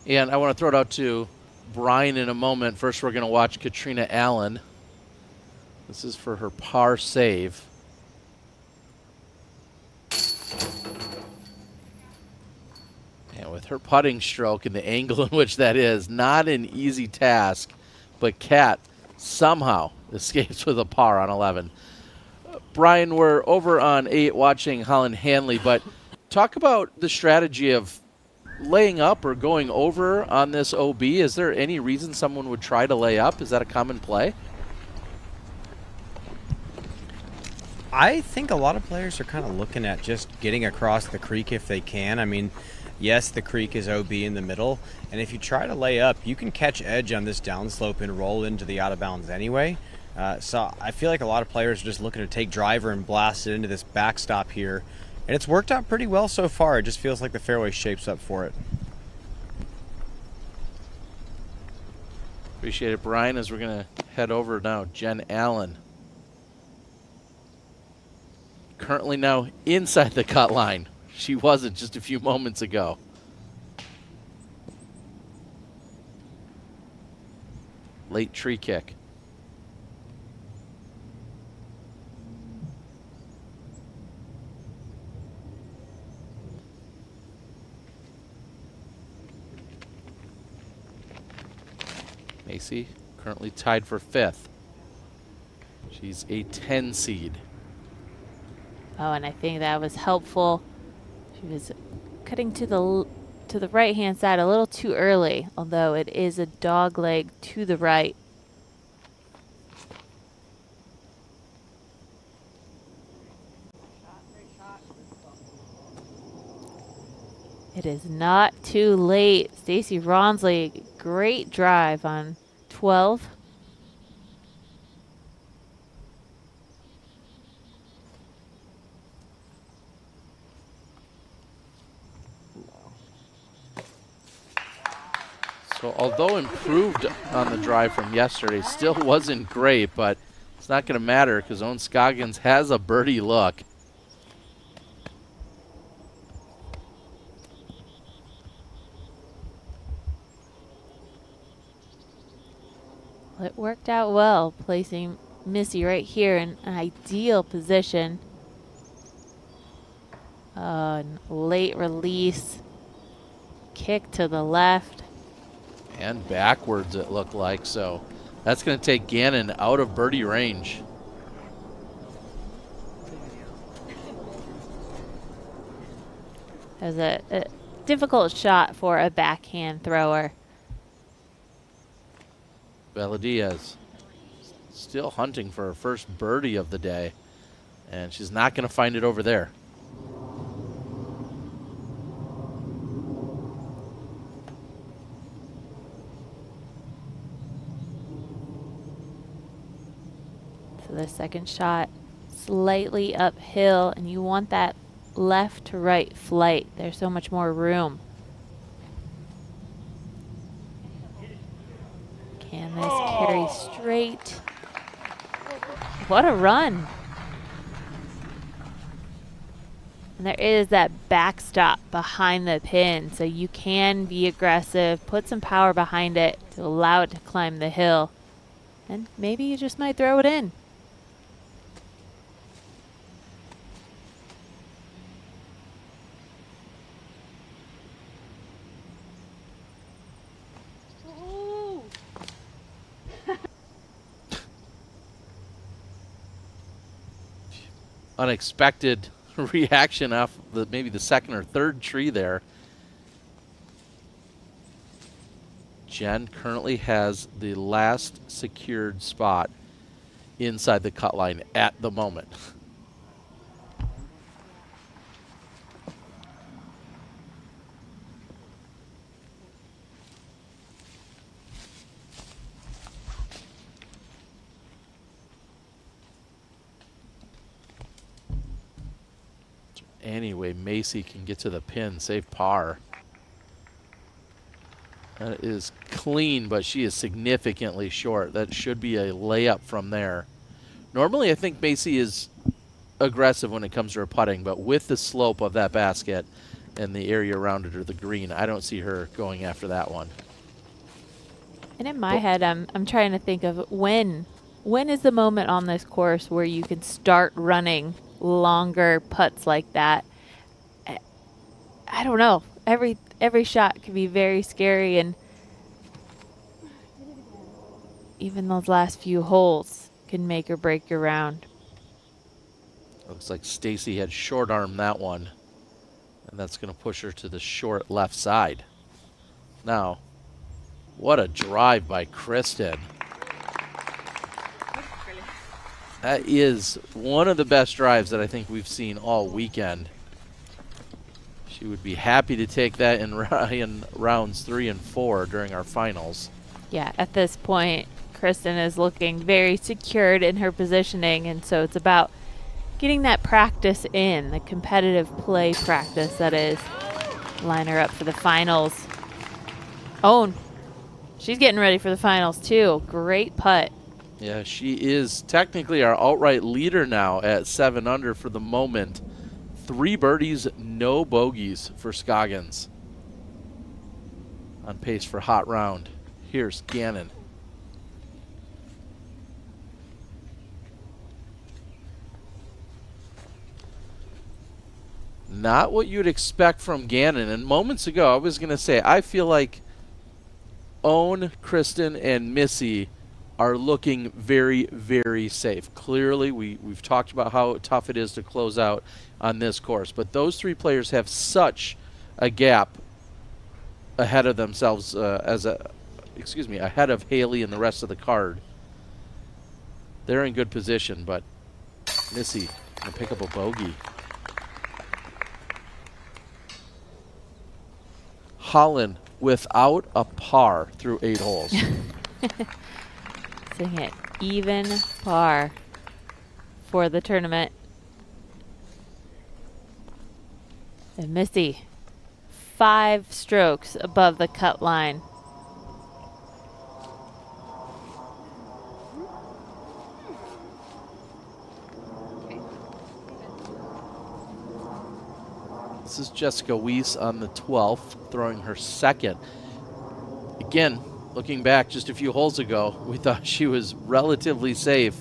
flare. And I want to throw it out to Brian in a moment. First, we're going to watch Katrina Allen. This is for her par save. And with her putting stroke and the angle in which that is, not an easy task. But Kat somehow escapes with a par on 11. Brian, we're over on 8 watching Holland Hanley, but talk about the strategy of laying up or going over on this OB. Is there any reason someone would try to lay up? Is that a common play? I think a lot of players are kind of looking at just getting across the creek if they can. I mean, yes, the creek is OB in the middle, and if you try to lay up, you can catch edge on this downslope and roll into the out of bounds anyway. So I feel like a lot of players are just looking to take driver and blast it into this backstop here. And it's worked out pretty well so far. It just feels like the fairway shapes up for it. Appreciate it, Brian, as we're going to head over now. Jen Allen. Currently now inside the cut line. She wasn't just a few moments ago. Late tree kick. Macy currently tied for 5th. She's a 10 seed. Oh, and I think that was helpful. She was cutting to the right-hand side a little too early, although it is a dog leg to the right. It is not too late. Stacy Ronsley, great drive on 12. So although improved on the drive from yesterday, still wasn't great, but it's not going to matter because Owen Scoggins has a birdie look. It worked out well, placing Missy right here in an ideal position. Late release. kick to the left. And backwards, it looked like. So that's going to take Ganon out of birdie range. It was a difficult shot for a backhand thrower. Valdes still hunting for her first birdie of the day, and she's not going to find it over there. So the second shot slightly uphill, and you want that left to right flight. There's so much more room. Can this carry straight? What a run. And there is that backstop behind the pin, so you can be aggressive, put some power behind it to allow it to climb the hill. And maybe you just might throw it in. Unexpected reaction off maybe the second or third tree there. Jen currently has the last secured spot inside the cut line at the moment. Anyway, Macy can get to the pin, save par. That is clean, but she is significantly short. That should be a layup from there. Normally, I think Macy is aggressive when it comes to her putting, but with the slope of that basket and the area around it or the green, I don't see her going after that one. And in my head, I'm trying to think of when is the moment on this course where you can start running longer putts like that. I don't know. Every shot can be very scary, and even those last few holes can make or break your round. Looks like Stacy had short armed that one, and that's going to push her to the short left side. Now, what a drive by Kristen. That is one of the best drives that I think we've seen all weekend. She would be happy to take that in rounds 3 and 4 during our finals. Yeah, at this point, Kristen is looking very secured in her positioning, and so it's about getting that practice in, the competitive play practice that is. Line her up for the finals. Oh, she's getting ready for the finals too. Great putt. Yeah, she is technically our outright leader now at 7 under for the moment. 3 birdies, no bogeys for Scoggins. On pace for hot round. Here's Ganon. Not what you'd expect from Ganon. And moments ago, I was going to say, I feel like Owen, Kristen, and Missy are looking very, very safe. Clearly, we've talked about how tough it is to close out on this course, but those 3 players have such a gap ahead of themselves ahead of Haley and the rest of the card. They're in good position, but Missy gonna pick up a bogey. Holland without a par through 8 holes. Sing it even par for the tournament. And Missy, 5 strokes above the cut line. This is Jessica Weese on the 12th, throwing her second. Again, looking back just a few holes ago, we thought she was relatively safe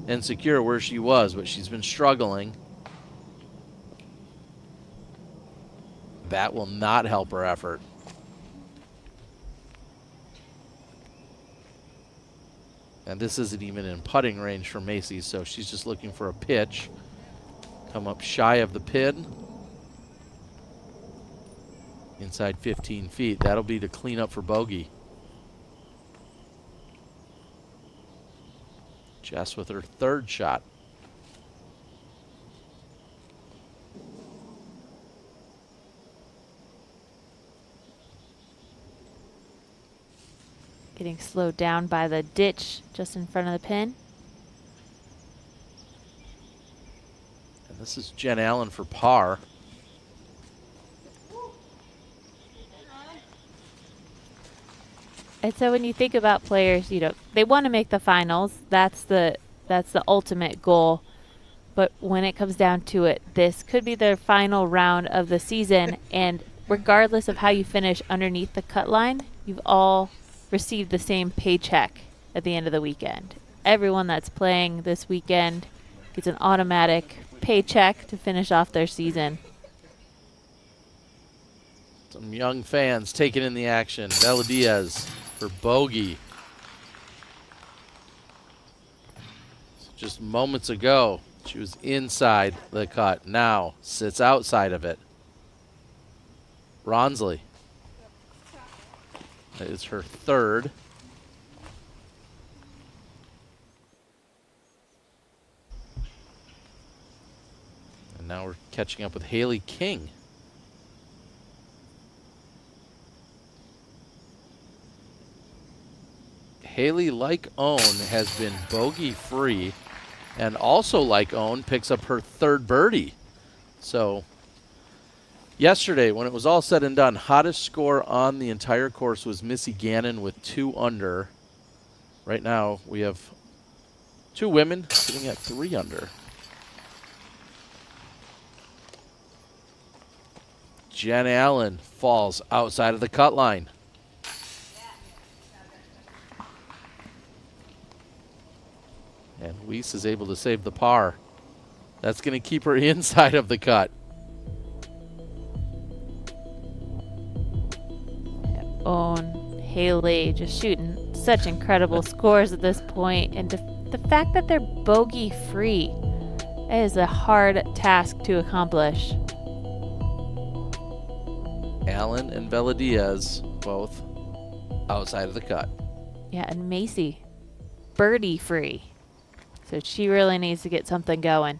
and secure where she was, but she's been struggling. That will not help her effort. And this isn't even in putting range for Macy, so she's just looking for a pitch. Come up shy of the pin. Inside 15 feet. That'll be to clean up for bogey. Jess with her third shot. Getting slowed down by the ditch just in front of the pin. And this is Jen Allen for par. And so when you think about players, you know, they want to make the finals. That's the ultimate goal. But when it comes down to it, this could be their final round of the season. And regardless of how you finish underneath the cut line, you've all received the same paycheck at the end of the weekend. Everyone that's playing this weekend gets an automatic paycheck to finish off their season. Some young fans taking in the action. Valdes for bogey. So just moments ago, she was inside the cut. Now sits outside of it. Ronsley. That is her third. And now we're catching up with Haley King. Haley, like Owen, has been bogey-free, and also like Owen, picks up her third birdie. So yesterday, when it was all said and done, hottest score on the entire course was Missy Ganon with 2 under. Right now, we have 2 women sitting at 3 under. Jen Allen falls outside of the cut line. And Weese is able to save the par. That's going to keep her inside of the cut. Owen, Haley just shooting such incredible scores at this point. And the fact that they're bogey free is a hard task to accomplish. Allen and Valdes both outside of the cut. Yeah, and Macy, birdie free. So she really needs to get something going.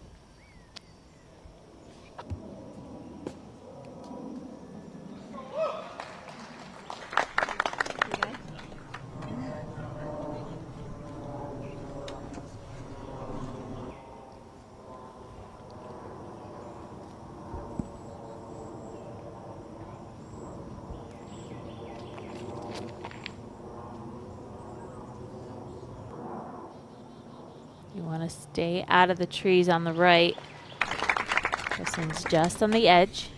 Stay out of the trees on the right. This one's just on the edge.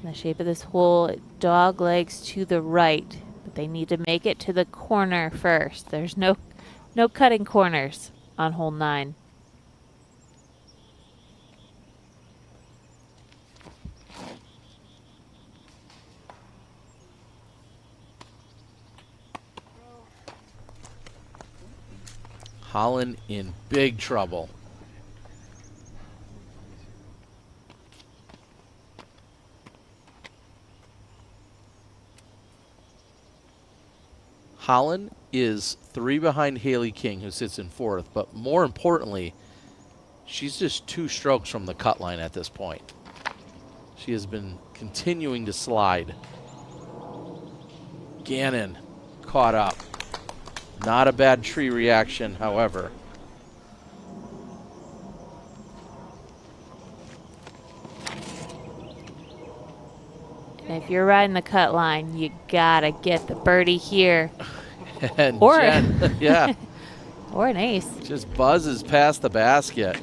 The shape of this hole, it dog legs to the right, but they need to make it to the corner first. There's no cutting corners on hole 9. Holland in big trouble. Holland is 3 behind Haley King, who sits in 4th, but more importantly, she's just 2 strokes from the cut line at this point. She has been continuing to slide. Ganon caught up. Not a bad tree reaction, however. And if you're riding the cut line, you gotta get the birdie here. And or Jen, yeah. Or an ace. Just buzzes past the basket.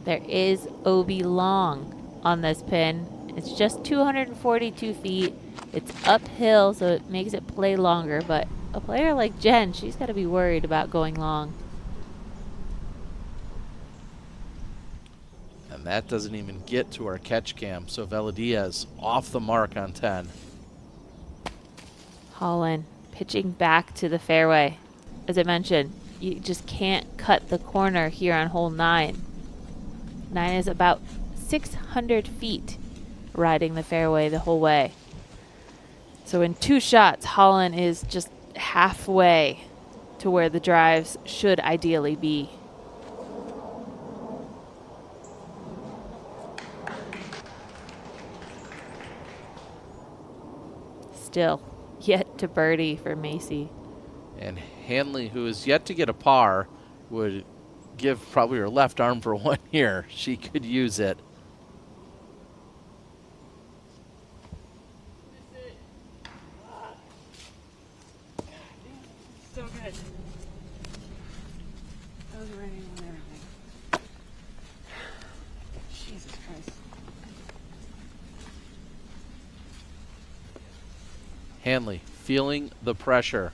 There is OB long on this pin. It's just 242 feet. It's uphill, so it makes it play longer, but a player like Jen, she's got to be worried about going long. And that doesn't even get to our catch cam, so Valdes off the mark on 10. Holland pitching back to the fairway. As I mentioned, you just can't cut the corner here on hole 9. 9 is about 600 feet riding the fairway the whole way. So in 2 shots, Holland is just halfway to where the drives should ideally be. Still yet to birdie for Macy. And Hanley, who is yet to get a par, would give probably her left arm for one here. She could use it. So good. That was raining on everything. Jesus Christ. Hanley feeling the pressure.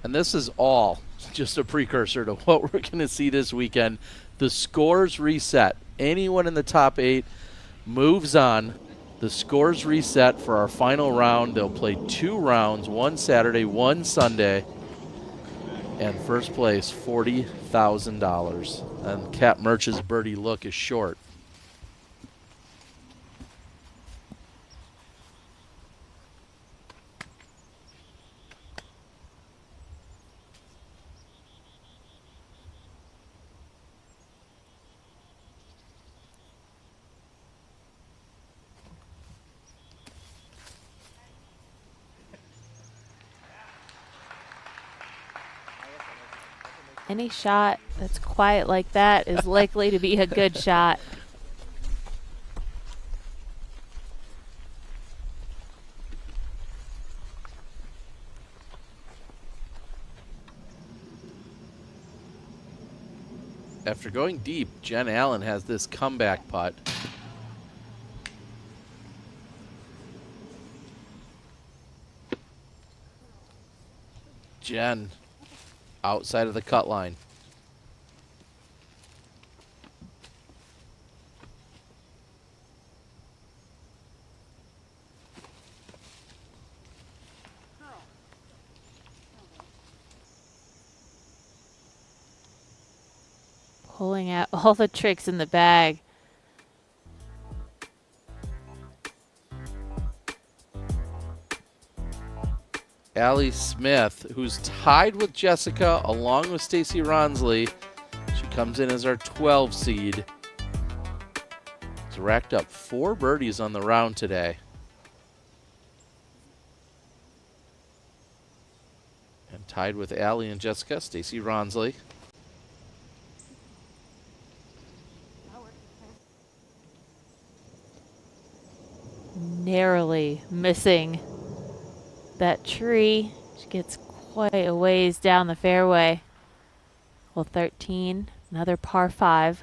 And this is all just a precursor to what we're going to see this weekend. The scores reset. Anyone in the top 8 moves on. The scores reset for our final round. They'll play 2 rounds, one Saturday, one Sunday. And first place, $40,000. And Cat Merch's birdie look is short. Any shot that's quiet like that is likely to be a good shot. After going deep, Jen Allen has this comeback putt. Jen outside of the cut line. Pulling out all the tricks in the bag. Allie Smith, who's tied with Jessica along with Stacy Ronsley. She comes in as our 12 seed. She's racked up 4 birdies on the round today. And tied with Allie and Jessica, Stacy Ronsley. Narrowly missing that tree. She gets quite a ways down the fairway. Hole 13, another par 5.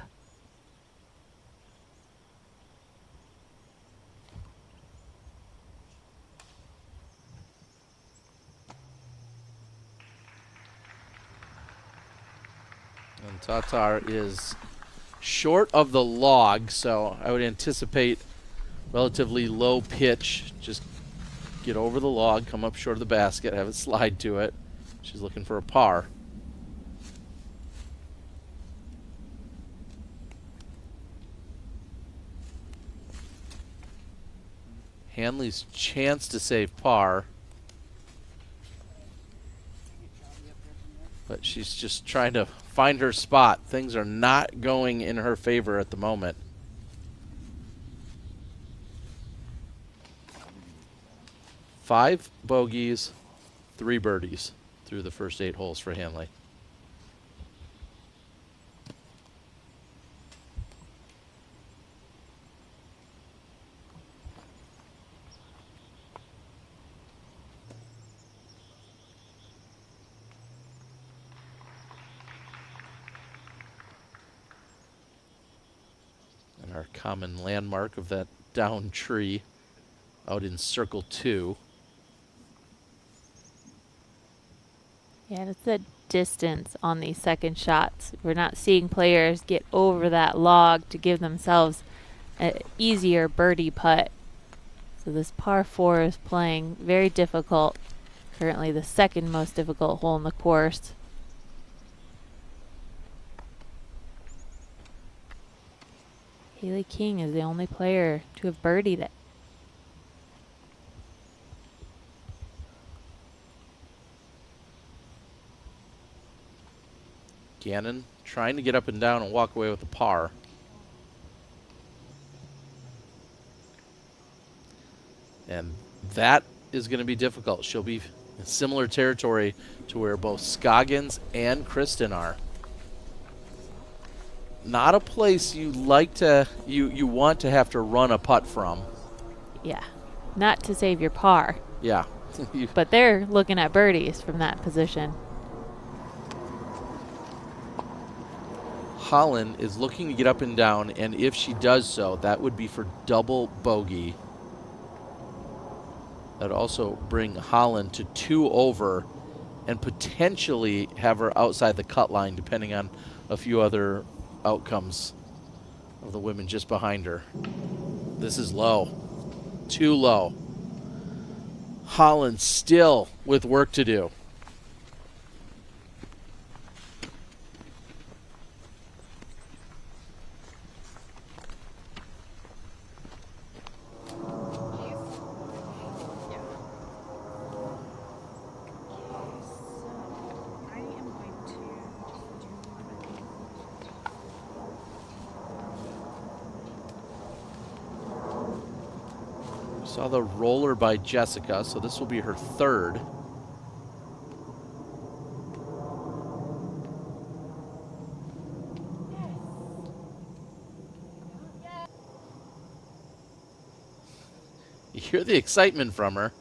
And Tatar is short of the log, so I would anticipate relatively low pitch. Just get over the log, come up short of the basket, have it slide to it. She's looking for a par. Hanley's chance to save par. But she's just trying to find her spot. Things are not going in her favor at the moment. Five bogeys, 3 birdies through the first 8 holes for Hanley. And our common landmark of that down tree out in circle 2. Yeah, it's the distance on these second shots. We're not seeing players get over that log to give themselves an easier birdie putt. So this par 4 is playing very difficult. Currently the second most difficult hole in the course. Haley King is the only player to have birdied it. Ganon trying to get up and down and walk away with a par. And that is going to be difficult. She'll be in similar territory to where both Scoggins and Kristen are. Not a place you like to, you want to have to run a putt from. Yeah, not to save your par. Yeah. But they're looking at birdies from that position. Holland is looking to get up and down, and if she does so, that would be for double bogey. That would also bring Holland to 2 over and potentially have her outside the cut line, depending on a few other outcomes of the women just behind her. This is low. Too low. Holland still with work to do. Saw the roller by Jessica, so this will be her 3rd. You hear the excitement from her.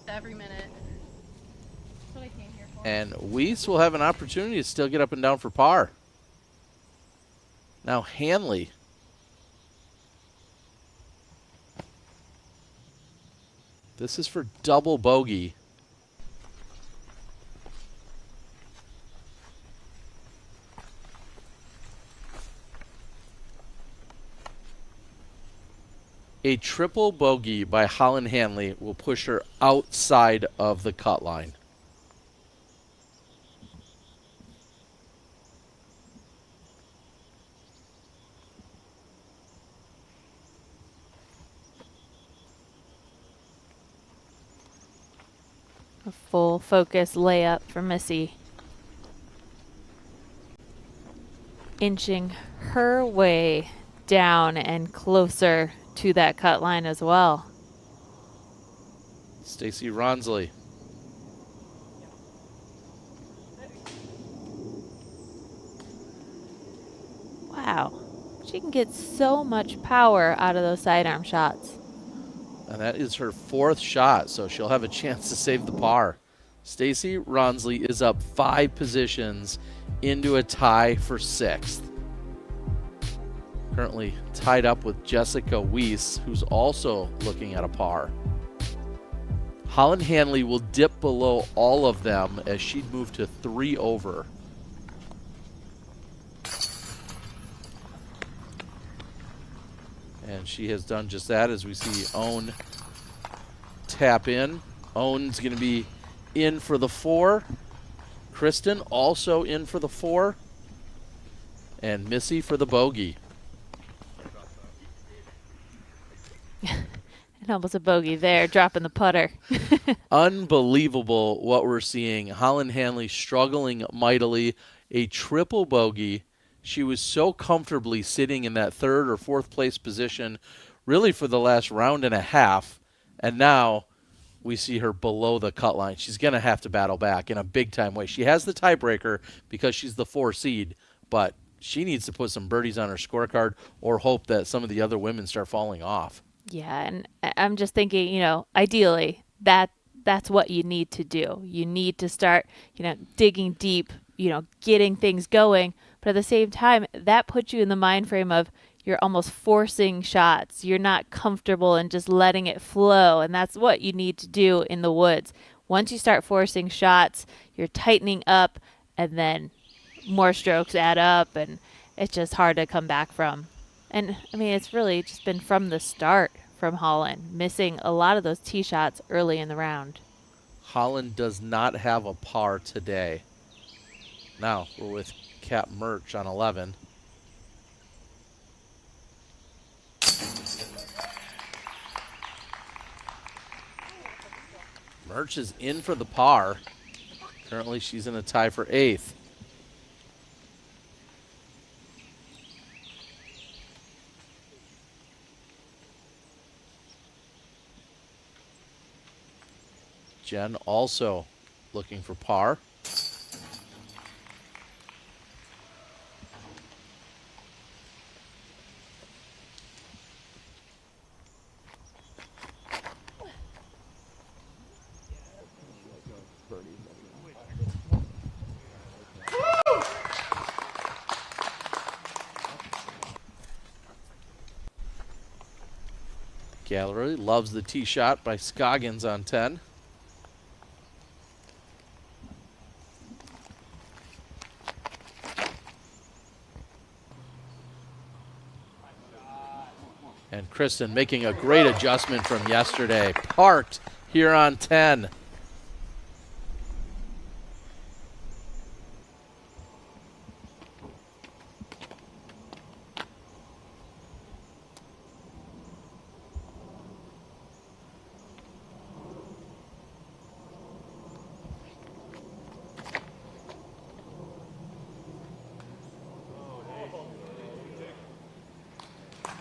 Every minute. That's what I came here for. And Weese will have an opportunity to still get up and down for par. Now Hanley. This is for double bogey. A triple bogey by Holland Hanley will push her outside of the cut line. A full focus layup for Missy. Inching her way down and closer to that cut line as well. Stacy Ronsley. Wow. She can get so much power out of those sidearm shots. And that is her 4th shot, so she'll have a chance to save the par. Stacy Ronsley is up 5 positions into a tie for 6th. Currently tied up with Jessica Weese, who's also looking at a par. Holland Hanley will dip below all of them as she'd move to 3 over. And she has done just that as we see Owen tap in. Owen's going to be in for the 4. Kristen also in for the 4. And Missy for the bogey. And almost a bogey there, dropping the putter. Unbelievable what we're seeing. Holland Hanley struggling mightily. A triple bogey. She was so comfortably sitting in that 3rd or 4th place position really for the last round and a half. And now we see her below the cut line. She's going to have to battle back in a big-time way. She has the tiebreaker because she's the 4 seed, but she needs to put some birdies on her scorecard or hope that some of the other women start falling off. Yeah, and I'm just thinking, you know, ideally that's what you need to do. You need to start, you know, digging deep, you know, getting things going. But at the same time, that puts you in the mind frame of you're almost forcing shots. You're not comfortable in just letting it flow. And that's what you need to do in the woods. Once you start forcing shots, you're tightening up, and then more strokes add up, and it's just hard to come back from. And I mean, it's really just been from the start from Holland, missing a lot of those tee shots early in the round. Holland does not have a par today. Now we're with Cap Merch on 11. Merch is in for the par. Currently she's in a tie for 8th. Jen also looking for par. Gallery loves the tee shot by Scoggins on 10. And Kristen making a great adjustment from yesterday. Parked here on 10.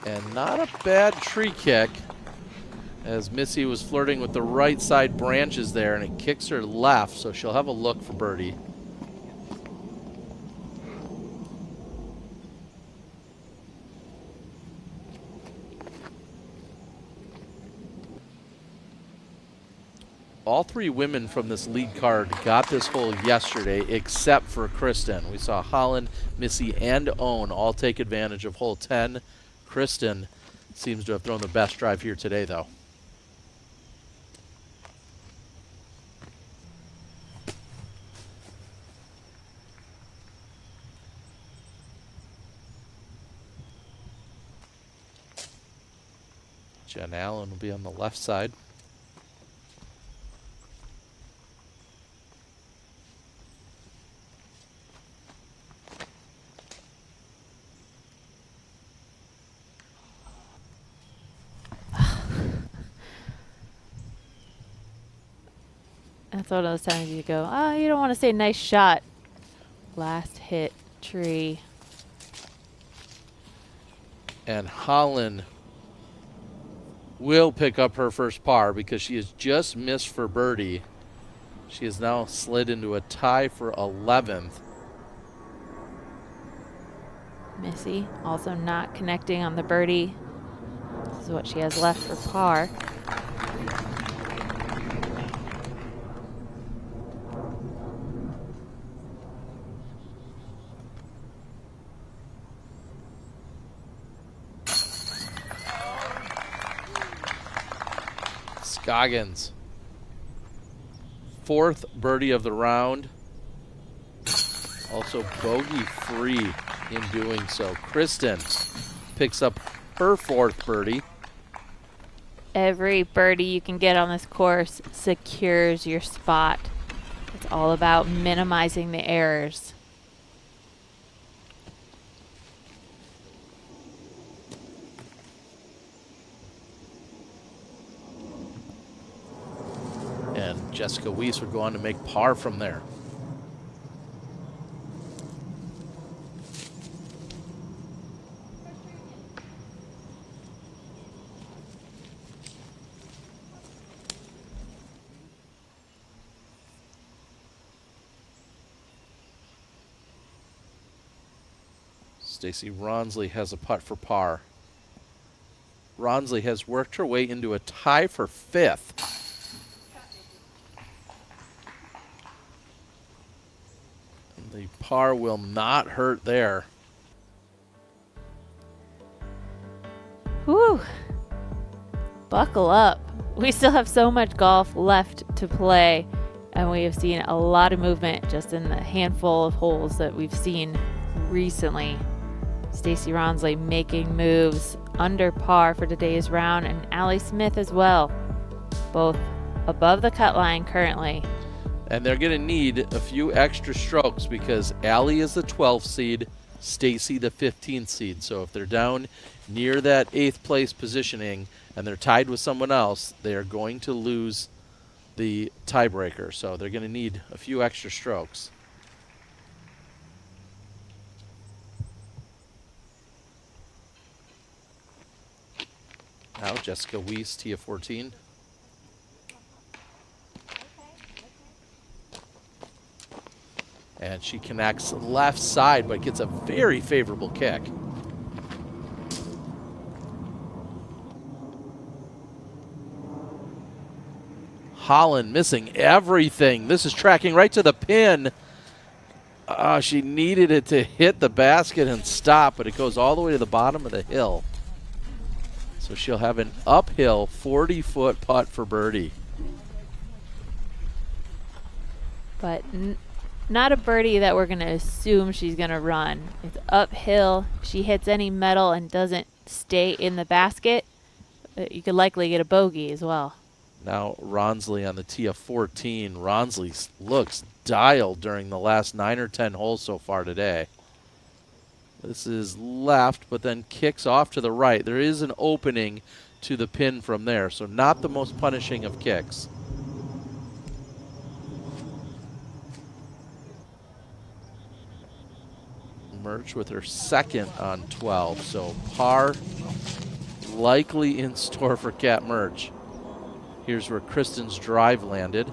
And not a bad tree kick, as Missy was flirting with the right side branches there, and it kicks her left, so she'll have a look for birdie. All 3 women from this lead card got this hole yesterday, except for Kristen. We saw Holland, Missy, and Owen all take advantage of hole 10. Kristen seems to have thrown the best drive here today, though. Jen Allen will be on the left side. That's one of those times you go, oh, you don't want to say nice shot. Last hit, tree. And Holland will pick up her first par because she has just missed for birdie. She has now slid into a tie for 11th. Missy also not connecting on the birdie. This is what she has left for par. Scoggins, 4th birdie of the round. Also bogey free in doing so. Kristen picks up her 4th birdie. Every birdie you can get on this course secures your spot. It's all about minimizing the errors. And Jessica Weese would go on to make par from there. Stacy Ronsley has a putt for par. Ronsley has worked her way into a tie for 5th. The par will not hurt there. Whew. Buckle up. We still have so much golf left to play, and we have seen a lot of movement just in the handful of holes that we've seen recently. Stacy Ronsley making moves under par for today's round, and Allie Smith as well. Both above the cut line currently. And they're going to need a few extra strokes because Allie is the 12th seed, Stacy the 15th seed. So if they're down near that 8th place positioning and they're tied with someone else, they are going to lose the tiebreaker. So they're going to need a few extra strokes. Now Jessica Weese, Tia 14. And she connects left side, but gets a very favorable kick. Holland missing everything. This is tracking right to the pin. She needed it to hit the basket and stop, but it goes all the way to the bottom of the hill. So she'll have an uphill 40-foot putt for birdie. But not a birdie that we're going to assume she's going to run. It's uphill. If she hits any metal and doesn't stay in the basket, you could likely get a bogey as well. Now Ronsley on the tee of 14. Ronsley looks dialed during the last 9 or 10 holes so far today. This is left, but then kicks off to the right. There is an opening to the pin from there, so not the most punishing of kicks. Merts with her second on 12, so par likely in store for Kat Merts. Here's where Kristen's drive landed.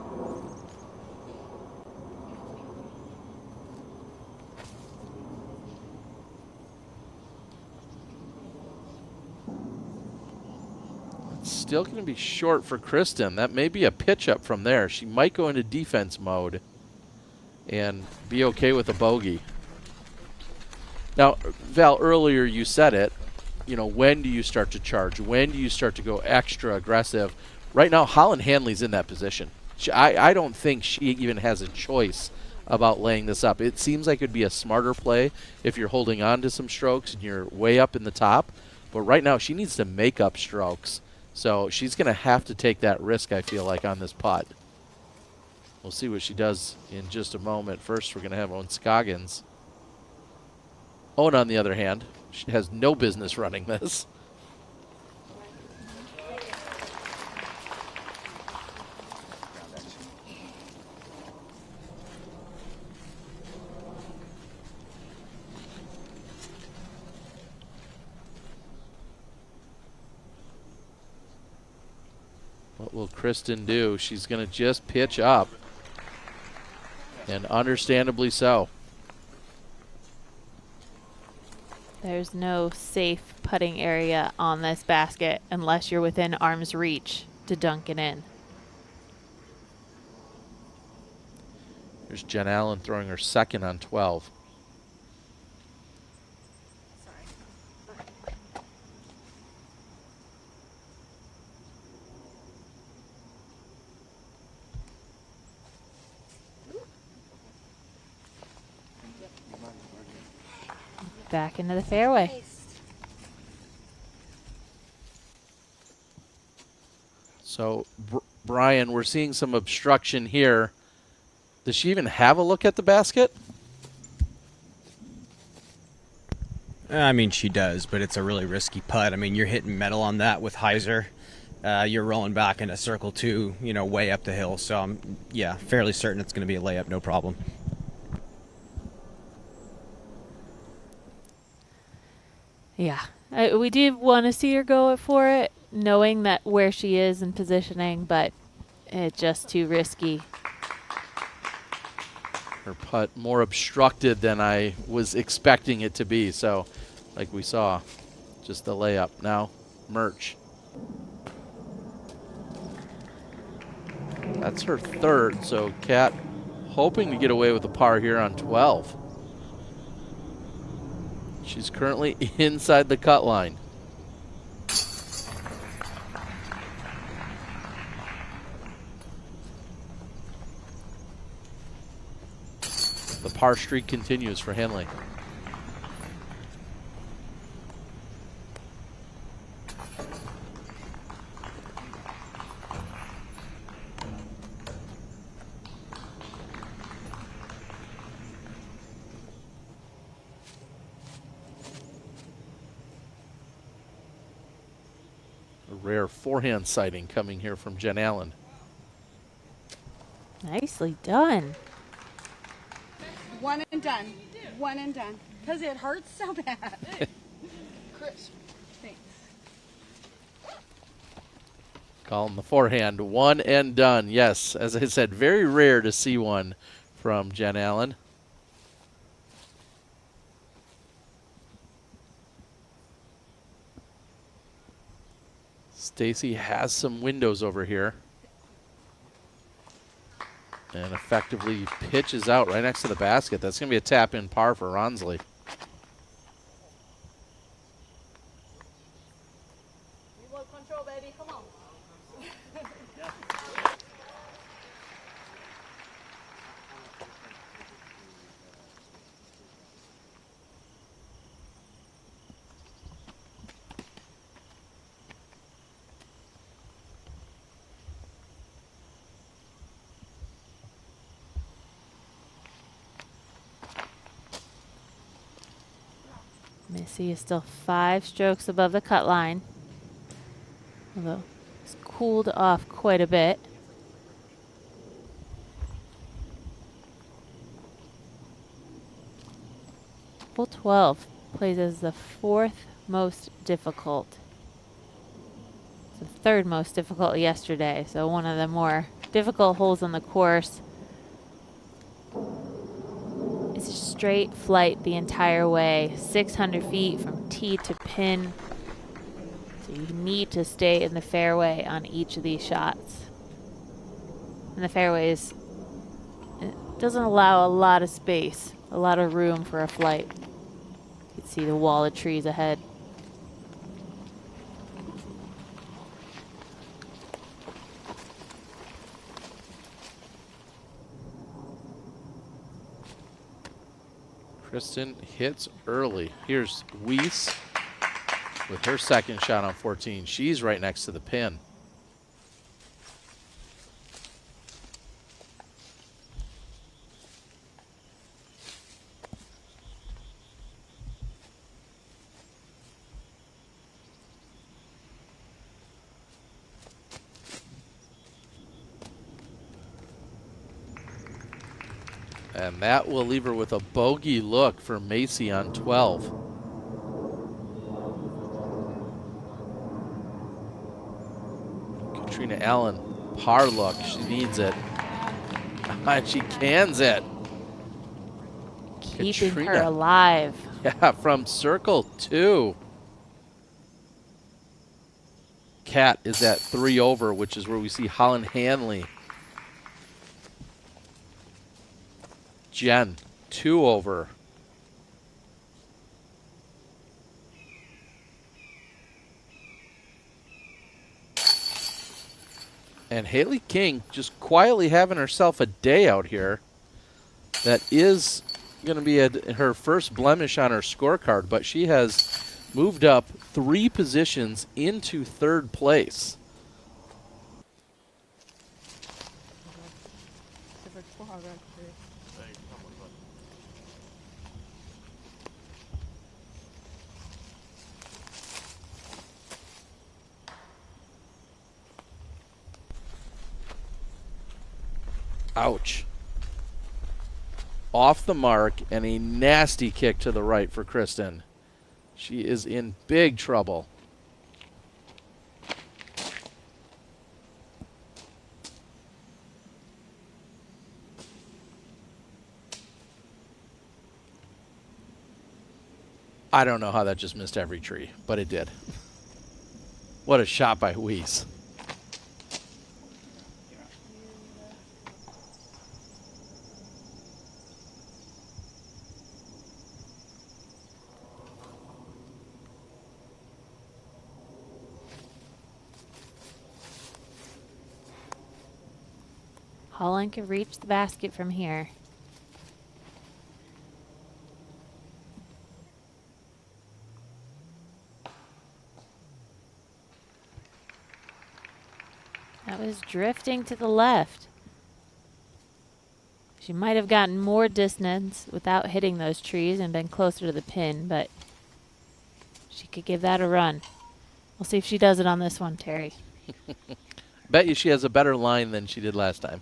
It's still going to be short for Kristen. That may be a pitch up from there. She might go into defense mode and be okay with a bogey. Now, Val, earlier you said it, you know, when do you start to charge? When do you start to go extra aggressive? Right now, Holland Hanley's in that position. I don't think she even has a choice about laying this up. It seems like it would be a smarter play if you're holding on to some strokes and you're way up in the top. But right now, she needs to make up strokes. So she's going to have to take that risk, I feel like, on this putt. We'll see what she does in just a moment. First, we're going to have Owen Scoggins. Owen, on the other hand, she has no business running this. What will Kristen do? She's going to just pitch up, and understandably so. There's no safe putting area on this basket unless you're within arm's reach to dunk it in. Here's Jen Allen throwing her second on 12. Back into the fairway. So, Brian, we're seeing some obstruction here. Does she even have a look at the basket? I mean, she does, but it's a really risky putt. I mean, you're hitting metal on that with hyzer. You're rolling back into circle 2, you know, way up the hill. So, I'm, yeah, fairly certain it's going to be a layup, no problem. Yeah, we did want to see her go for it, knowing that where she is in positioning, but it's just too risky. Her putt more obstructed than I was expecting it to be. So, like we saw, just the layup. Now, Merts. That's her third. So, Kat hoping to get away with a par here on 12. She's currently inside the cut line. The par streak continues for Hanley. rare forehand sighting coming here from Jen Allen. Nicely done. One and done. One and done. Because it hurts so bad. Chris, thanks. Calling the forehand. One and done. Yes, as I said, very rare to see one from Jen Allen. Stacy has some windows over here. And effectively pitches out right next to the basket. That's going to be a tap-in par for Ronsley. Remote control, baby. Come on. Missy is still 5 strokes above the cut line, although it's cooled off quite a bit. Hole 12 plays as the 4th most difficult. It's the 3rd most difficult yesterday, so one of the more difficult holes on the course. It's a straight flight the entire way, 600 feet from tee to pin. So you need to stay in the fairway on each of these shots. And the fairways, it doesn't allow a lot of space, a lot of room for a flight. You can see the wall of trees ahead. Kristen hits early. Here's Weese with her second shot on 14. She's right next to the pin. And that will leave her with a bogey look for Macy on 12. Katrina Allen, par look. She needs it. And she cans it. Keeping Katrina. her alive. Yeah, from circle 2. Kat is at 3 over, which is where we see Holland Hanley. Jen, 2 over. And Haley King just quietly having herself a day out here. That is going to be her first blemish on her scorecard, but she has moved up 3 positions into 3rd place. Ouch. Off the mark and a nasty kick to the right for Kristen. She is in big trouble. I don't know how that just missed every tree, but it did. What a shot by Weese. Holland can reach the basket from here. That was drifting to the left. She might have gotten more distance without hitting those trees and been closer to the pin, but she could give that a run. We'll see if she does it on this one, Terry. Bet you she has a better line than she did last time.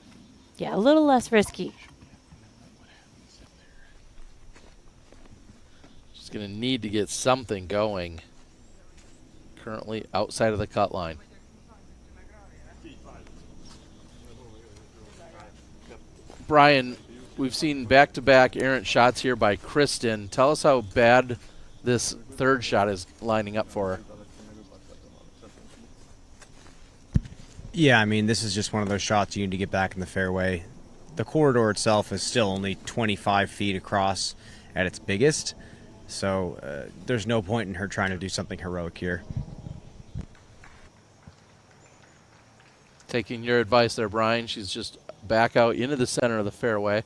Yeah, a little less risky. She's going to need to get something going. Currently outside of the cut line. Brian, we've seen back-to-back errant shots here by Kristen. Tell us how bad this third shot is lining up for her. Yeah, I mean, this is just one of those shots you need to get back in the fairway. The corridor itself is still only 25 feet across at its biggest, so there's no point in her trying to do something heroic here. Taking your advice there, Brian. She's just back out into the center of the fairway.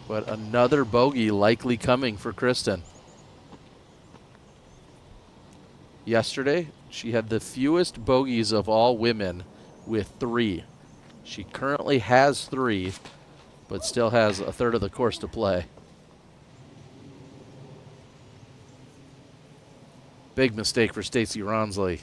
But another bogey likely coming for Kristen. Yesterday, she had the fewest bogeys of all women with 3. She currently has 3, but still has a third of the course to play. Big mistake for Stacy Ronsley.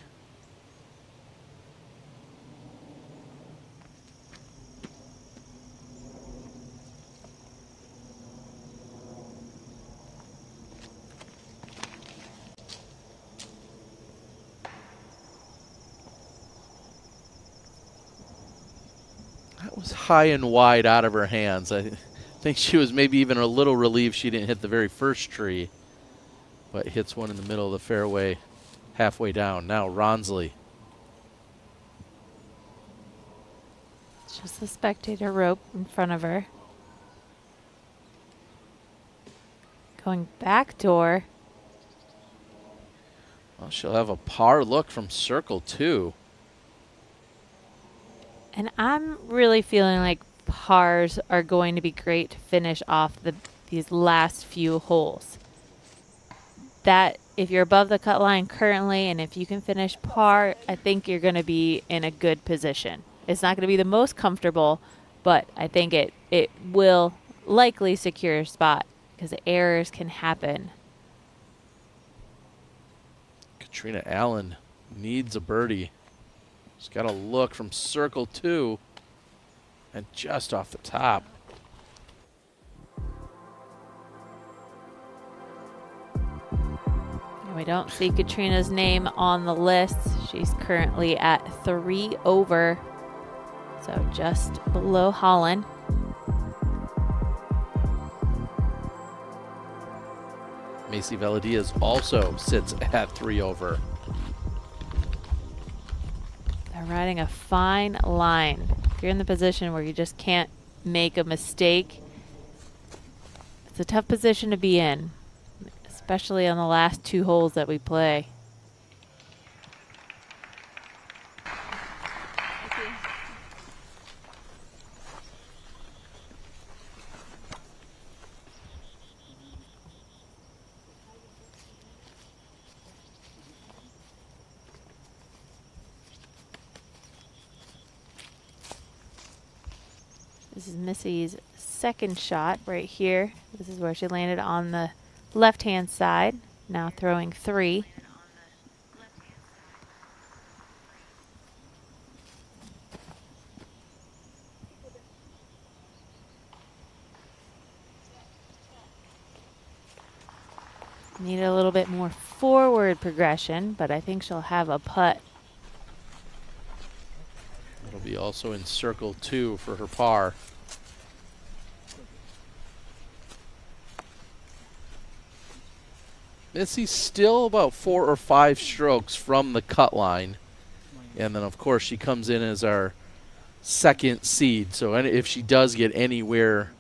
Was high and wide out of her hands. I think she was maybe even a little relieved she didn't hit the very first tree, but hits one in the middle of the fairway halfway down. Now Ronsley. It's just the spectator rope in front of her. Going backdoor. Well, she'll have a par look from circle 2. And I'm really feeling like pars are going to be great to finish off these last few holes. That, if you're above the cut line currently, and if you can finish par, I think you're going to be in a good position. It's not going to be the most comfortable, but I think it will likely secure a spot because errors can happen. Katrina Allen needs a birdie. She's got a look from circle 2 and just off the top. We don't see Katrina's name on the list. She's currently at 3 over, so just below Holland. Macy Valdes also sits at 3 over. They're riding a fine line. If you're in the position where you just can't make a mistake, it's a tough position to be in, especially on the last 2 holes that we play. This is Missy's second shot right here. This is where she landed on the left-hand side, now throwing 3. Need a little bit more forward progression, but I think she'll have a putt. It'll be also in circle 2 for her par. Missy's still about 4 or 5 strokes from the cut line. And then, of course, she comes in as our second seed. So if she does get anywhere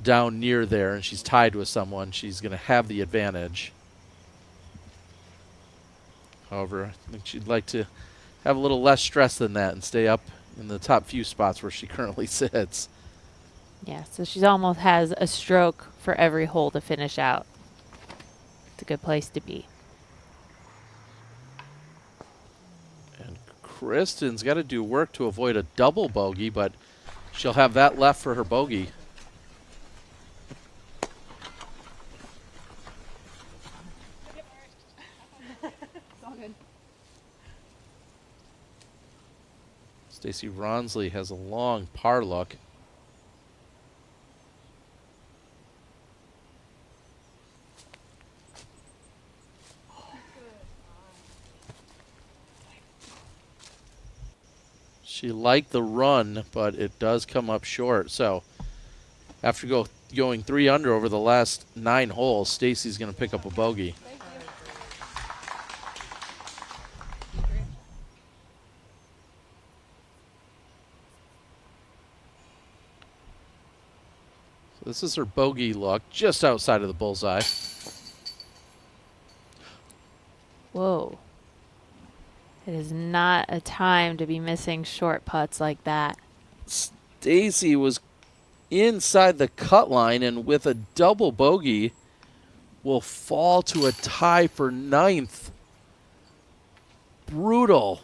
down near there and she's tied with someone, she's going to have the advantage. However, I think she'd like to have a little less stress than that and stay up in the top few spots where she currently sits. Yeah, so she almost has a stroke for every hole to finish out. It's a good place to be. And Kristen's got to do work to avoid a double bogey, but she'll have that left for her bogey. Stacy Ronsley has a long par look. She liked the run, but it does come up short. So after going 3 under over the last 9 holes, Stacy's going to pick up a bogey. So this is her bogey look, just outside of the bullseye. Whoa. It is not a time to be missing short putts like that. Stacy was inside the cut line, and with a double bogey will fall to a tie for 9th. Brutal.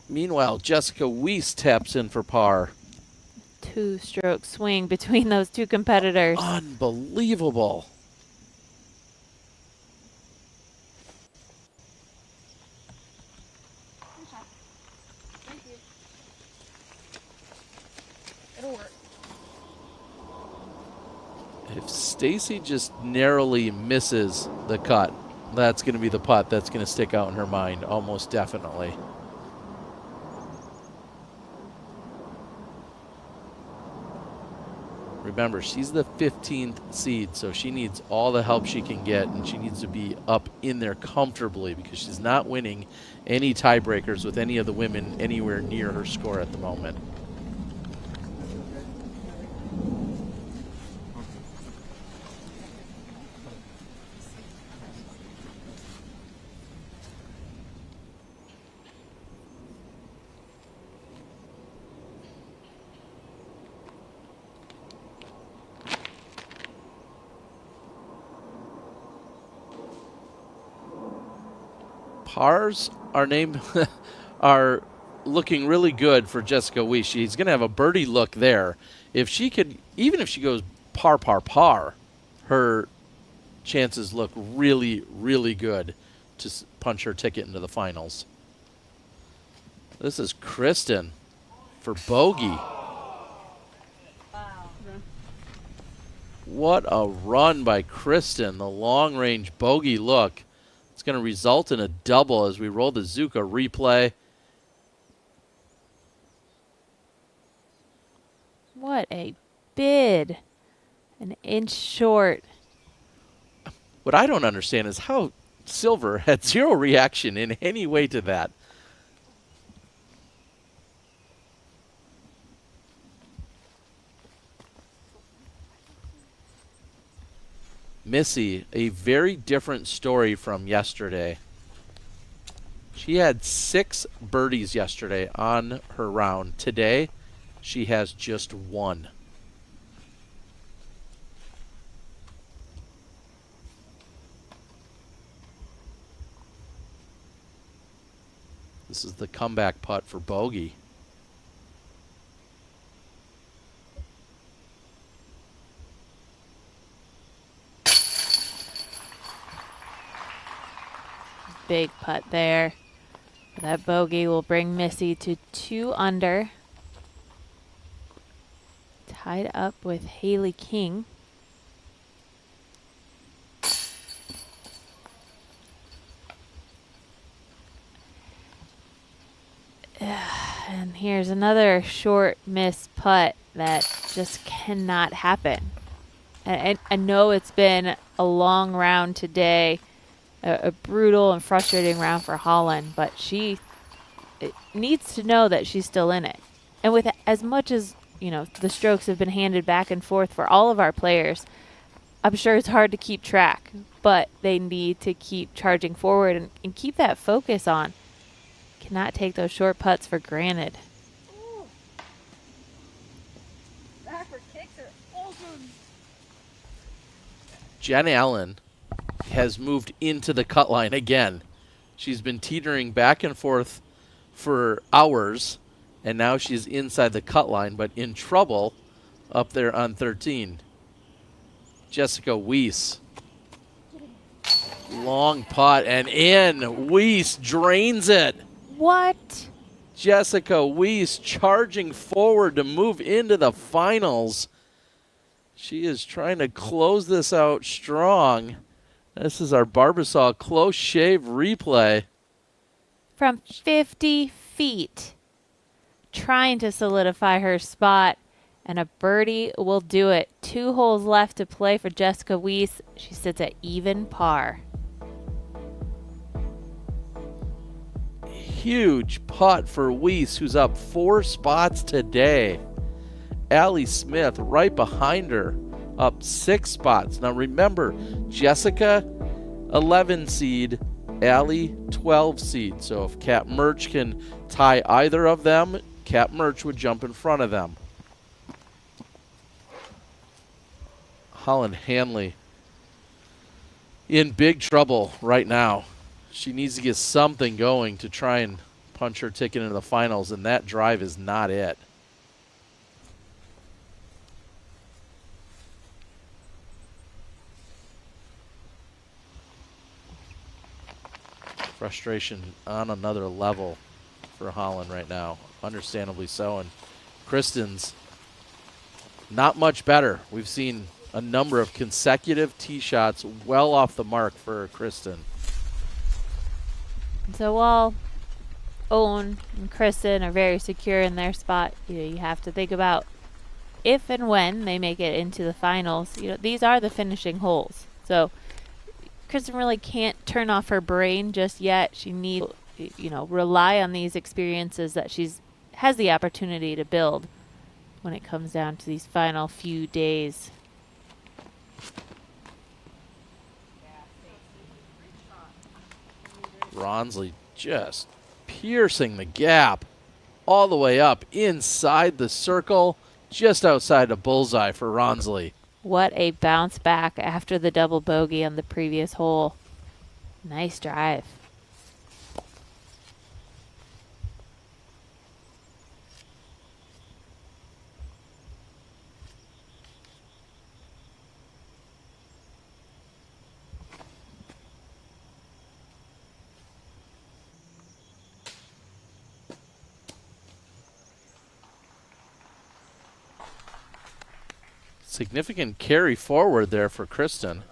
Meanwhile, Jessica Weese taps in for par. 2-stroke swing between those two competitors. Unbelievable. If Stacy just narrowly misses the cut, that's going to be the putt that's going to stick out in her mind, almost definitely. Remember, she's the 15th seed, so she needs all the help she can get, and she needs to be up in there comfortably because she's not winning any tiebreakers with any of the women anywhere near her score at the moment. Pars are looking really good for Jessica Weese. She's going to have a birdie look there. If she could, even if she goes par, her chances look really, really good to punch her ticket into the finals. This is Kristen for bogey. What a run by Kristen. The long-range bogey look. It's going to result in a double as we roll the Zuka replay. What a bid. An inch short. What I don't understand is how Silver had zero reaction in any way to that. Missy, a very different story from yesterday. She had 6 birdies yesterday on her round. Today, she has just 1. This is the comeback putt for bogey. Big putt there. That bogey will bring Missy to 2 under. Tied up with Haley King. And here's another short miss putt that just cannot happen. And I know it's been a long round today. A brutal and frustrating round for Holland, but she needs to know that she's still in it. And with as much as, you know, the strokes have been handed back and forth for all of our players, I'm sure it's hard to keep track, but they need to keep charging forward and keep that focus on. Cannot take those short putts for granted. Backward kicks are awesome. Jen Allen has moved into the cut line again. She's been teetering back and forth for hours, and now she's inside the cut line, but in trouble up there on 13. Jessica Weese. Long putt and in. Weese drains it. What? Jessica Weese charging forward to move into the finals. She is trying to close this out strong. This is our Barbasol close shave replay. From 50 feet. Trying to solidify her spot. And a birdie will do it. 2 holes left to play for Jessica Weese. She sits at even par. Huge putt for Weese, who's up 4 spots today. Allie Smith right behind her, up 6 spots. Now remember, Jessica, 11 seed, Allie, 12 seed. So if Kat Merch can tie either of them, Kat Merch would jump in front of them. Holland Hanley in big trouble right now. She needs to get something going to try and punch her ticket into the finals, and that drive is not it. Frustration on another level for Holland right now, understandably so. And Kristen's not much better. We've seen a number of consecutive tee shots well off the mark for Kristen. So while Owen and Kristen are very secure in their spot, you have to think about if and when they make it into the finals. These are the finishing holes. So Kristen really can't turn off her brain just yet. She needs, rely on these experiences that has the opportunity to build when it comes down to these final few days. Ronsley just piercing the gap all the way up inside the circle, just outside the bullseye for Ronsley. What a bounce back after the double bogey on the previous hole. Nice drive. Significant carry forward there for Kristen.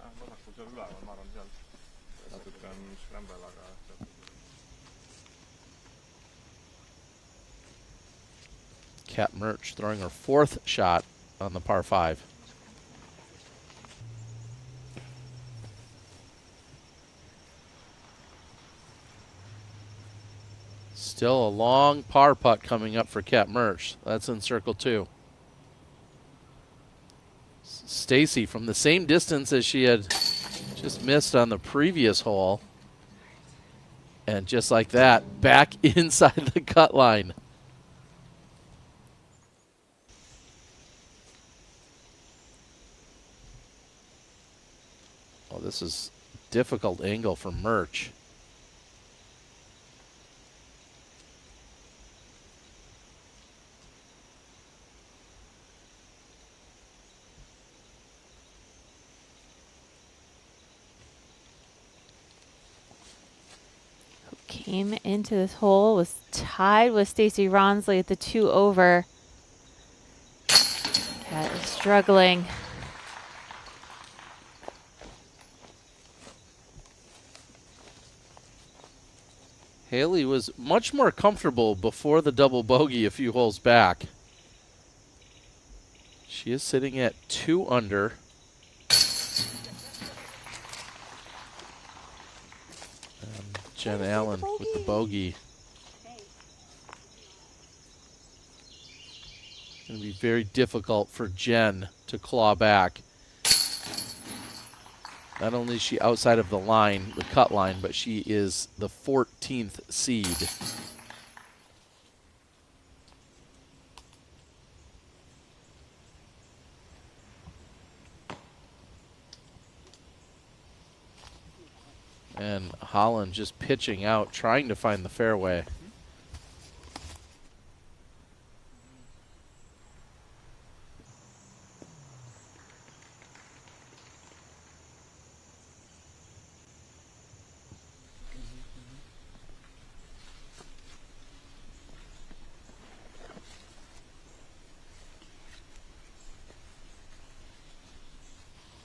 Kat Merch throwing her 4th shot on the par 5. Still a long par putt coming up for Kat Merch. That's in circle 2. Stacy from the same distance as she had just missed on the previous hole. And just like that, back inside the cut line. Oh, this is a difficult angle for Merch. Came into this hole, was tied with Stacy Ronsley at the 2 over. Kat is struggling. Haley was much more comfortable before the double bogey a few holes back. She is sitting at 2 under. Jen Allen with the bogey. It's going to be very difficult for Jen to claw back. Not only is she outside of the line, the cut line, but she is the 14th seed. And Holland just pitching out, trying to find the fairway.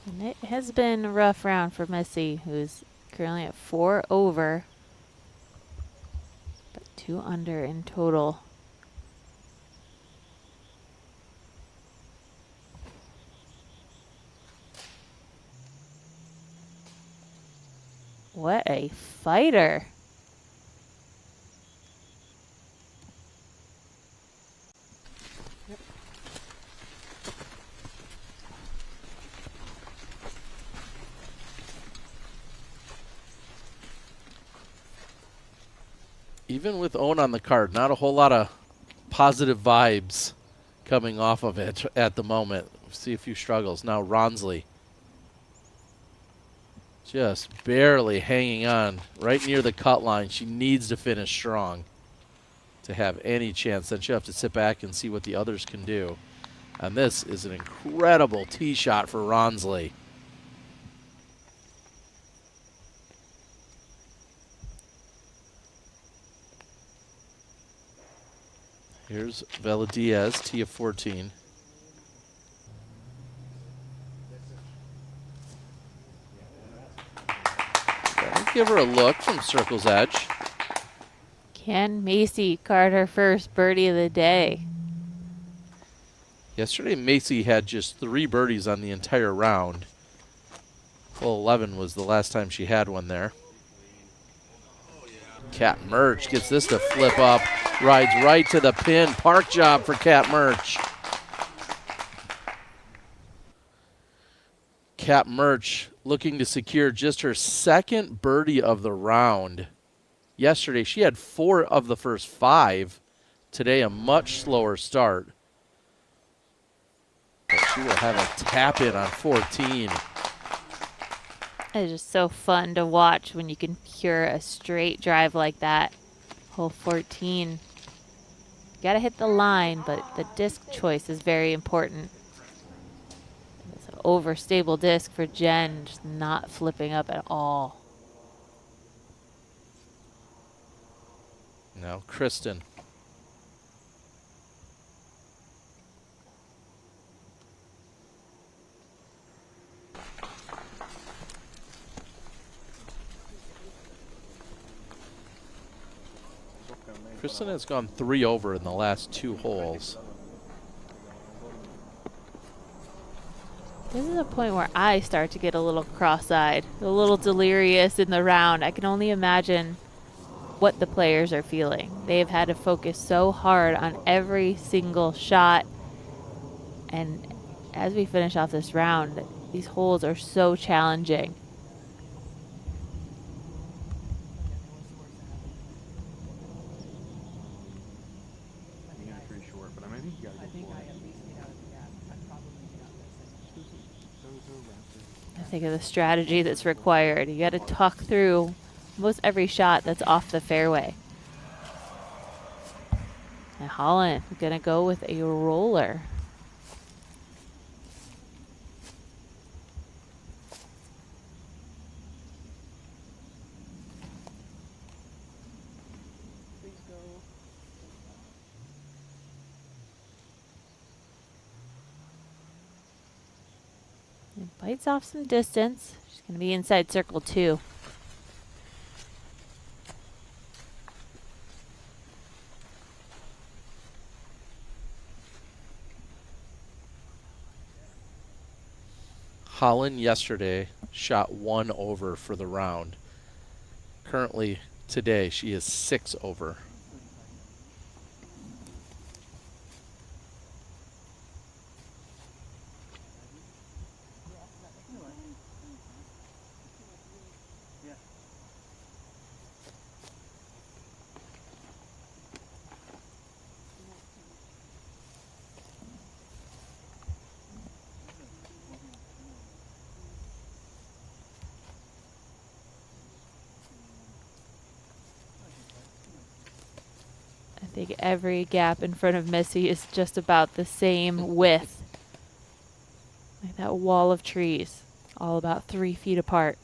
And it has been a rough round for Missy, who's currently at 4 over, but 2 under in total. What a fighter. Even with Owen on the card, not a whole lot of positive vibes coming off of it at the moment. See a few struggles. Now Ronsley just barely hanging on right near the cut line. She needs to finish strong to have any chance. Then she'll have to sit back and see what the others can do. And this is an incredible tee shot for Ronsley. Here's Valdes, tee of 14. Give her a look from circle's edge. Can Macy card her first birdie of the day? Yesterday, Macy had just 3 birdies on the entire round. Well, 11 was the last time she had one there. Kat Merch gets this to flip up. Rides right to the pin. Park job for Kat Merch. Kat Merch looking to secure just her 2nd birdie of the round. Yesterday, she had 4 of the first 5. Today, a much slower start. But she will have a tap in on 14. It's just so fun to watch when you can cure a straight drive like that. Hole 14. You gotta hit the line, but the disc choice is very important. It's an overstable disc for Jen, just not flipping up at all. Now Kristen. Kristen has gone 3 over in the last 2 holes. This is a point where I start to get a little cross-eyed, a little delirious in the round. I can only imagine what the players are feeling. They've had to focus so hard on every single shot. And as we finish off this round, these holes are so challenging. Think of the strategy that's required. You got to talk through almost every shot that's off the fairway. And Holland gonna go with a roller. It bites off some distance. She's going to be inside circle 2. Holland yesterday shot 1 over for the round. Currently today she is 6 over. I think every gap in front of Missy is just about the same width. Like that wall of trees, all about 3 feet apart.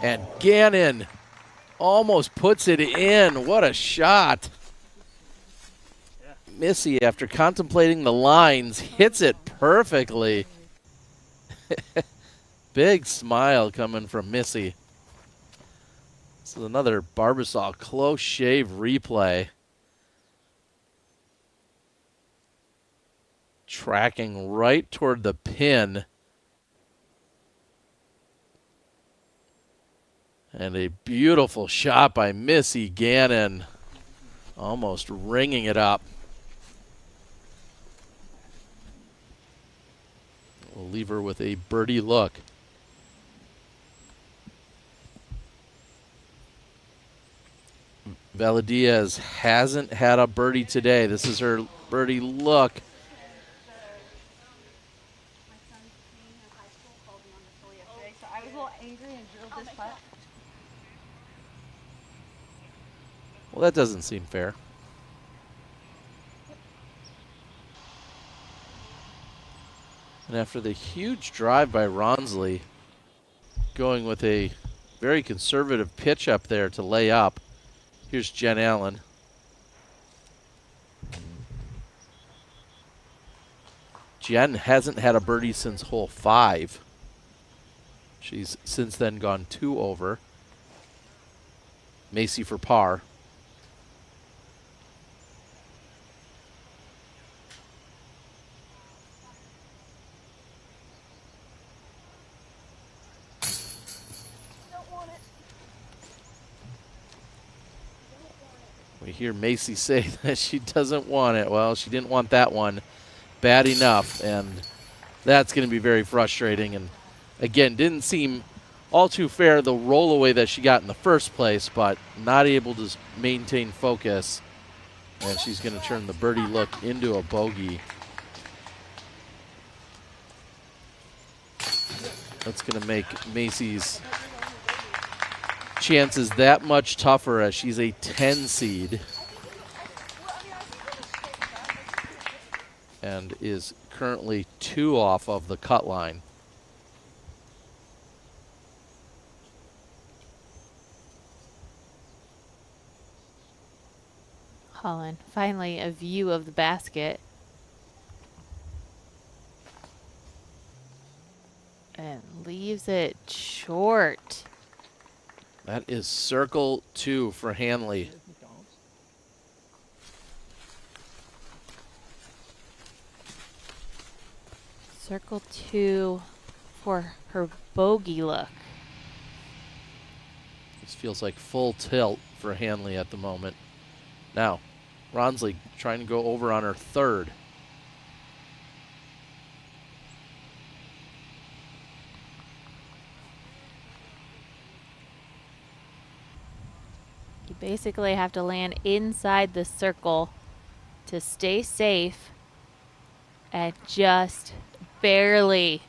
And Ganon almost puts it in. What a shot. Missy, after contemplating the lines, hits it perfectly. Big smile coming from Missy. This is another Barbasol close shave replay. Tracking right toward the pin. And a beautiful shot by Missy Ganon. Almost ringing it up. We'll leave her with a birdie look. Valdes hasn't had a birdie today. This is her birdie look. I was a little angry and drilled this putt. Well, that doesn't seem fair. And after the huge drive by Ronsley, going with a very conservative pitch up there to lay up, here's Jen Allen. Jen hasn't had a birdie since hole 5. She's since then gone 2 over. Macy for par. We hear Macy say that she doesn't want it. Well, she didn't want that one bad enough, and that's going to be very frustrating. And again, didn't seem all too fair, the rollaway that she got in the first place, but not able to maintain focus. And she's going to turn the birdie look into a bogey. That's going to make Macy's chances that much tougher as she's a 10 seed and is currently 2 off of the cut line. Holland, finally a view of the basket. And leaves it short. That is circle 2 for Hanley. Circle 2 for her bogey look. This feels like full tilt for Hanley at the moment. Now, Ronsley trying to go over on her 3rd. You basically have to land inside the circle to stay safe and just barely.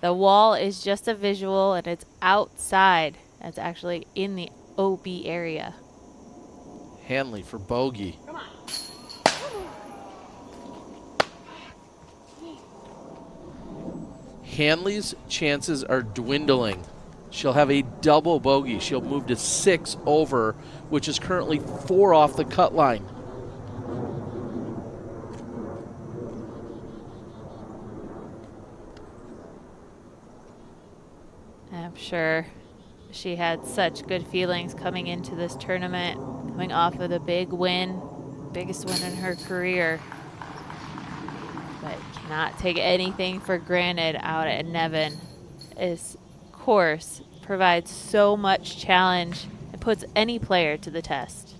The wall is just a visual and it's outside. It's actually in the OB area. Hanley for bogey. Hanley's chances are dwindling. She'll have a double bogey. She'll move to 6 over, which is currently 4 off the cut line. I'm sure she had such good feelings coming into this tournament, coming off of the big win, biggest win in her career. But cannot take anything for granted out at Nevin. This course provides so much challenge and puts any player to the test.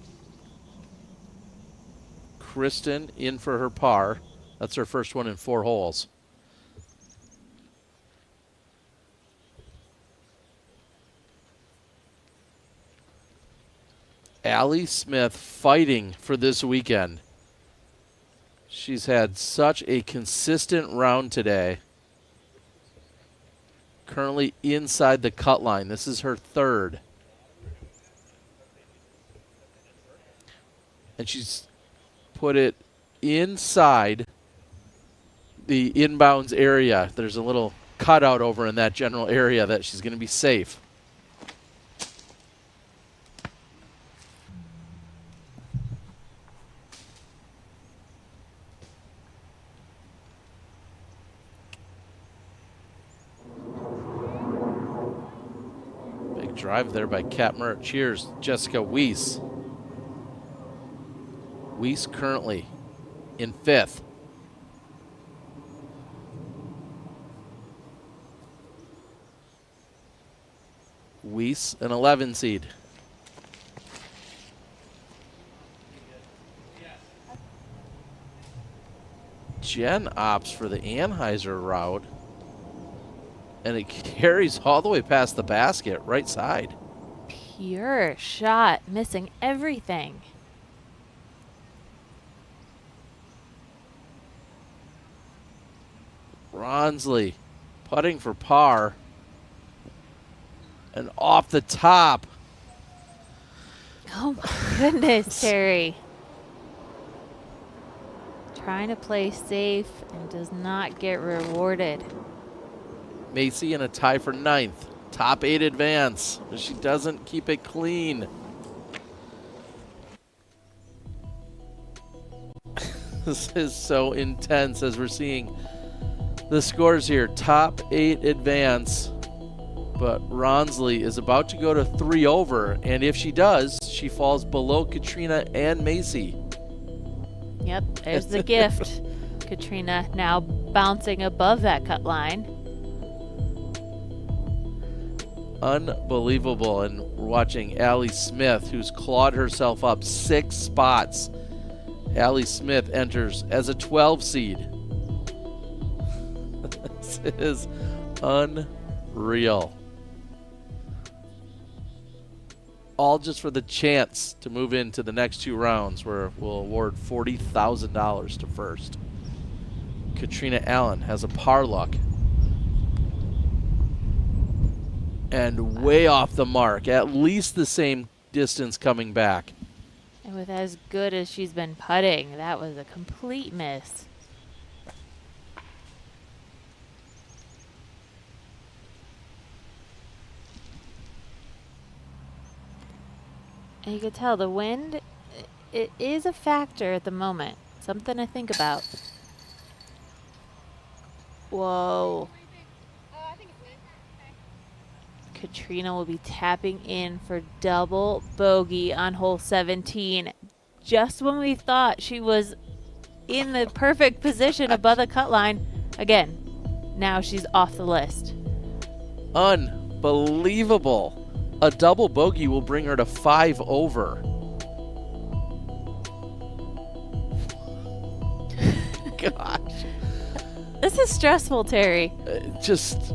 Kristen in for her par. That's her first one in 4 holes. Allie Smith fighting for this weekend. She's had such a consistent round today. Currently inside the cut line. This is her 3rd. And she's put it inside the inbounds area. There's a little cutout over in that general area that she's going to be safe. drive there by Kat Merts. Here's Jessica Weese. Weese currently in 5th. Weese, an 11 seed. Jen opts for the Anheuser route, and it carries all the way past the basket, right side. Pure shot, missing everything. Ronsley putting for par. And off the top. Oh my goodness, Terry. Trying to play safe and does not get rewarded. Macy in a tie for 9th. Top 8 advance. But she doesn't keep it clean. This is so intense as we're seeing the scores here. Top 8 advance. But Ronsley is about to go to 3 over. And if she does, she falls below Katrina and Macy. Yep, there's the gift. Katrina now bouncing above that cut line. Unbelievable. And we're watching Allie Smith, who's clawed herself up 6 spots. Allie Smith enters as a 12 seed. This is unreal. All just for the chance to move into the next 2 rounds, where we'll award $40,000 to first. Katrina Allen has a par luck. And way off the mark, at least the same distance coming back. And with as good as she's been putting, that was a complete miss. And you can tell the wind, it is a factor at the moment. Something to think about. Whoa. Katrina will be tapping in for double bogey on hole 17. Just when we thought she was in the perfect position above the cut line. Again, now she's off the list. Unbelievable. A double bogey will bring her to 5 over. Gosh. This is stressful, Terry. Just...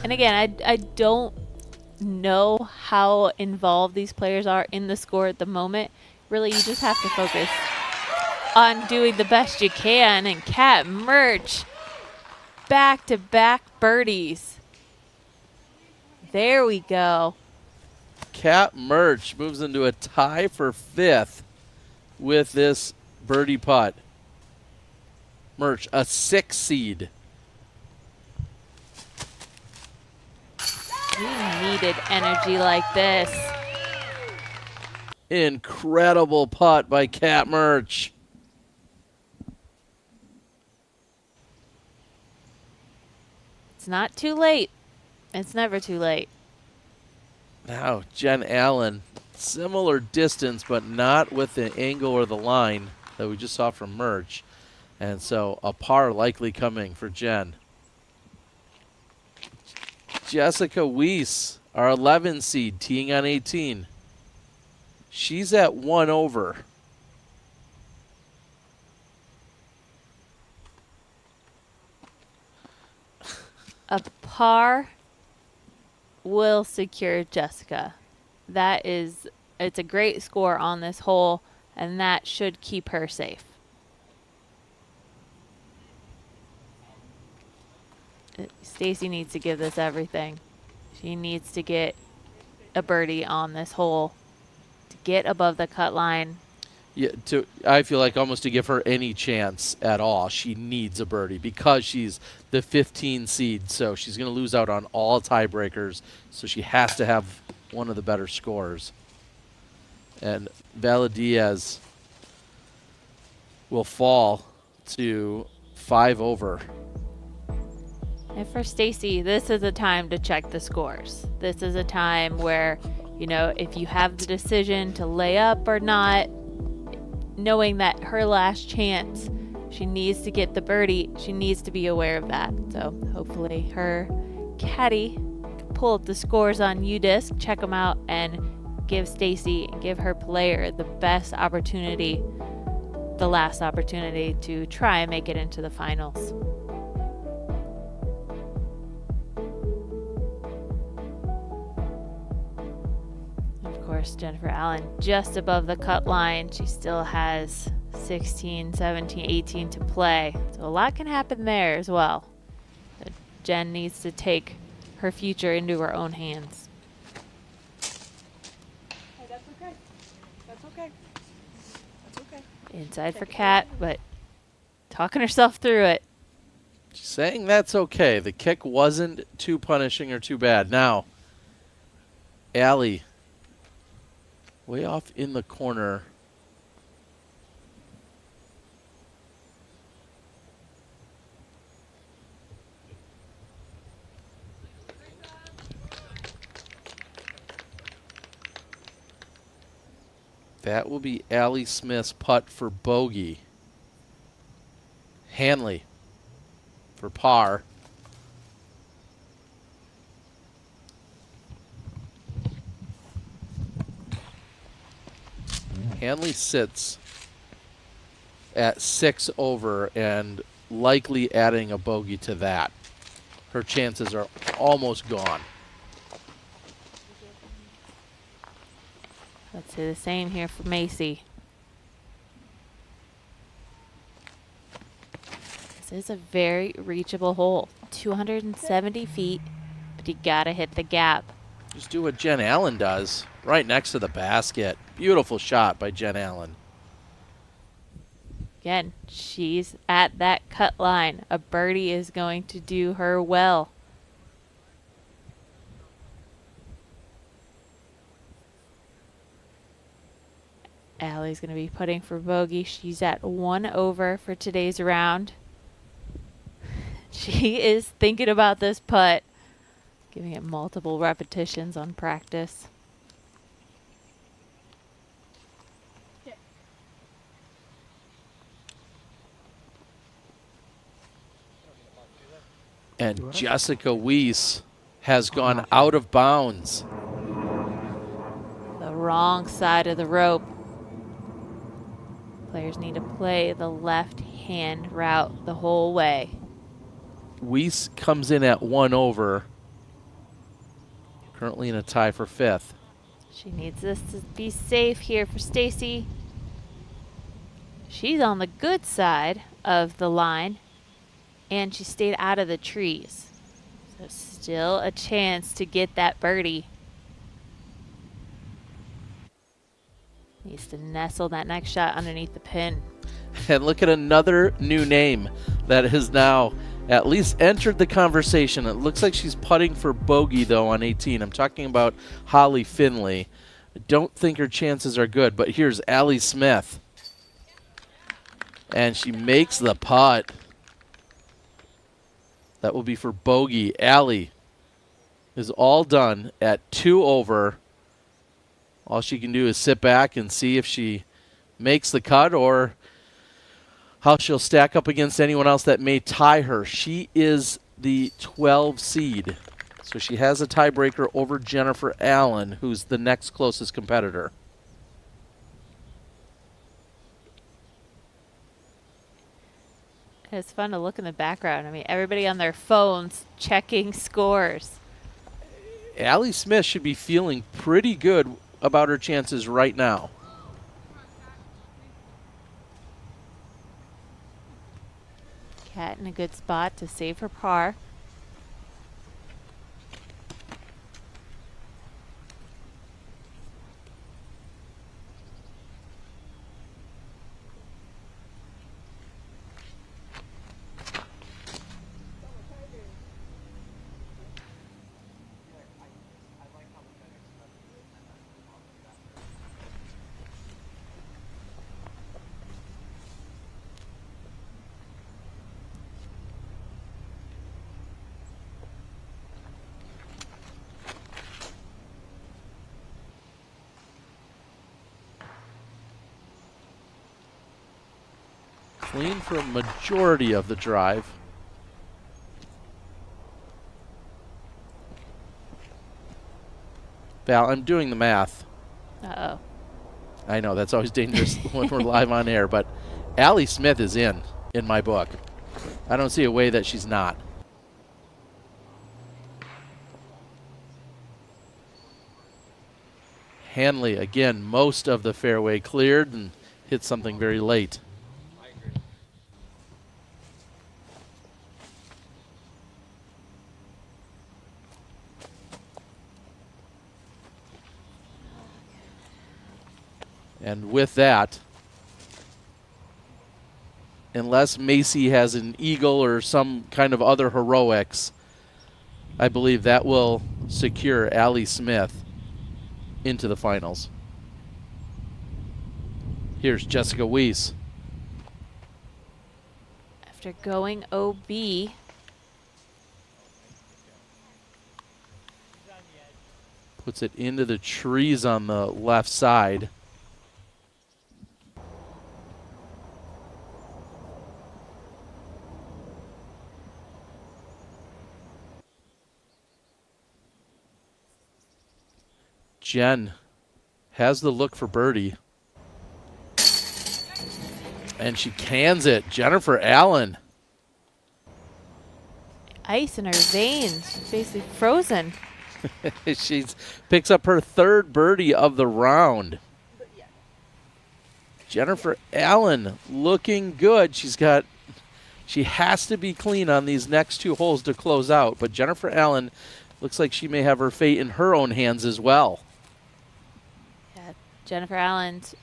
And again, I don't know how involved these players are in the score at the moment. Really, you just have to focus on doing the best you can. And Kat Merts, back-to-back birdies. There we go. Kat Merts moves into a tie for 5th with this birdie putt. Merts, a 6 seed. We needed energy like this. Incredible putt by Kat Merts. It's not too late. It's never too late. Now, Jen Allen, similar distance, but not with the angle or the line that we just saw from Merts. And so a par likely coming for Jen. Jessica Weese, our 11 seed, teeing on 18. She's at 1 over. A par will secure Jessica. It's a great score on this hole, and that should keep her safe. Stacy needs to give this everything. She needs to get a birdie on this hole to get above the cut line. Yeah, I feel like almost to give her any chance at all, she needs a birdie because she's the 15 seed. So she's going to lose out on all tiebreakers. So she has to have one of the better scores. And Valdes will fall to 5 over. And for Stacy, this is a time to check the scores. This is a time where, you know, if you have the decision to lay up or not, knowing that her last chance, she needs to get the birdie, she needs to be aware of that. So hopefully her caddy can pull up the scores on UDisc, check them out, and give Stacy and give her player the best opportunity, the last opportunity to try and make it into the finals. Of course, Jennifer Allen just above the cut line. She still has 16, 17, 18 to play. So a lot can happen there as well. But Jen needs to take her future into her own hands. Hey, that's okay. That's okay. That's okay. Inside for Kat, but talking herself through it. She's saying that's okay. The kick wasn't too punishing or too bad. Now, Allie, way off in the corner. That will be Allie Smith's putt for bogey. Hanley for par. Hanley sits at 6 over and likely adding a bogey to that. Her chances are almost gone. Let's do the same here for Macy. This is a very reachable hole. 270 feet, but you gotta hit the gap. Just do what Jen Allen does, right next to the basket. Beautiful shot by Jen Allen. Again, she's at that cut line. A birdie is going to do her well. Allie's going to be putting for bogey. She's at 1 over for today's round. She is thinking about this putt, giving it multiple repetitions on practice. And Jessica Weese has gone out of bounds. The wrong side of the rope. Players need to play the left-hand route the whole way. Weese comes in at 1 over. Currently in a tie for 5th. She needs this to be safe here for Stacy. She's on the good side of the line, and she stayed out of the trees. So still a chance to get that birdie. Needs to nestle that next shot underneath the pin. And look at another new name that has now at least entered the conversation. It looks like she's putting for bogey, though, on 18. I'm talking about Holly Finley. I don't think her chances are good, but here's Allie Smith. And she makes the putt. That will be for bogey. Allie is all done at 2 over. All she can do is sit back and see if she makes the cut or how she'll stack up against anyone else that may tie her. She is the 12 seed. So she has a tiebreaker over Jennifer Allen, who's the next closest competitor. It's fun to look in the background. I mean, everybody on their phones checking scores. Allie Smith should be feeling pretty good about her chances right now. Kat in a good spot to save her par. Clean for a majority of the drive. Val, I'm doing the math. Uh-oh. I know, that's always dangerous when we're live on air, but Allie Smith is in my book. I don't see a way that she's not. Hanley, again, most of the fairway cleared and hit something very late. And with that, unless Macy has an eagle or some kind of other heroics, I believe that will secure Allie Smith into the finals. Here's Jessica Weese. After going OB, puts it into the trees on the left side. Jen has the look for birdie. And she cans it. Jennifer Allen. ice in her veins, basically frozen. She picks up her third birdie of the round. Jennifer Allen looking good. She has to be clean on these next two holes to close out, but Jennifer Allen looks like she may have her fate in her own hands as well. Yeah, Jennifer Allen's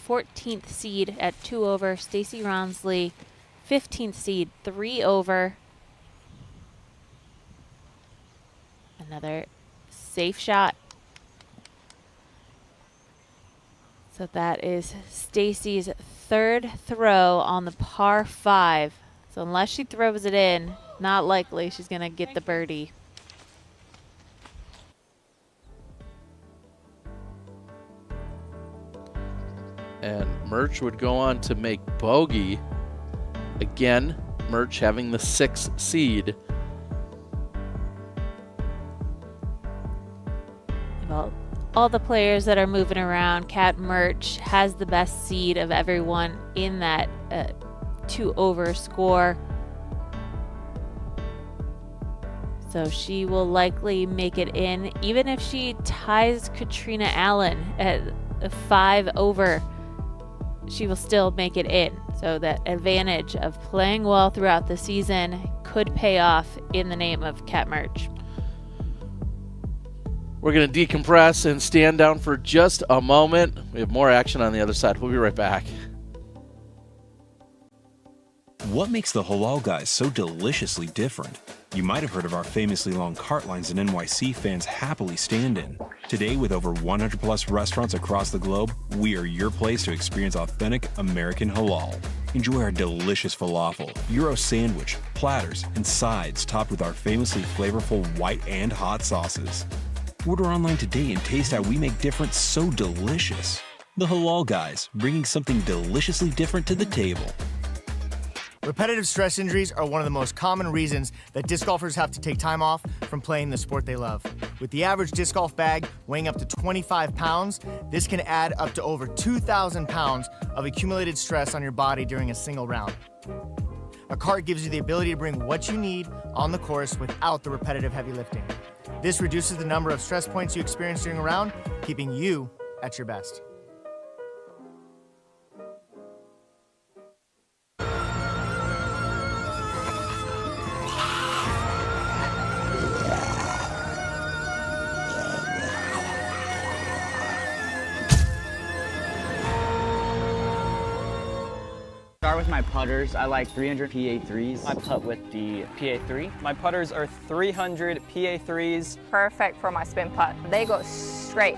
14th seed at 2 over. Stacy Ronsley, 15th seed, 3 over. Another safe shot. So that is Stacy's third throw on the par 5. So unless she throws it in, not likely she's going to get the birdie. And Merts would go on to make bogey. Again, Merts having the 6th seed. Well, all the players that are moving around, Kat Merch has the best seed of everyone in that 2 over score. So she will likely make it in, even if she ties Katrina Allen at 5 over. She will still make it in. So that advantage of playing well throughout the season could pay off in the name of Kat Merch. We're going to decompress and stand down for just a moment. We have more action on the other side. We'll be right back. What makes the Halal Guys so deliciously different? You might have heard of our famously long cart lines that NYC fans happily stand in. Today, with over 100 plus restaurants across the globe, we are your place to experience authentic American halal. Enjoy our delicious falafel, Euro sandwich, platters, and sides topped with our famously flavorful white and hot sauces. Order online today and taste how we make different so delicious. The Halal Guys, bringing something deliciously different to the table. Repetitive stress injuries are one of the most common reasons that disc golfers have to take time off from playing the sport they love. With the average disc golf bag weighing up to 25 pounds, this can add up to over 2,000 pounds of accumulated stress on your body during a single round. A cart gives you the ability to bring what you need on the course without the repetitive heavy lifting. This reduces the number of stress points you experience during a round, keeping you at your best. Start with my putters. I like 300 PA3s. I putt with the PA3. My putters are 300 PA3s. Perfect for my spin putt. They go straight,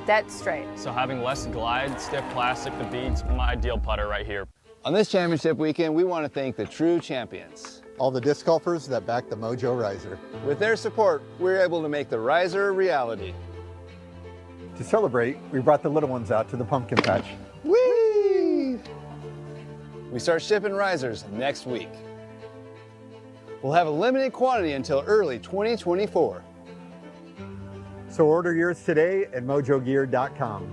dead straight. So having less glide, stiff plastic, the beads, my ideal putter right here. On this championship weekend, we want to thank the true champions. All the disc golfers that back the Mojo Riser. With their support, we're able to make the Riser a reality. To celebrate, we brought the little ones out to the pumpkin patch. Whee! We start shipping risers next week. We'll have a limited quantity until early 2024. So order yours today at mojogear.com.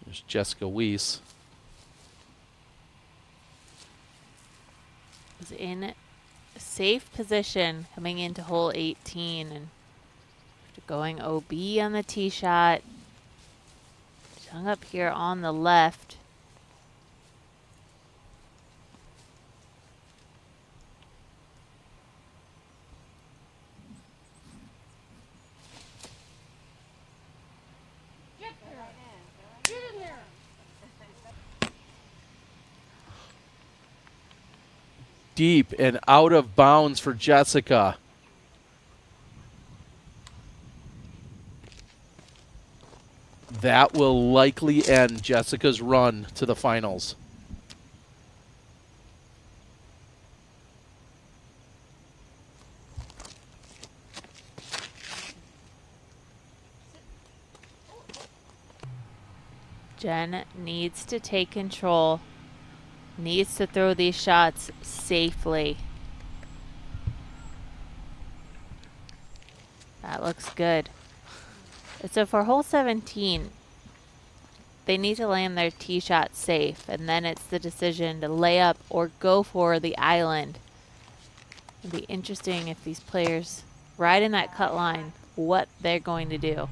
There's Jessica Weese. Is in a safe position coming into hole 18 and going OB on the tee shot. Hung up here on the left. Deep and out of bounds for Jessica. That will likely end Jessica's run to the finals. Jen needs to take control. Needs to throw these shots safely. That looks good. So for hole 17, they need to land their tee shot safe, and then it's the decision to lay up or go for the island. It'd be interesting if these players ride in that cut line, what they're going to do.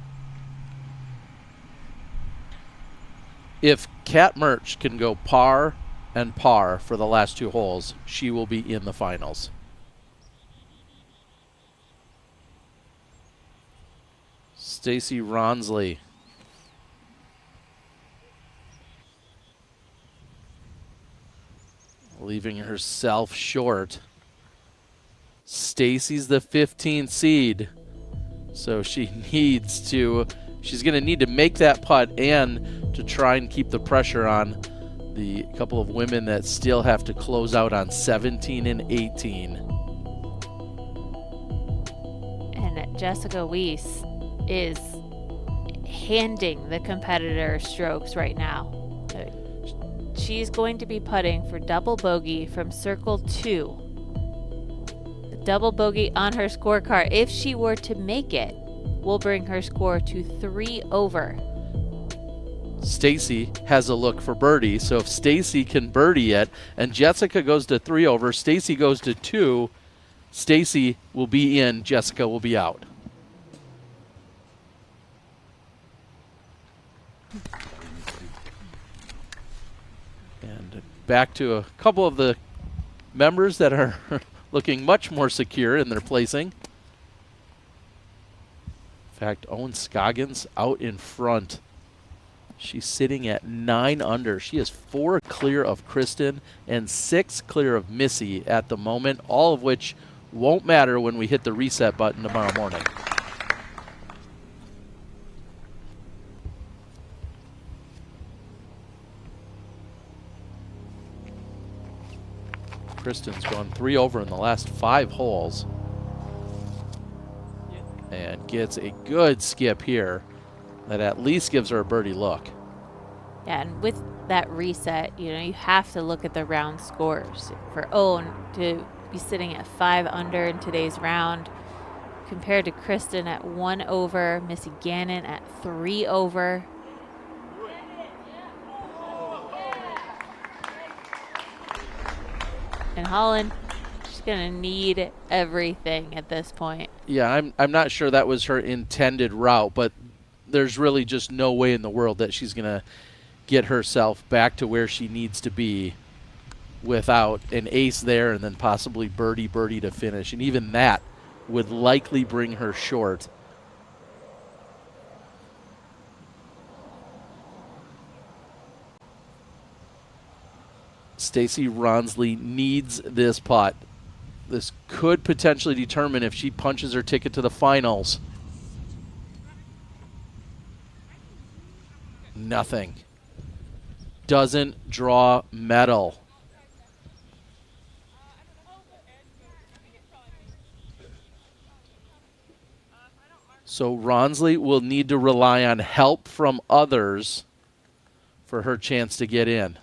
If Kat Merts can go par and par for the last two holes, she will be in the finals. Stacy Ronsley. Leaving herself short. Stacy's the 15th seed. So she's going to need to make that putt and to try and keep the pressure on the couple of women that still have to close out on 17 and 18. And Jessica Weese is handing the competitor strokes right now. She's going to be putting for double bogey from circle 2. The double bogey on her scorecard, if she were to make it, will bring her score to 3 over. Stacy has a look for birdie, so if Stacy can birdie it and Jessica goes to 3 over, Stacy goes to 2, Stacy will be in, Jessica will be out. And back to a couple of the members that are looking much more secure in their placing. In fact, Owen Scoggins out in front. She's sitting at 9 under. She is 4 clear of Kristen and 6 clear of Missy at the moment, all of which won't matter when we hit the reset button tomorrow morning. Kristen's gone 3 over in the last 5 holes. And gets a good skip here that at least gives her a birdie look. Yeah, and with that reset, you have to look at the round scores. For Owen to be sitting at 5 under in today's round, compared to Kristen at 1 over, Missy Ganon at 3 over. And Holland, she's gonna need everything at this point. Yeah, I'm not sure that was her intended route, but there's really just no way in the world that she's gonna get herself back to where she needs to be without an ace there and then possibly birdie to finish. And even that would likely bring her short. Stacy Ronsley needs this putt. This could potentially determine if she punches her ticket to the finals. Nothing. Doesn't draw medal. So Ronsley will need to rely on help from others for her chance to get in.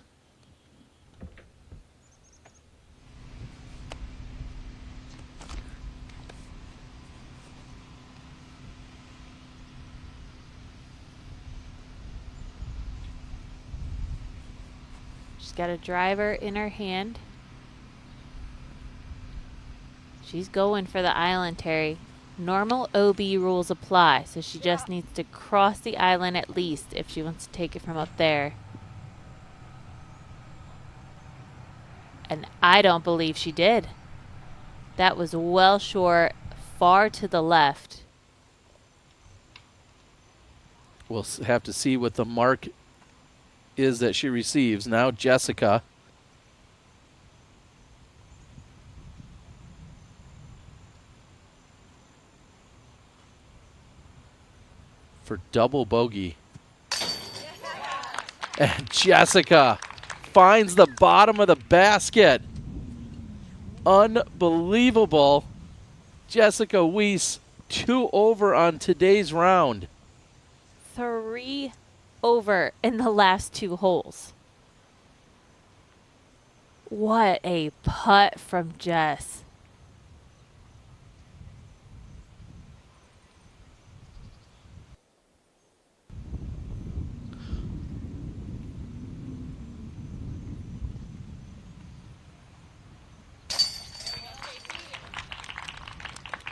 She's got a driver in her hand. She's going for the island, Terry. Normal OB rules apply, so she just needs to cross the island at least if she wants to take it from up there. And I don't believe she did. That was well short, far to the left. We'll have to see what the mark is that she receives. Now Jessica. For double bogey. And Jessica finds the bottom of the basket. Unbelievable. Jessica Weese, 2 over on today's round. 3 over in the last 2 holes. What a putt from Jess.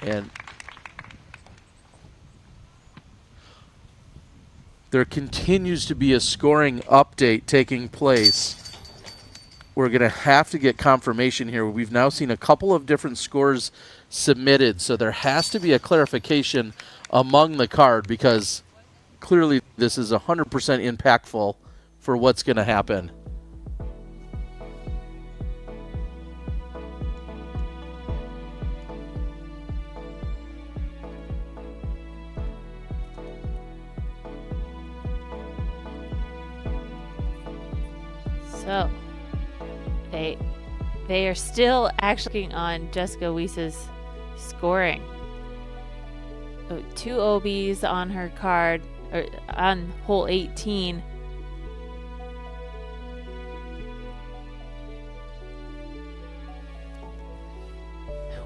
And there continues to be a scoring update taking place. We're going to have to get confirmation here. We've now seen a couple of different scores submitted, so there has to be a clarification among the card because clearly this is 100% impactful for what's going to happen. So, they are still actually on Jessica Weese's scoring. 2 OBs on her card, or on hole 18.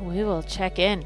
We will check in.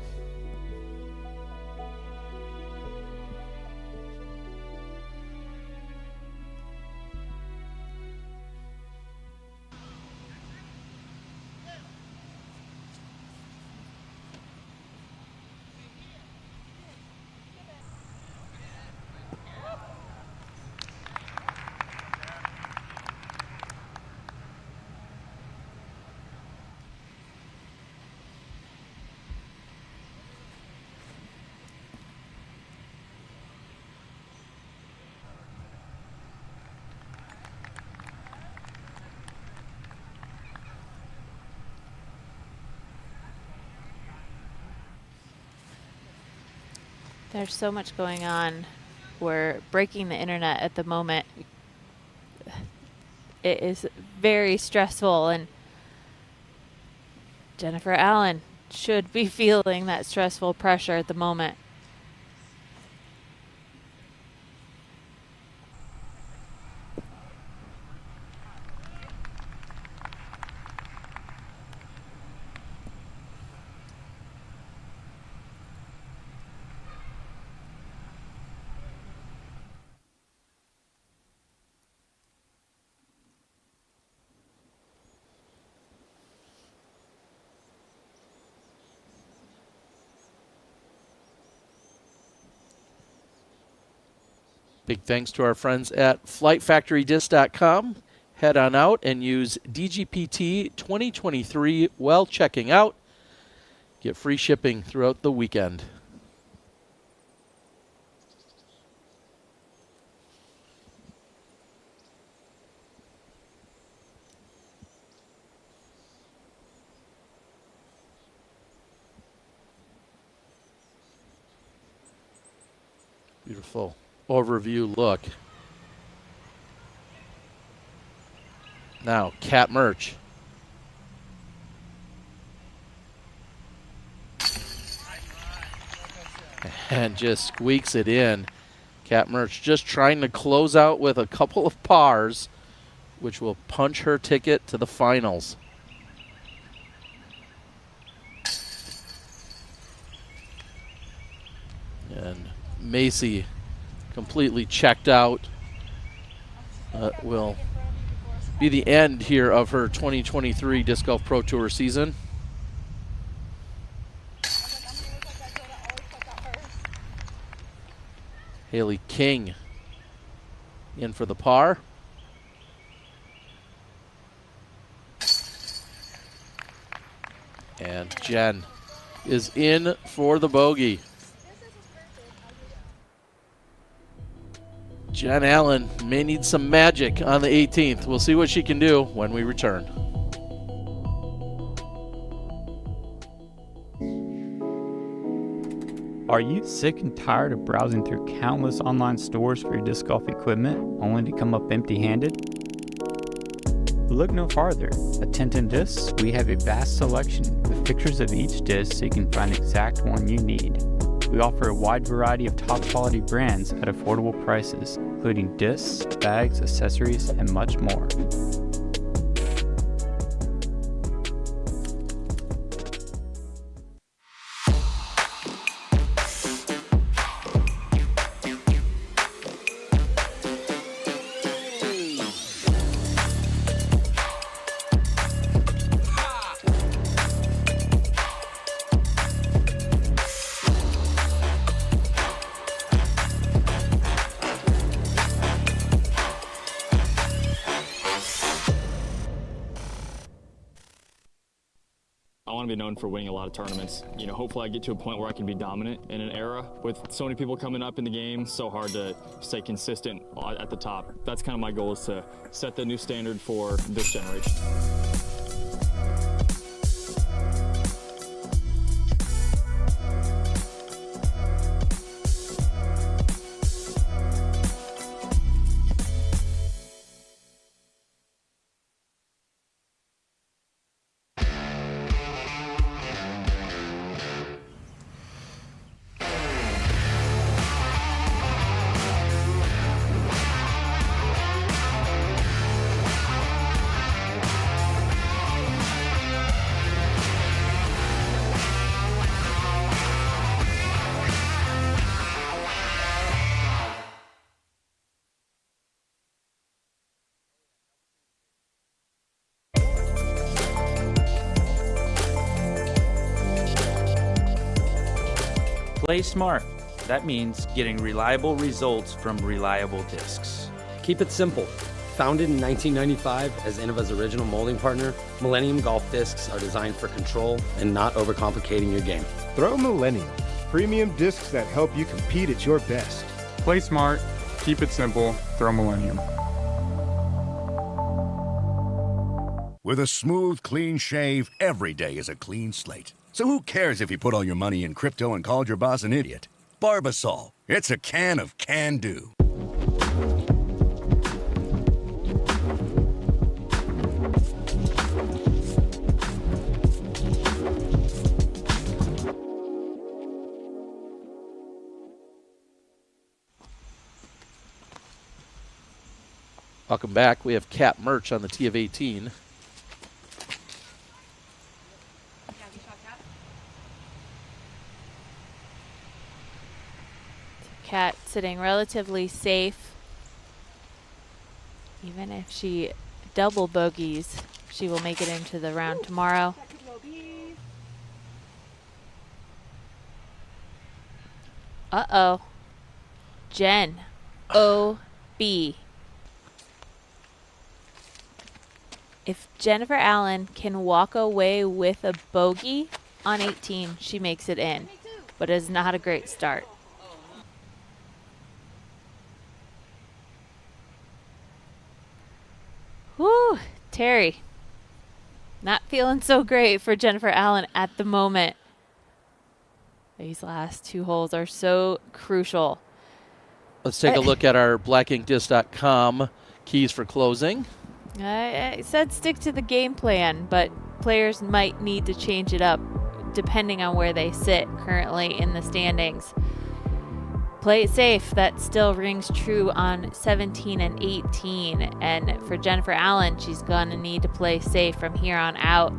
There's so much going on. We're breaking the internet at the moment. It is very stressful, and Jennifer Allen should be feeling that stressful pressure at the moment. Big thanks to our friends at FlightFactoryDisc.com. Head on out and use DGPT 2023 while checking out. Get free shipping throughout the weekend. Beautiful overview look. Now, Cat Merch. and just squeaks it in. Kat Merts just trying to close out with a couple of pars, which will punch her ticket to the finals. And Macy completely checked out. Will be the end here of her 2023 Disc Golf Pro Tour season. Haley King in for the par. And Jen is in for the bogey. Jen Allen may need some magic on the 18th. We'll see what she can do when we return. Are you sick and tired of browsing through countless online stores for your disc golf equipment only to come up empty-handed? Look no farther. At 1010 Discs, we have a vast selection with pictures of each disc so you can find the exact one you need. We offer a wide variety of top-quality brands at affordable prices, including discs, bags, accessories, and much more. Be known for winning a lot of tournaments. You know, hopefully I get to a point where I can be dominant in an era with so many people coming up in the game. So hard to stay consistent at the top. That's kind of my goal, is to set the new standard for this generation. Play smart. That means getting reliable results from reliable discs. Keep it simple. Founded in 1995 as Innova's original molding partner, Millennium Golf Discs are designed for control and not overcomplicating your game. Throw Millennium. Premium discs that help you compete at your best. Play smart, keep it simple, throw Millennium. With a smooth, clean shave, every day is a clean slate. So who cares if you put all your money in crypto and called your boss an idiot? Barbasol. It's a can of can-do. Welcome back. We have Kat Merts on the tee of 18. Kat sitting relatively safe. Even if she double bogeys, she will make it into the round tomorrow. Uh-oh. Jen. O.B. If Jennifer Allen can walk away with a bogey on 18, she makes it in. But it is not a great start. Whew, Terry. Not feeling so great for Jennifer Allen at the moment. These last two holes are so crucial. Let's take a look at our blackinkdisc.com keys for closing. I said stick to the game plan, but players might need to change it up depending on where they sit currently in the standings. Play it safe. That still rings true on 17 and 18. And for Jennifer Allen, she's going to need to play safe from here on out.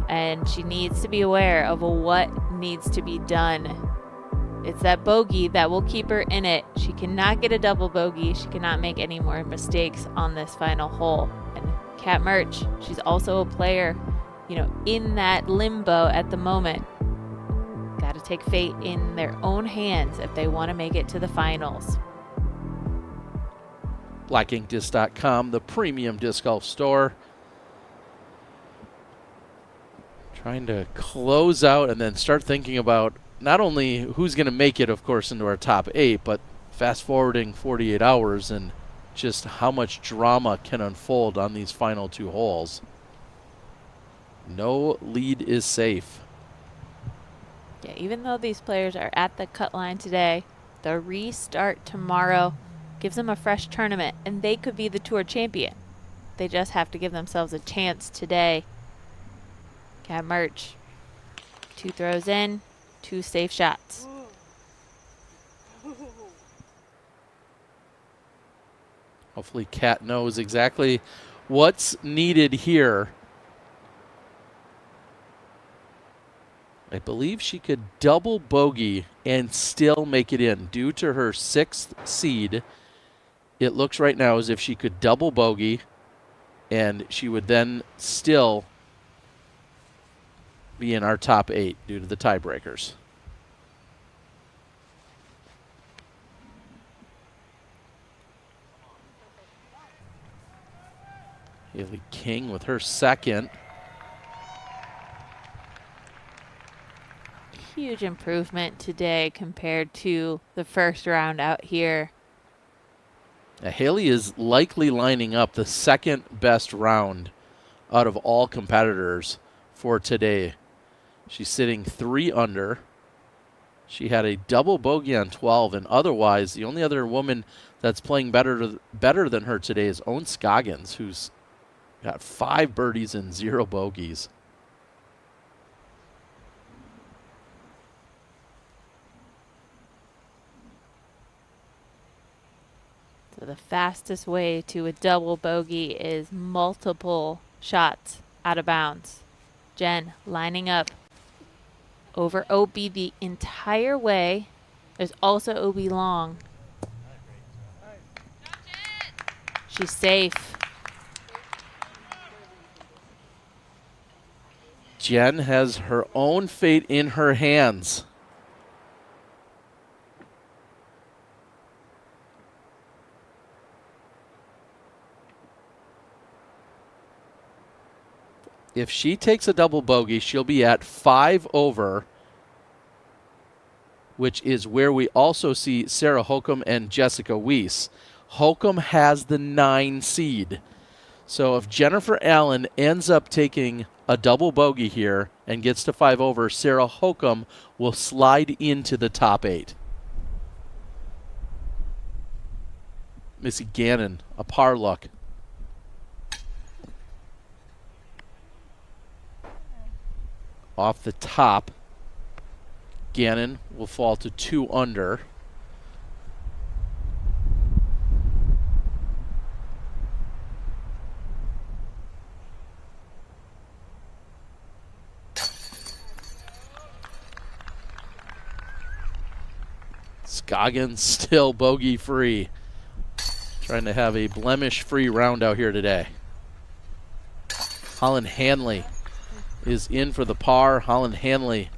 And she needs to be aware of what needs to be done. It's that bogey that will keep her in it. She cannot get a double bogey. She cannot make any more mistakes on this final hole. And Kat Merts, she's also a player, in that limbo at the moment. Got to take fate in their own hands if they want to make it to the finals. BlackInkDisc.com, the premium disc golf store. Trying to close out and then start thinking about not only who's going to make it, of course, into our top 8, but fast forwarding 48 hours and just how much drama can unfold on these final 2 holes. No lead is safe. Yeah, even though these players are at the cut line today, the restart tomorrow gives them a fresh tournament, and they could be the tour champion. They just have to give themselves a chance today. Kat Merts, 2 throws in, 2 safe shots. Hopefully Kat knows exactly what's needed here. I believe she could double bogey and still make it in. Due to her 6th seed, it looks right now as if she could double bogey and she would then still be in our top 8 due to the tiebreakers. Haley King with her 2nd. Huge improvement today compared to the first round out here. Now, Haley is likely lining up the 2nd best round out of all competitors for today. She's sitting 3 under. She had a double bogey on 12, and otherwise the only other woman that's playing better than her today is Owen Scoggins, who's got 5 birdies and 0 bogeys. So the fastest way to a double bogey is multiple shots out of bounds. Jen lining up over OB the entire way. There's also OB long. She's safe. Jen has her own fate in her hands. If she takes a double bogey, she'll be at 5 over, which is where we also see Sarah Holcomb and Jessica Weese. Holcomb has the 9 seed. So if Jennifer Allen ends up taking a double bogey here and gets to 5 over, Sarah Holcomb will slide into the top 8. Missy Ganon, a par luck. Off the top, Ganon will fall to 2 under. Scoggins still bogey free. Trying to have a blemish free round out here today. Holland Hanley is in for the par. Holland Hanley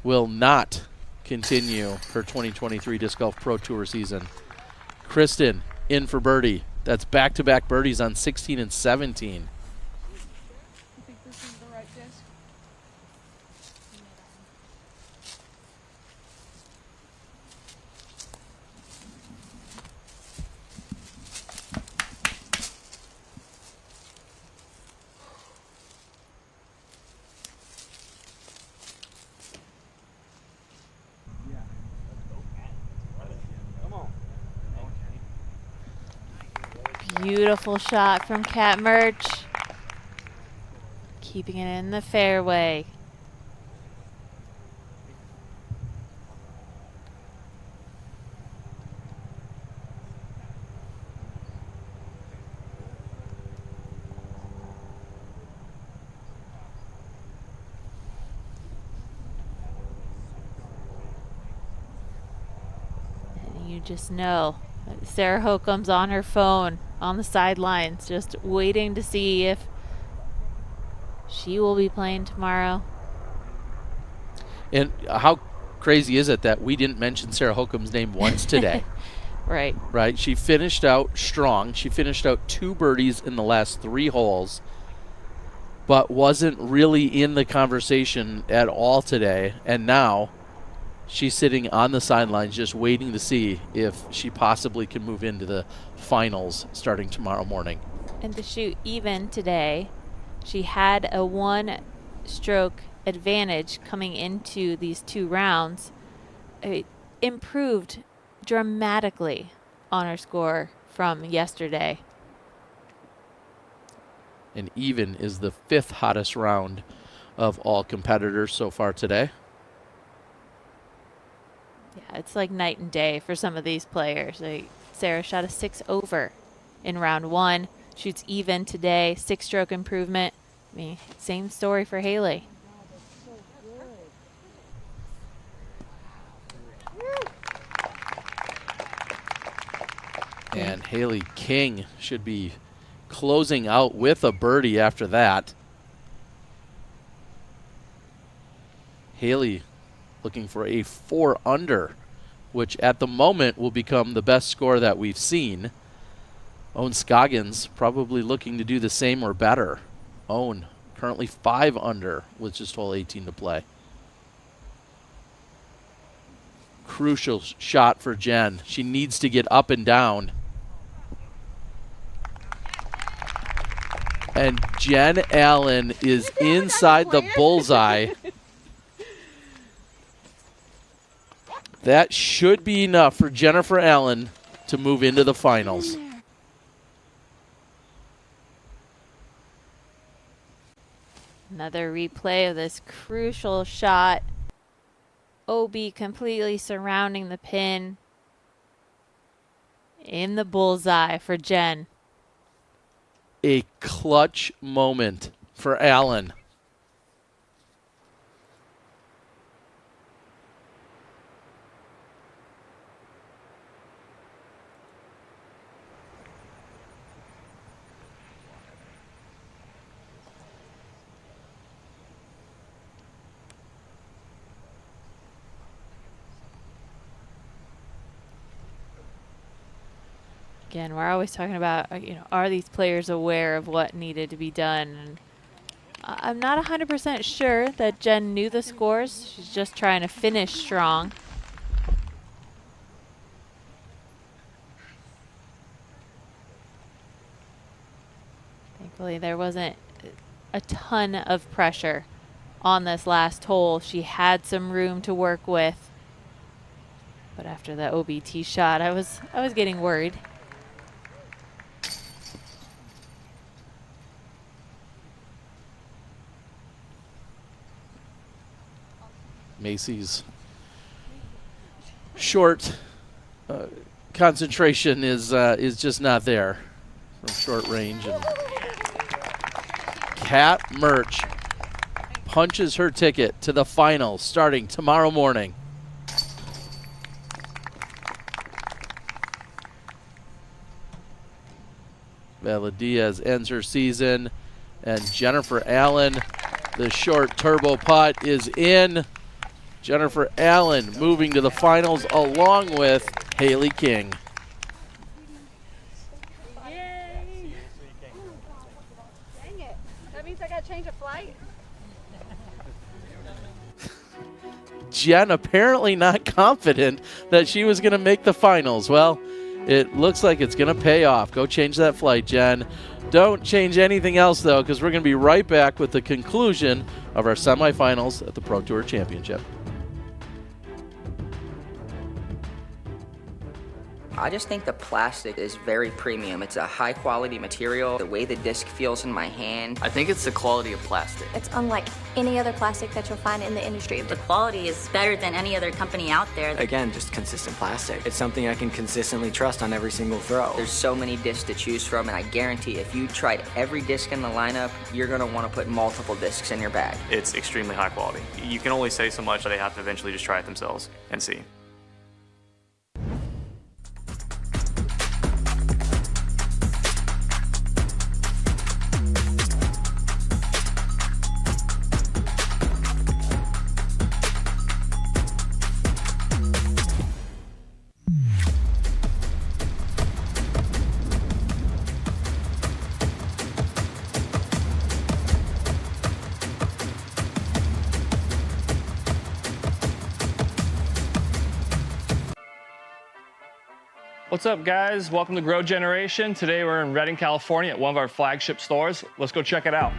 will not continue her 2023 Disc Golf Pro Tour season. Kristen in for birdie. That's back-to-back birdies on 16 and 17. I think this is the right disc. Beautiful shot from Kat Merts. Keeping it in the fairway. you just know Sarah Holcomb's on her phone on the sidelines, just waiting to see if she will be playing tomorrow. And how crazy is it that we didn't mention Sarah Holcomb's name once today? Right. Right. She finished out strong. She finished out 2 birdies in the last 3 holes, but wasn't really in the conversation at all today. And now she's sitting on the sidelines just waiting to see if she possibly can move into the finals starting tomorrow morning. And to shoot even today, she had a 1-stroke advantage coming into these 2 rounds. It improved dramatically on her score from yesterday. And even is the 5th hottest round of all competitors so far today. Yeah, it's like night and day for some of these players. Sarah shot a 6 over in round 1, shoots even today, 6-stroke improvement. I mean, same story for Haley. And Haley King should be closing out with a birdie after that. Haley looking for a 4 under, which at the moment will become the best score that we've seen. Owen Scoggins probably looking to do the same or better. Owen currently 5 under with just hole 18 to play. Crucial shot for Jen. She needs to get up and down. And Jen Allen is inside the bullseye. That should be enough for Jennifer Allen to move into the finals. Another replay of this crucial shot. OB completely surrounding the pin. In the bullseye for Jen. A clutch moment for Allen. Again, we're always talking about, are these players aware of what needed to be done? And I'm not 100% sure that Jen knew the scores. She's just trying to finish strong. Thankfully, there wasn't a ton of pressure on this last hole. She had some room to work with. But after that OBT shot, I was getting worried. Macy's short concentration is just not there from short range. And Kat Merts punches her ticket to the finals starting tomorrow morning. Valdes ends her season, and Jennifer Allen, the short turbo putt is in. Jennifer Allen moving to the finals along with Haley King. Yay! Dang it. That means I got to change a flight? Jen apparently not confident that she was going to make the finals. Well, it looks like it's going to pay off. Go change that flight, Jen. Don't change anything else, though, because we're going to be right back with the conclusion of our semifinals at the Pro Tour Championship. I just think the plastic is very premium. It's a high quality material. The way the disc feels in my hand. I think it's the quality of plastic. It's unlike any other plastic that you'll find in the industry. The quality is better than any other company out there. Again, just consistent plastic. It's something I can consistently trust on every single throw. There's so many discs to choose from, and I guarantee if you tried every disc in the lineup, you're gonna wanna put multiple discs in your bag. It's extremely high quality. You can only say so much, they have to eventually just try it themselves and see. What's up, guys? Welcome to Grow Generation. Today we're in Redding, California at one of our flagship stores. Let's go check it out.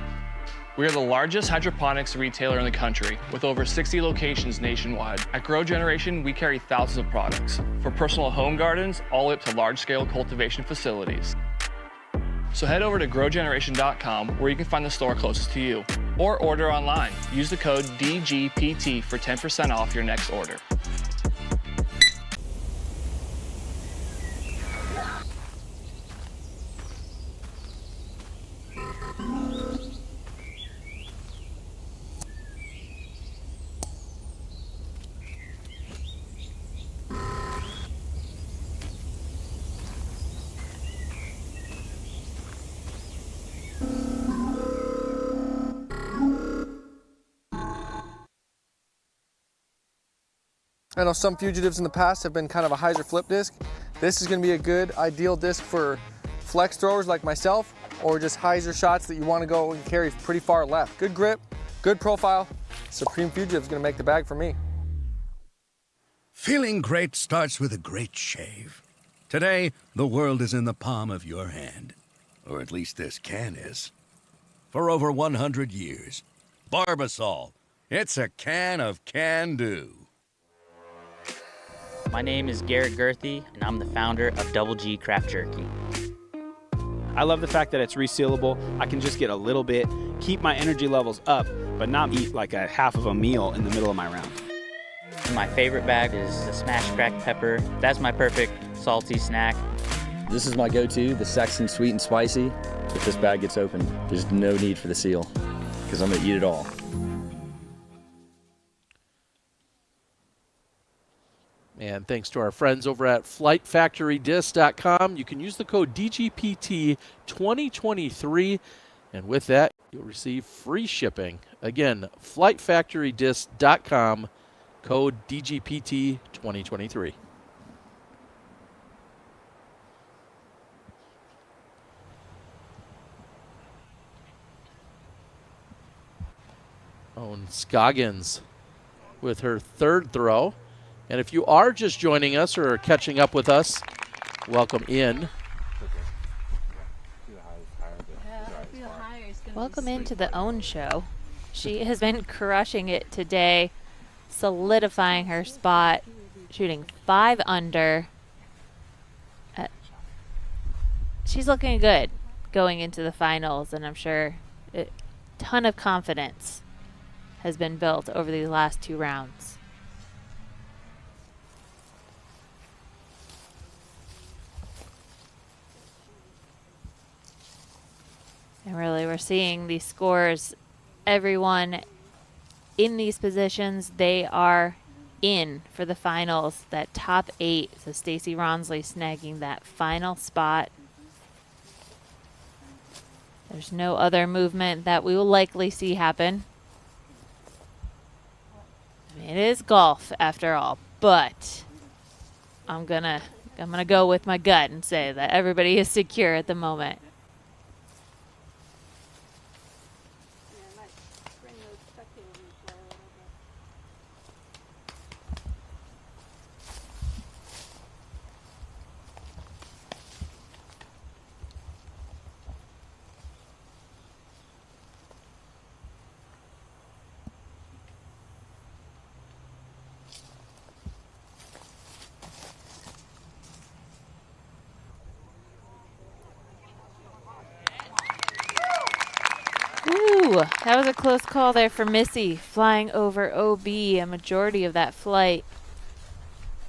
We are the largest hydroponics retailer in the country with over 60 locations nationwide. At Grow Generation, we carry thousands of products, from personal home gardens all the way up to large-scale cultivation facilities. So head over to growgeneration.com where you can find the store closest to you, or order online. Use the code DGPT for 10% off your next order. I know some fugitives in the past have been kind of a hyzer flip disc. This is going to be a good ideal disc for flex throwers like myself, or just hyzer shots that you want to go and carry pretty far left. Good grip, good profile. Supreme Fugitive is going to make the bag for me. Feeling great starts with a great shave. Today, the world is in the palm of your hand. Or at least this can is. For over 100 years, Barbasol, it's a can of can-do. My name is Garrett Gerthy, and I'm the founder of Double G Craft Jerky. I love the fact that it's resealable. I can just get a little bit, keep my energy levels up, but not eat like a half of a meal in the middle of my round. My favorite bag is the smashed cracked pepper. That's my perfect salty snack. This is my go-to, the Saxon Sweet and Spicy. If this bag gets open, there's no need for the seal, because I'm gonna eat it all. And thanks to our friends over at FlightFactoryDisc.com, you can use the code DGPT2023, and with that, you'll receive free shipping. Again, FlightFactoryDisc.com, code DGPT2023. Oh, and Scoggins with her third throw. And if you are just joining us or catching up with us, welcome in. Welcome into the OWN show. She has been crushing it today, solidifying her spot, shooting 5 under. She's looking good going into the finals, and I'm sure a ton of confidence has been built over these last 2 rounds. And really, we're seeing these scores. Everyone in these positions, they are in for the finals. That top 8. So Stacy Ronsley snagging that final spot. There's no other movement that we will likely see happen. I mean, it is golf after all, but I'm gonna go with my gut and say that everybody is secure at the moment. Ooh, that was a close call there for Missy, flying over OB a majority of that flight.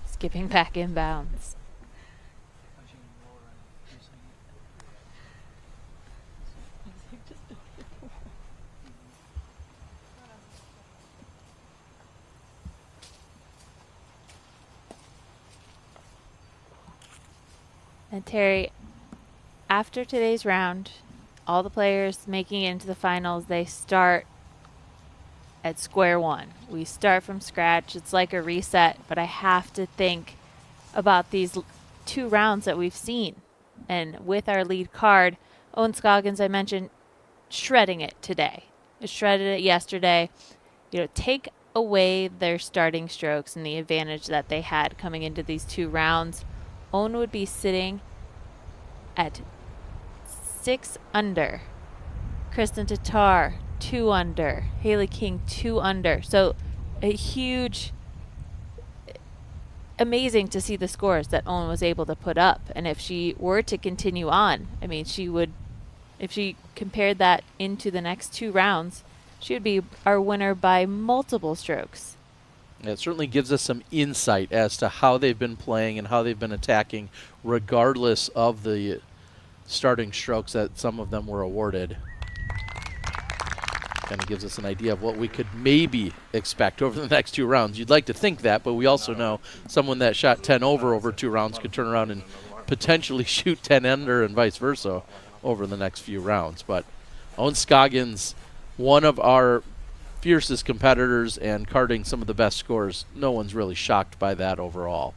Skipping back inbounds. And Terry, after today's round, all the players making it into the finals, they start at square one. We start from scratch. It's like a reset, but I have to think about these 2 rounds that we've seen. And with our lead card, Owen Scoggins, I mentioned, shredding it today. It shredded it yesterday. You know, take away their starting strokes and the advantage that they had coming into these 2 rounds. Owen would be sitting at 6 under. Kristen Tatar, 2 under. Haley King, 2 under. So a huge, amazing to see the scores that Owen was able to put up. And if she were to continue on, I mean, she would, if she compared that into the next 2 rounds, she would be our winner by multiple strokes. It certainly gives us some insight as to how they've been playing and how they've been attacking, regardless of the starting strokes that some of them were awarded. Kind of gives us an idea of what we could maybe expect over the next 2 rounds. You'd like to think that, but we also know someone that shot 10 over 2 rounds could turn around and potentially shoot 10 under and vice versa over the next few rounds. But Owen Scoggins, one of our fiercest competitors and carding some of the best scores. No one's really shocked by that overall.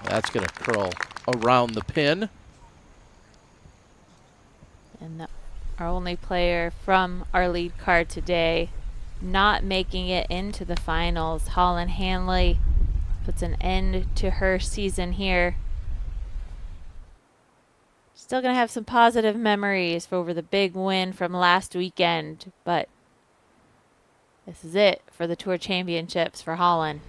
That's going to curl around the pin. And our only player from our lead card today not making it into the finals, Holland Hanley, puts an end to her season here. Still going to have some positive memories over the big win from last weekend, but this is it for the Tour Championships for Holland.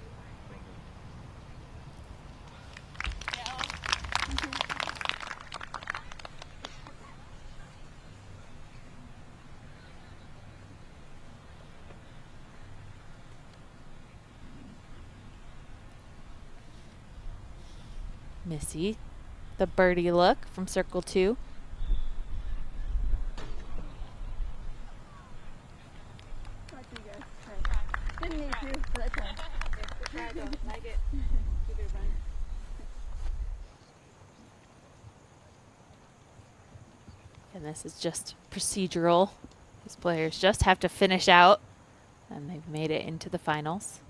Missy, the birdie look from circle 2. Didn't need to, but that's fine. Like it. Keep it running. And this is just procedural. These players just have to finish out, and they've made it into the finals.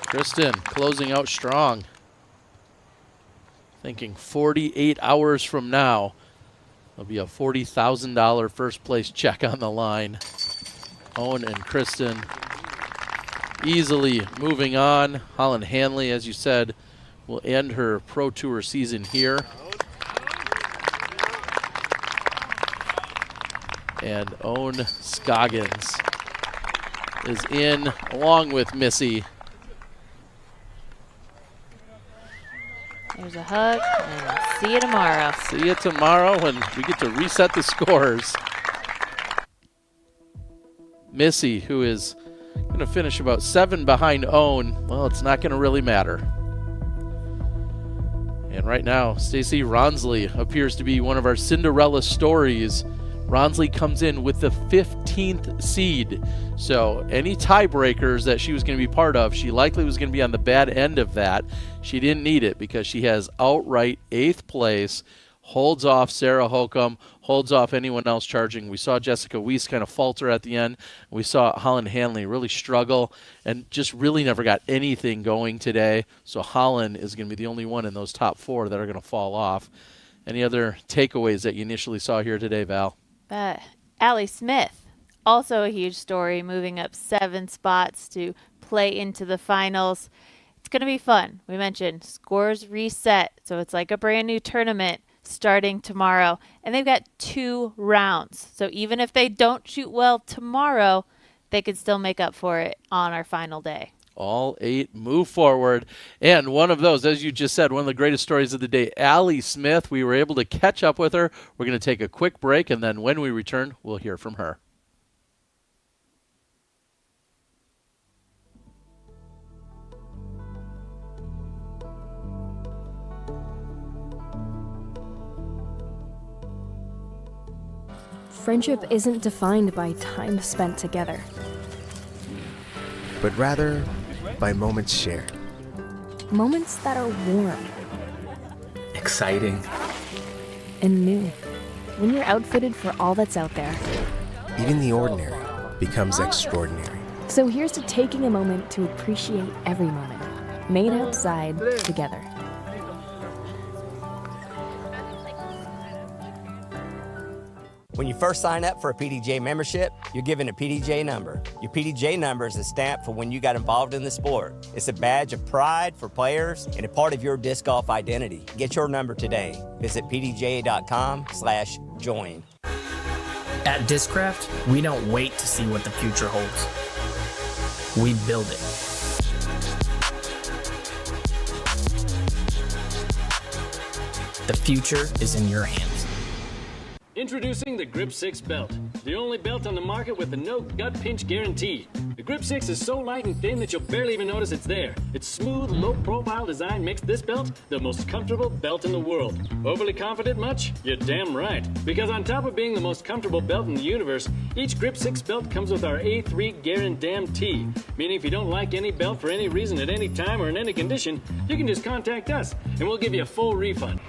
Kristen closing out strong. Thinking 48 hours from now, there'll be a $40,000 first place check on the line. Owen and Kristen easily moving on. Holland Hanley, as you said, will end her Pro Tour season here. And Owen Scoggins is in along with Missy. There's a hug, and see you tomorrow. See you tomorrow when we get to reset the scores. Missy, who is going to finish about 7 behind Owen, well, it's not going to really matter. And right now, Stacey Ronsley appears to be one of our Cinderella stories. Ronsley comes in with the 15th seed. So any tiebreakers that she was going to be part of, she likely was going to be on the bad end of that. She didn't need it because she has outright 8th place, holds off Sarah Holcomb, holds off anyone else charging. We saw Jessica Weese kind of falter at the end. We saw Holland Hanley really struggle and just really never got anything going today. So Holland is going to be the only one in those top 4 that are going to fall off. Any other takeaways that you initially saw here today, Val? Allie Smith, also a huge story, moving up 7 spots to play into the finals. It's going to be fun. We mentioned scores reset, so it's like a brand new tournament starting tomorrow. And they've got 2 rounds. So even if they don't shoot well tomorrow, they can still make up for it on our final day. All 8 move forward. And one of those, as you just said, one of the greatest stories of the day, Allie Smith. We were able to catch up with her. We're going to take a quick break, and then when we return, we'll hear from her. Friendship isn't defined by time spent together, but rather by moments shared. Moments that are warm, exciting, and new. when you're outfitted for all that's out there. Even the ordinary becomes extraordinary. So here's to taking a moment to appreciate every moment, made outside together. When you first sign up for a PDGA membership, you're given a PDGA number. Your PDGA number is a stamp for when you got involved in the sport. It's a badge of pride for players and a part of your disc golf identity. Get your number today. Visit pdga.com/join. At Discraft, we don't wait to see what the future holds. We build it. The future is in your hands. Introducing the Grip 6 belt, the only belt on the market with a no gut pinch guarantee. The Grip 6 is so light and thin that you'll barely even notice it's there. Its smooth, low-profile design makes this belt the most comfortable belt in the world. Overly confident much? You're damn right. Because on top of being the most comfortable belt in the universe, each Grip 6 belt comes with our A3 guarantee, meaning if you don't like any belt for any reason at any time or in any condition, you can just contact us and we'll give you a full refund.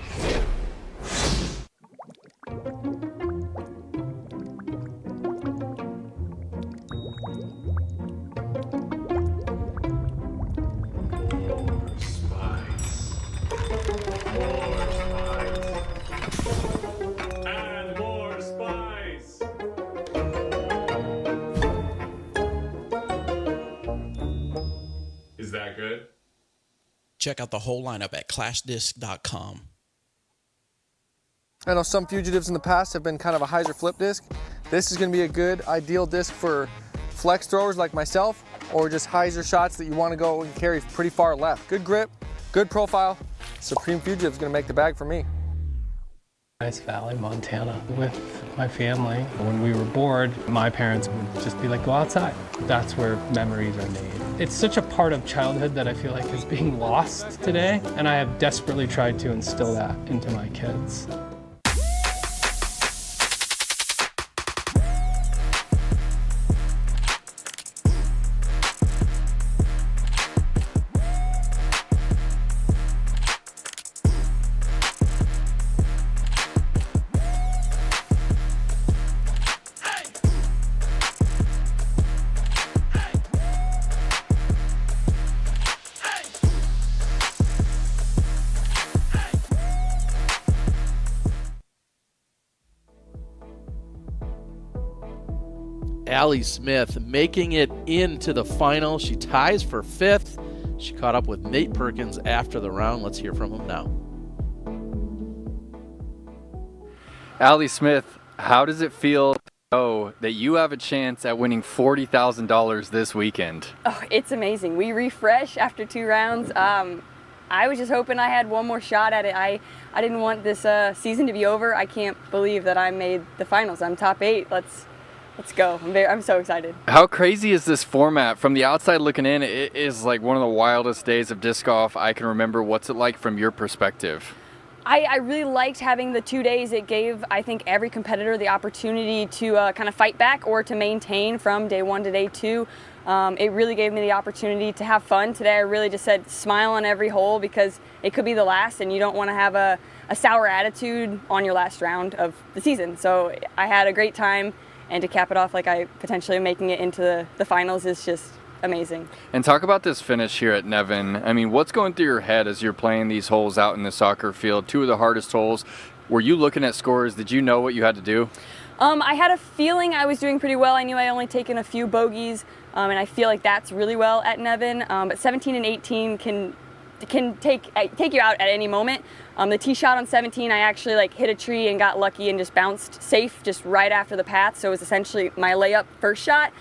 Is that good? Check out the whole lineup at clashdisc.com. I know some fugitives in the past have been kind of a hyzer flip disc. This is going to be a good, ideal disc for flex throwers like myself, or just hyzer shots that you want to go and carry pretty far left. Good grip, good profile. Supreme Fugitive is going to make the bag for me. Nice Valley, Montana, with my family. When we were bored, my parents would just be like, go outside. That's where memories are made. It's such a part of childhood that I feel like is being lost today, and I have desperately tried to instill that into my kids. Allie Smith making it into the final. She ties for 5th. She caught up with Nate Perkins after the round. Let's hear from him now. Allie Smith, how does it feel to know that you have a chance at winning $40,000 this weekend? Oh, it's amazing. We refresh after 2 rounds. I was just hoping I had one more shot at it. I didn't want this season to be over. I can't believe that I made the finals. I'm top 8. Let's go. I'm so excited. How crazy is this format? From the outside looking in, it is like one of the wildest days of disc golf I can remember. What's it like from your perspective? I really liked having the 2 days. It gave, I think, every competitor the opportunity to kind of fight back or to maintain from day 1 to day 2. It really gave me the opportunity to have fun. Today I really just said smile on every hole because it could be the last and you don't want to have a sour attitude on your last round of the season. So I had a great time. And to cap it off like I potentially am making it into the finals is just amazing. And talk about this finish here at Nevin. I mean, what's going through your head as you're playing these holes out in the soccer field? 2 of the hardest holes. Were you looking at scores? Did you know what you had to do? I had a feeling I was doing pretty well. I knew I only taken a few bogeys, and I feel like that's really well at Nevin. But 17 and 18 can take you out at any moment. The tee shot on 17, I actually hit a tree and got lucky and just bounced safe just right after the path. So it was essentially my layup first shot.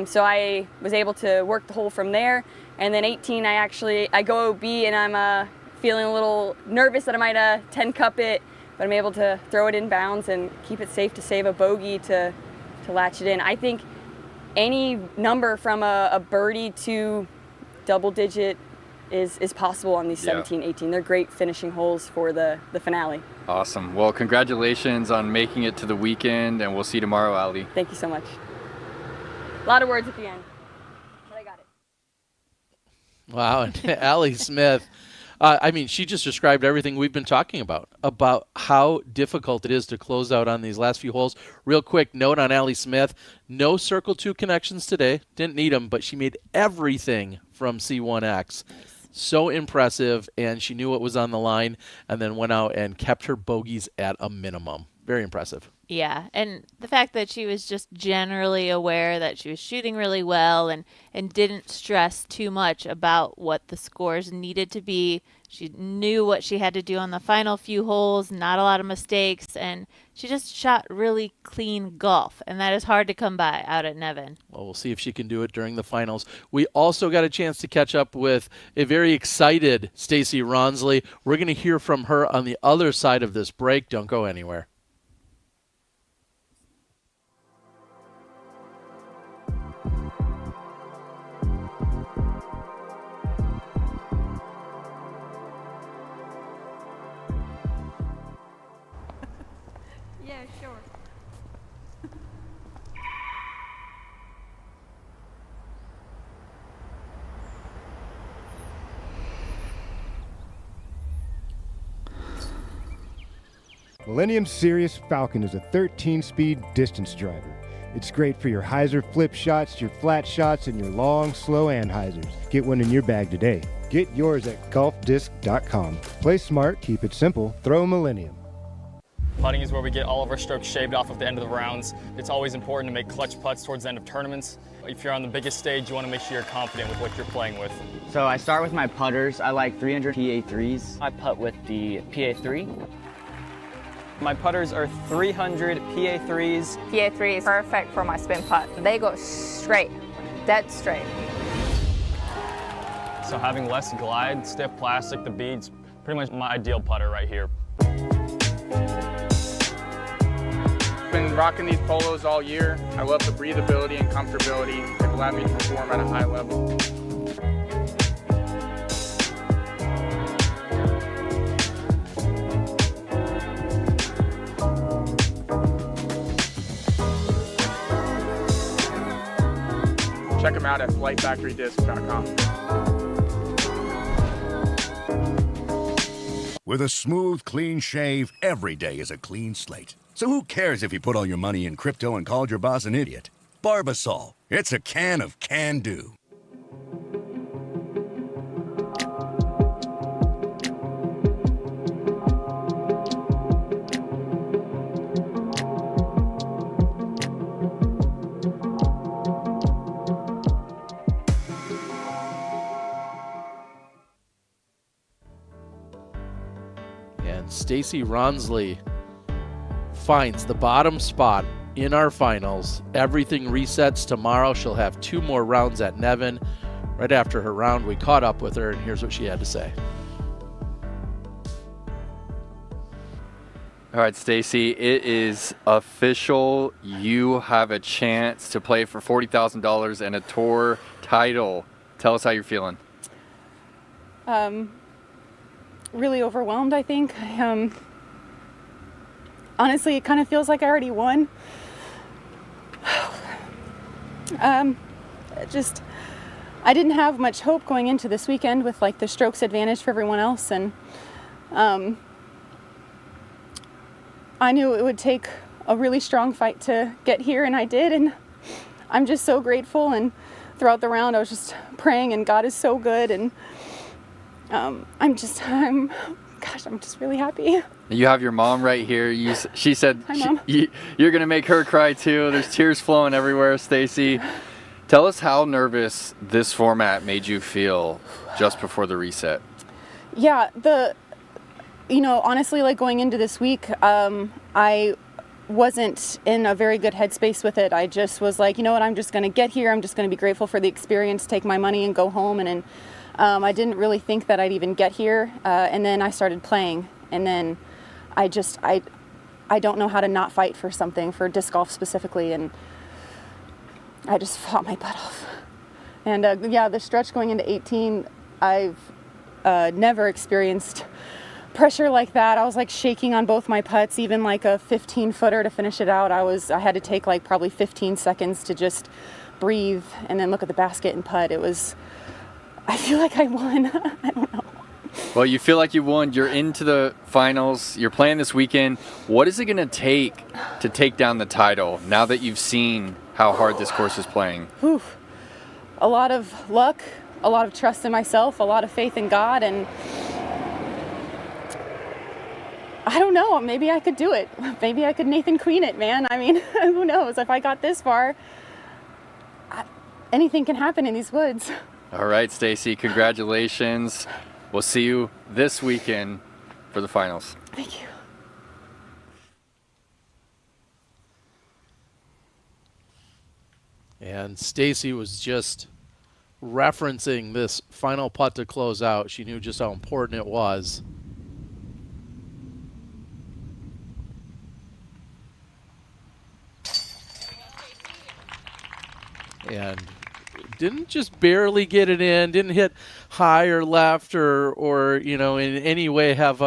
So I was able to work the hole from there. And then 18, I go OB and I'm feeling a little nervous that I might 10 cup it, but I'm able to throw it in bounds and keep it safe to save a bogey to latch it in. I think any number from a birdie to double digit is possible on these 17, 18. They're great finishing holes for the finale. Awesome. Well, congratulations on making it to the weekend, and we'll see you tomorrow, Allie. Thank you so much. A lot of words at the end, but I got it. Wow, and Allie Smith, I mean, she just described everything we've been talking about how difficult it is to close out on these last few holes. Real quick note on Allie Smith, no Circle 2 connections today. Didn't need them, but she made everything from C1X. So impressive, and she knew what was on the line and then went out and kept her bogeys at a minimum. Very impressive. Yeah, and the fact that she was just generally aware that she was shooting really well and didn't stress too much about what the scores needed to be. She knew what she had to do on the final few holes, not a lot of mistakes, and she just shot really clean golf, and that is hard to come by out at Nevin. Well, we'll see if she can do it during the finals. We also got a chance to catch up with a very excited Stacy Ronsley. We're going to hear from her on the other side of this break. Don't go anywhere. Yeah, sure. Millennium Sirius Falcon is a 13-speed distance driver. It's great for your hyzer flip shots, your flat shots, and your long, slow anhyzers. Get one in your bag today. Get yours at golfdisc.com. Play smart, keep it simple, throw Millennium. Putting is where we get all of our strokes shaved off at the end of the rounds. It's always important to make clutch putts towards the end of tournaments. If you're on the biggest stage, you want to make sure you're confident with what you're playing with. So I start with my putters. I like 300 PA3s. I putt with the PA3. My putters are 300 PA3s. PA3 is perfect for my spin putt. They go straight, dead straight. So having less glide, stiff plastic, the beads, pretty much my ideal putter right here. Been rocking these polos all year. I love the breathability and comfortability. They've allowed me to perform at a high level. Check them out at flightfactorydisc.com. With a smooth, clean shave, every day is a clean slate. So who cares if you put all your money in crypto and called your boss an idiot? Barbasol. It's a can of can-do. And Stacy Ronsley finds the bottom spot in our finals. Everything resets tomorrow. She'll have 2 more rounds at Nevin. Right after her round, we caught up with her, and here's what she had to say. All right, Stacy, it is official. You have a chance to play for $40,000 and a tour title. Tell us how you're feeling. Really overwhelmed, I think. Honestly, it kind of feels like I already won. I didn't have much hope going into this weekend with like the strokes advantage for everyone else, and I knew it would take a really strong fight to get here, and I did, and I'm just so grateful. And throughout the round, I was just praying, and God is so good, and I'm just really happy. You have your mom right here. She said Hi, Mom. You're going to make her cry too. There's tears flowing everywhere, Stacy. Tell us how nervous this format made you feel just before the reset. Yeah, honestly, like going into this week, I wasn't in a very good headspace with it. I just was like, you know what, I'm just going to get here. I'm just going to be grateful for the experience, take my money and go home. And I didn't really think that I'd even get here. And then I started playing. And then I don't know how to not fight for something, for disc golf specifically. And I just fought my butt off. And the stretch going into 18, I've never experienced pressure like that. I was like shaking on both my putts, even like a 15-footer to finish it out. I had to take like probably 15 seconds to just breathe and then look at the basket and putt. I feel like I won. I don't know. Well, you feel like you won. You're into the finals. You're playing this weekend. What is it going to take down the title now that you've seen how hard this course is playing? Whew. A lot of luck, a lot of trust in myself, a lot of faith in God, and I don't know, maybe I could do it. Maybe I could Nathan Queen it, man. I mean, who knows? If I got this far, anything can happen in these woods. All right, Stacy, congratulations. We'll see you this weekend for the finals. Thank you. And Stacy was just referencing this final putt to close out. She knew just how important it was. And didn't just barely get it in, didn't hit high or left or you know, in any way have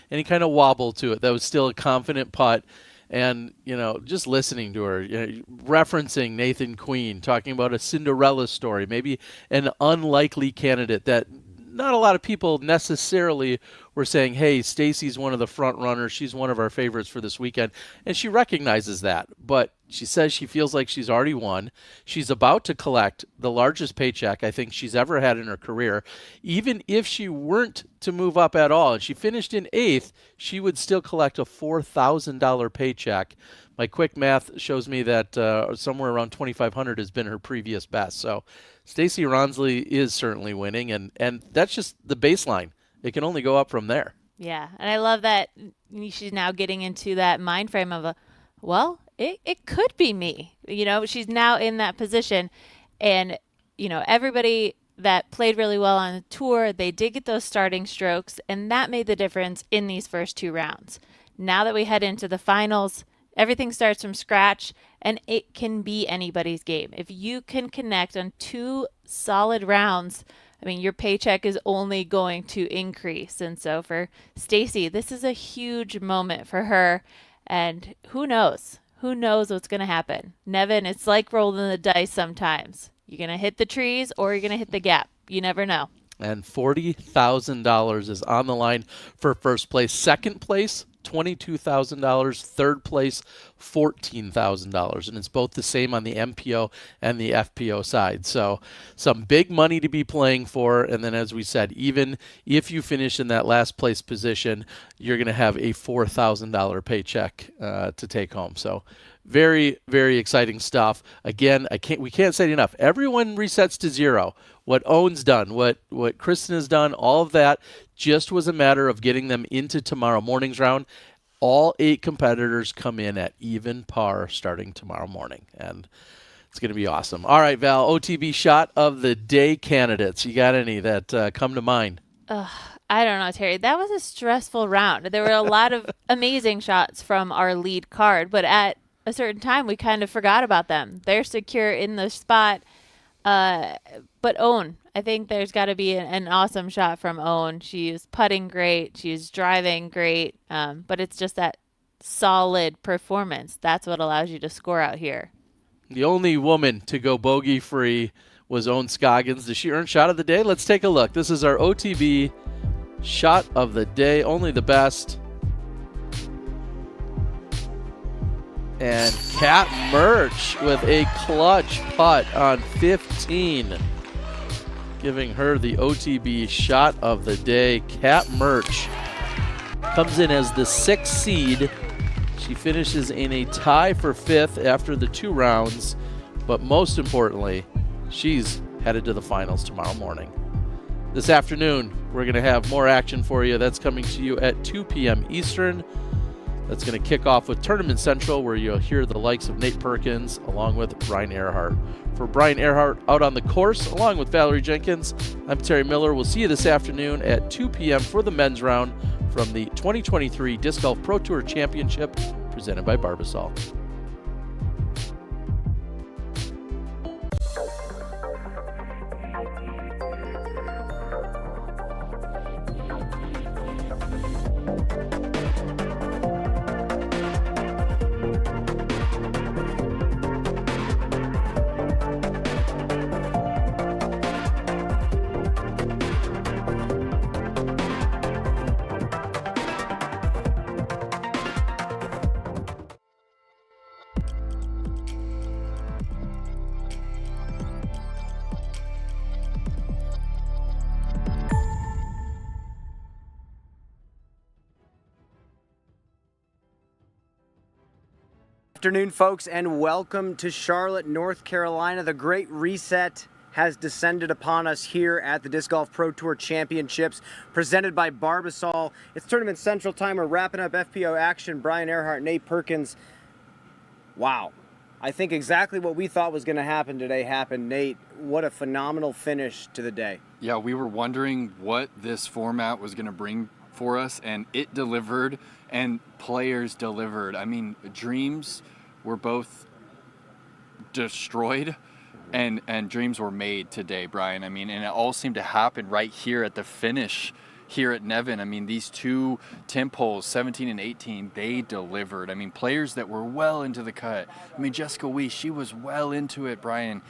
any kind of wobble to it. That was still a confident putt. And, you know, just listening to her, you know, referencing Nathan Queen, talking about a Cinderella story, maybe an unlikely candidate that not a lot of people necessarily were saying, hey, Stacy's one of the front runners. She's one of our favorites for this weekend. And she recognizes that. But she says she feels like she's already won. She's about to collect the largest paycheck I think she's ever had in her career. Even if she weren't to move up at all and she finished in 8th, she would still collect a $4,000 paycheck. My quick math shows me that somewhere around $2,500 has been her previous best. So Stacy Ronsley is certainly winning, and that's just the baseline. It can only go up from there. Yeah, and I love that she's now getting into that mind frame of it could be me. You know, she's now in that position, and you know, everybody that played really well on the tour, they did get those starting strokes, and that made the difference in these first 2 rounds. Now that we head into the finals, everything starts from scratch, and it can be anybody's game. If you can connect on 2 solid rounds, I mean, your paycheck is only going to increase. And so for Stacy, this is a huge moment for her. And who knows? Who knows what's going to happen? Nevin, it's like rolling the dice sometimes. You're going to hit the trees or you're going to hit the gap. You never know. And $40,000 is on the line for first place. Second place, $22,000. Third place, $14,000. And it's both the same on the MPO and the FPO side. So some big money to be playing for. And then, as we said, even if you finish in that last place position, you're going to have a $4,000 paycheck to take home. So very, very exciting stuff. Again, we can't say it enough. Everyone resets to 0. What Owen's done, what Kristen has done, all of that just was a matter of getting them into tomorrow morning's round. All 8 competitors come in at even par starting tomorrow morning, and it's going to be awesome. All right, Val, OTB shot of the day candidates. You got any that come to mind? I don't know, Terry. That was a stressful round. There were a lot of amazing shots from our lead card, but at a certain time, we kind of forgot about them. They're secure in the spot. But Owen, I think there's got to be an awesome shot from Owen. She's putting great. She's driving great. But it's just that solid performance. That's what allows you to score out here. The only woman to go bogey-free was Owen Scoggins. Does she earn shot of the day? Let's take a look. This is our OTB shot of the day. Only the best. And Kat Merts with a clutch putt on 15. Giving her the OTB shot of the day. Kat Merts comes in as the 6th seed. She finishes in a tie for 5th after the 2 rounds. But most importantly, she's headed to the finals tomorrow morning. This afternoon, we're going to have more action for you. That's coming to you at 2 p.m. Eastern. That's going to kick off with Tournament Central, where you'll hear the likes of Nate Perkins along with Brian Earhart. For Brian Earhart out on the course, along with Valerie Jenkins, I'm Terry Miller. We'll see you this afternoon at 2 p.m. for the men's round from the 2023 Disc Golf Pro Tour Championship presented by Barbasol. afternoon, folks, and welcome to Charlotte, North Carolina. The Great Reset has descended upon us here at the Disc Golf Pro Tour Championships, presented by Barbasol. It's Tournament Central time. We're wrapping up FPO action. Brian Earhart, Nate Perkins. Wow. I think exactly what we thought was going to happen today happened. Nate, what a phenomenal finish to the day. Yeah, we were wondering what this format was going to bring for us, and it delivered, and players delivered. I mean, dreams were both destroyed and dreams were made today, Brian. I mean, and it all seemed to happen right here at the finish here at Nevin. I mean, these two temp holes, 17 and 18, they delivered. I mean, players that were well into the cut. I mean, Jessica Weese, she was well into it, Brian.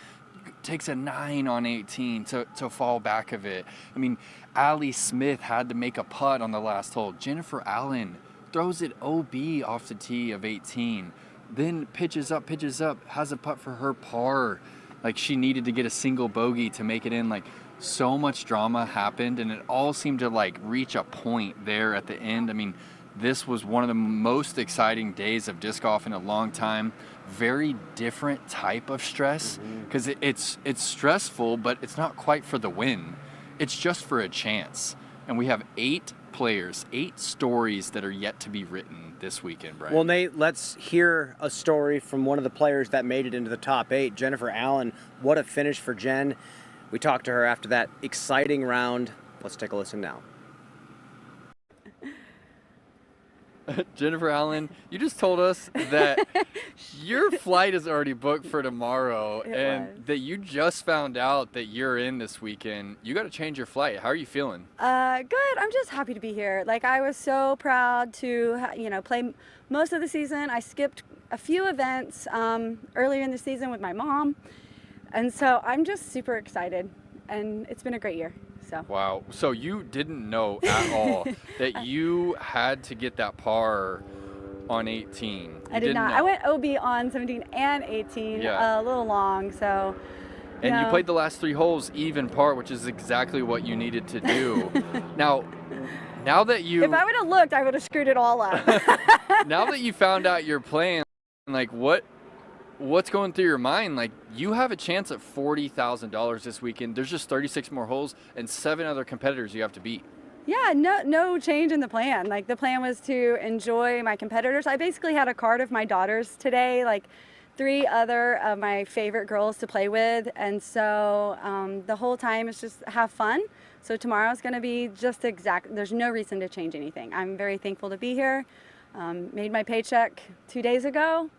Takes a 9 on 18 to fall back of it. I mean, Allie Smith had to make a putt on the last hole. Jennifer Allen throws it OB off the tee of 18. Then pitches up, has a putt for her par. Like, she needed to get a single bogey to make it in. Like, so much drama happened, and it all seemed to, like, reach a point there at the end. I mean, this was one of the most exciting days of disc golf in a long time. Very different type of stress, because it's stressful, but it's not quite for the win. It's just for a chance. And we have 8 players, 8 stories that are yet to be written this weekend, Brian. Well, Nate, let's hear a story from one of the players that made it into the top 8, Jennifer Allen. What a finish for Jen. We talked to her after that exciting round. Let's take a listen now. Jennifer Allen, you just told us that your flight is already booked for tomorrow that you just found out that you're in this weekend. You got to change your flight. How are you feeling? Good. I'm just happy to be here. Like, I was so proud to, play most of the season. I skipped a few events earlier in the season with my mom. And so I'm just super excited. And it's been a great year. So. Wow. So you didn't know at all that you had to get that par on 18. I did not. I went OB on 17 and 18, a little long, so. And you played the last 3 holes even par, which is exactly what you needed to do. Now that you... If I would have looked, I would have screwed it all up. Now that you found out you're playing, like, what's going through your mind? Like, you have a chance at $40,000 this weekend. There's just 36 more holes and 7 other competitors you have to beat. Yeah, no change in the plan. Like, the plan was to enjoy my competitors. I basically had a card of my daughters today, like 3 other of my favorite girls to play with. And so the whole time is just have fun. So tomorrow's going to be just there's no reason to change anything. I'm very thankful to be here. Made my paycheck 2 days ago.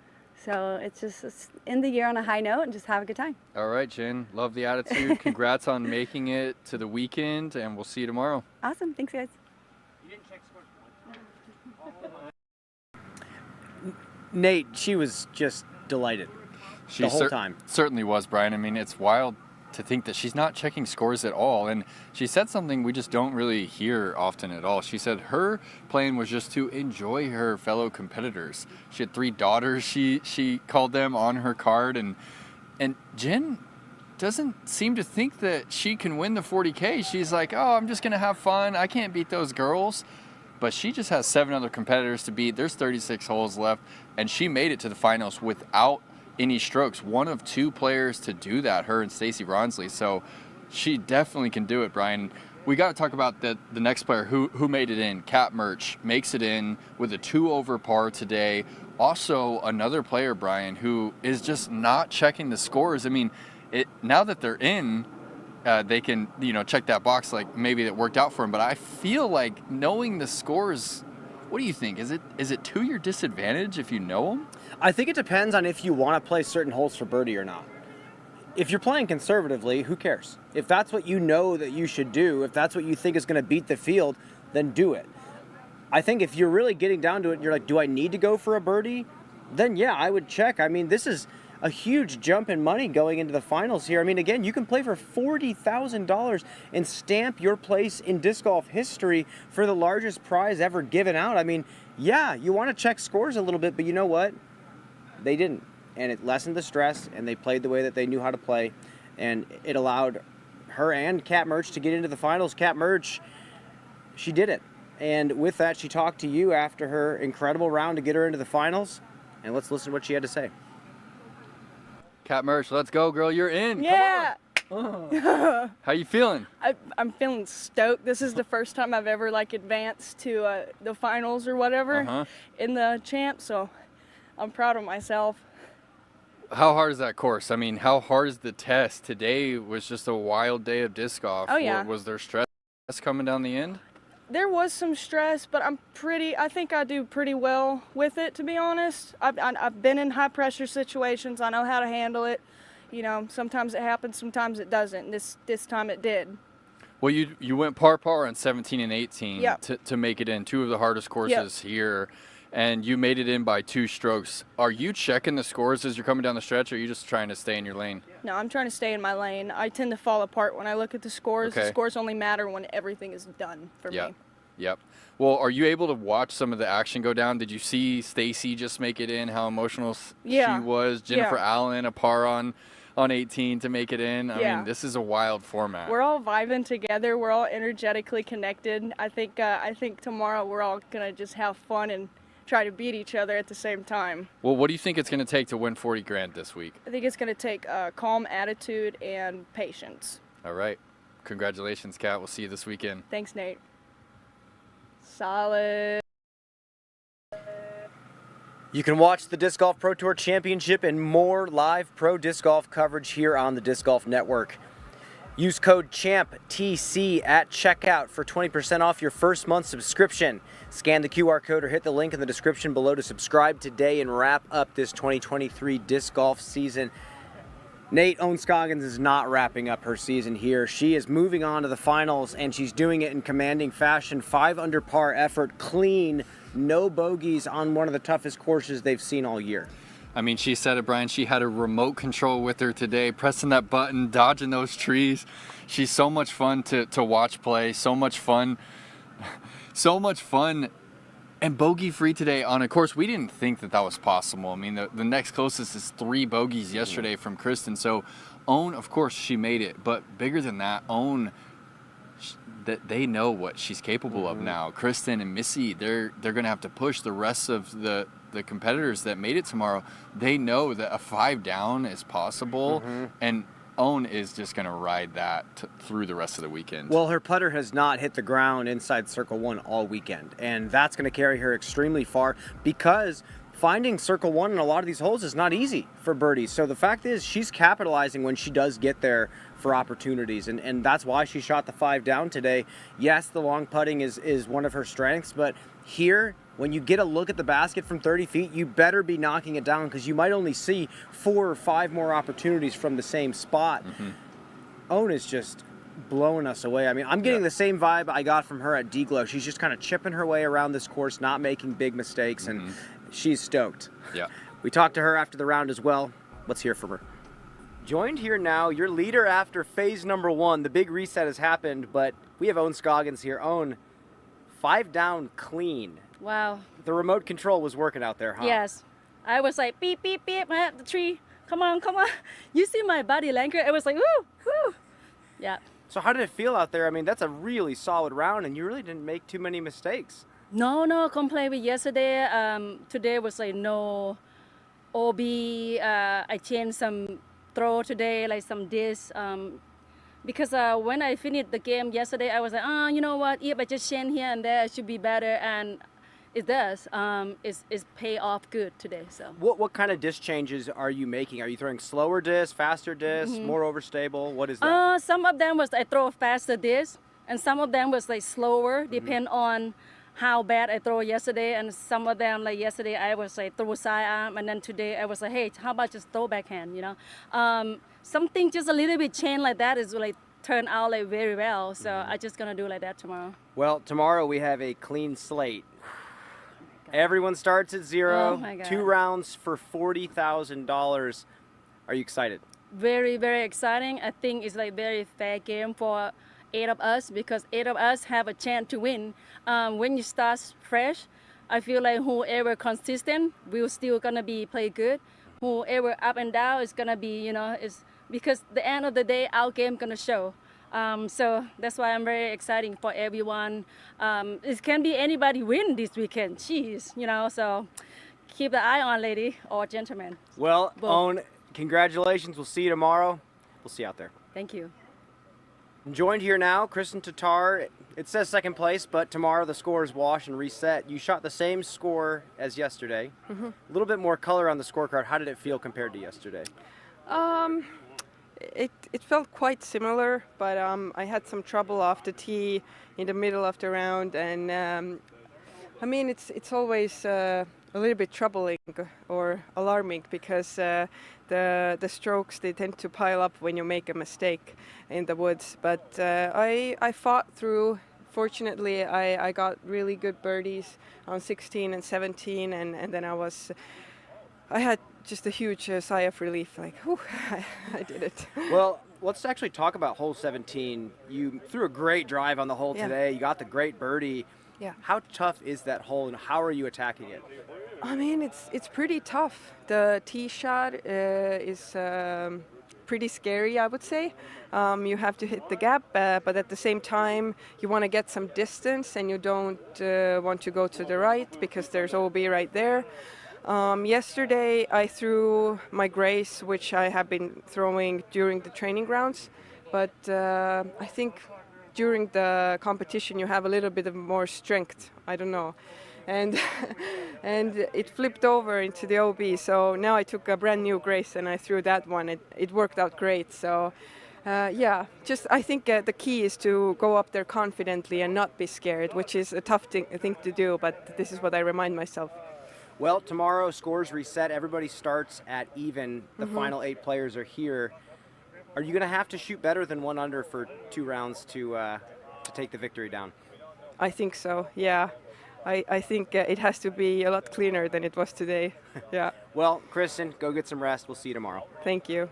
So it's end the year on a high note and just have a good time. All right, Jen. Love the attitude. Congrats on making it to the weekend, and we'll see you tomorrow. Awesome. Thanks, guys. You didn't check scores. Nate, she was just delighted the whole time. Certainly was, Brian. I mean, it's wild to think that she's not checking scores at all. And she said something we just don't really hear often at all. She said her plan was just to enjoy her fellow competitors. She had 3 daughters, she called them on her card, and Jen doesn't seem to think that she can win the 40K. She's like, oh, I'm just gonna have fun. I can't beat those girls. But she just has 7 other competitors to beat. There's 36 holes left, and she made it to the finals without any strokes. One of 2 players to do that, her and Stacy Ronsley. So she definitely can do it, Brian. We got to talk about the next player who made it in. Kat Merts makes it in with a 2 over par today. Also another player, Brian, who is just not checking the scores. I mean, now that they're in, they can check that box, like maybe it worked out for them. But I feel like knowing the scores, what do you think? Is it to your disadvantage if you know them? I think it depends on if you want to play certain holes for birdie or not. If you're playing conservatively, who cares? If that's what you know that you should do, if that's what you think is going to beat the field, then do it. I think if you're really getting down to it and you're like, do I need to go for a birdie? Then yeah, I would check. I mean, this is a huge jump in money going into the finals here. I mean, again, you can play for $40,000 and stamp your place in disc golf history for the largest prize ever given out. I mean, yeah, you want to check scores a little bit, but you know what? They didn't. And it lessened the stress, and they played the way that they knew how to play, and it allowed her and Kat Merts to get into the finals. Kat Merts, she did it. And with that, she talked to you after her incredible round to get her into the finals. and let's listen to what she had to say. Kat Merts, let's go, girl. You're in. Yeah. How you feeling? I'm feeling stoked. This is the first time I've ever like advanced to the finals or whatever in the champ, so I'm proud of myself. How hard is that course? I mean, how hard is the test? Today was just a wild day of disc golf. Oh, yeah. Was there stress coming down the end? There was some stress, but I think I do pretty well with it, to be honest. I've been in high pressure situations. I know how to handle it. You know, sometimes it happens, sometimes it doesn't. This time it did. Well, you went par on 17 and 18 Yep. to make it in, two of the hardest courses here, and you made it in by 2 strokes. Are you checking the scores as you're coming down the stretch, or are you just trying to stay in your lane? No, I'm trying to stay in my lane. I tend to fall apart when I look at the scores. Okay. The scores only matter when everything is done for me. Yep. Well, are you able to watch some of the action go down? Did you see Stacy just make it in, how emotional she was? Jennifer Allen, a par on 18 to make it in. I mean, this is a wild format. We're all vibing together. We're all energetically connected. I think tomorrow we're all going to just have fun and try to beat each other at the same time. Well, what do you think it's going to take to win 40 grand this week? I think it's going to take a calm attitude and patience. All right. Congratulations, Kat. We'll see you this weekend. Thanks, Nate. Solid. You can watch the Disc Golf Pro Tour Championship and more live pro disc golf coverage here on the Disc Golf Network. Use code CHAMPTC at checkout for 20% off your first month subscription. Scan the QR code or hit the link in the description below to subscribe today and wrap up this 2023 disc golf season. Nate Scoggins is not wrapping up her season here. She is moving on to the finals, and she's doing it in commanding fashion. 5 under par effort, clean, no bogeys on one of the toughest courses they've seen all year. I mean, she said it, Brian. She had a remote control with her today, pressing that button, dodging those trees. She's so much fun to watch play, so much fun. So much fun and bogey-free today on a course we didn't think that was possible. I mean, the next closest is 3 bogeys yesterday from Kristen. So, of course, she made it. But bigger than that, that they know what she's capable of now. Kristen and Missy, they're going to have to push the rest of the competitors that made it tomorrow. They know that a 5 down is possible, and is just going to ride that through the rest of the weekend. Well, her putter has not hit the ground inside Circle 1 all weekend, and that's going to carry her extremely far because finding Circle 1 in a lot of these holes is not easy for birdies. So the fact is she's capitalizing when she does get there for opportunities, and that's why she shot the 5 down today. Yes, the long putting is one of her strengths, but here, when you get a look at the basket from 30 feet, you better be knocking it down because you might only see 4 or 5 more opportunities from the same spot. Is just blowing us away. I mean, I'm getting the same vibe I got from her at D-Glow. She's just kind of chipping her way around this course, not making big mistakes, and she's stoked. Yeah. We talked to her after the round as well. Let's hear from her. Joined here now, your leader after phase number 1. The big reset has happened, but we have Scoggins here. 5 down clean. Wow. The remote control was working out there, huh? Yes. I was like, beep, beep, beep, the tree. Come on, come on. You see my body language? I was like, woo, woo. Yeah. So how did it feel out there? I mean, that's a really solid round, and you really didn't make too many mistakes. No complaint with yesterday. Today was like no OB. I changed some throw today, like some disc. Because when I finished the game yesterday, I was like, you know what? If I just change here and there, it should be better. And it does. It's pay off good today. So. What kind of disc changes are you making? Are you throwing slower disc, faster disc, more overstable? What is that? Some of them was I throw faster disc, and some of them was like slower, depend on how bad I throw yesterday. And some of them, like yesterday, I was like throw side arm, and then today I was like, hey, how about just throw backhand? You know, something just a little bit change like that is like turn out like very well. So I'm just gonna do like that tomorrow. Well, tomorrow we have a clean slate. Everyone starts at 0. Oh my God. 2 rounds for $40,000. Are you excited? Very, very exciting. I think it's like very fair game for 8 of us because 8 of us have a chance to win. When you start fresh, I feel like whoever consistent will still gonna be play good. Whoever up and down is gonna be, you know, is because the end of the day our game gonna show. So that's why I'm very excited for everyone. It can be anybody win this weekend. Jeez, you know, so keep an eye on, lady or gentleman. Well, Both. Owen, congratulations. We'll see you tomorrow. We'll see you out there. Thank you. I'm joined here now, Kristen Tatar. It says second place, but tomorrow the scores wash and reset. You shot the same score as yesterday. Mm-hmm. A little bit more color on the scorecard. How did it feel compared to yesterday? It felt quite similar, but I had some trouble off the tee in the middle of the round, and I mean it's always a little bit troubling or alarming because the strokes, they tend to pile up when you make a mistake in the woods. But I fought through. Fortunately, I got really good birdies on 16 and 17, and then I had just a huge sigh of relief, like, whew, I did it. Well, let's actually talk about hole 17. You threw a great drive on the hole today. You got the great birdie. Yeah. How tough is that hole, and how are you attacking it? I mean, it's pretty tough. The tee shot is pretty scary, I would say. You have to hit the gap, but at the same time, you want to get some distance, and you don't want to go to the right because there's OB right there. Yesterday, I threw my grace, which I have been throwing during the training rounds, but I think during the competition you have a little bit of more strength. I don't know. And and it flipped over into the OB, so now I took a brand new grace and I threw that one. It worked out great. So yeah, just I think the key is to go up there confidently and not be scared, which is a tough thing to do, but this is what I remind myself. Well, tomorrow scores reset. Everybody starts at even. The final 8 players are here. Are you going to have to shoot better than 1 under for 2 rounds to take the victory down? I think so, yeah. I think it has to be a lot cleaner than it was today. Yeah. Well, Kristen, go get some rest. We'll see you tomorrow. Thank you.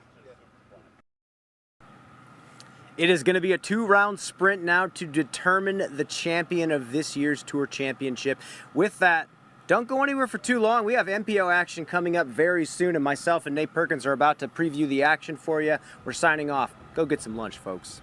It is going to be a 2-round sprint now to determine the champion of this year's Tour Championship. With that, don't go anywhere for too long. We have FPO action coming up very soon, and myself and Nate Perkins are about to preview the action for you. We're signing off. Go get some lunch, folks.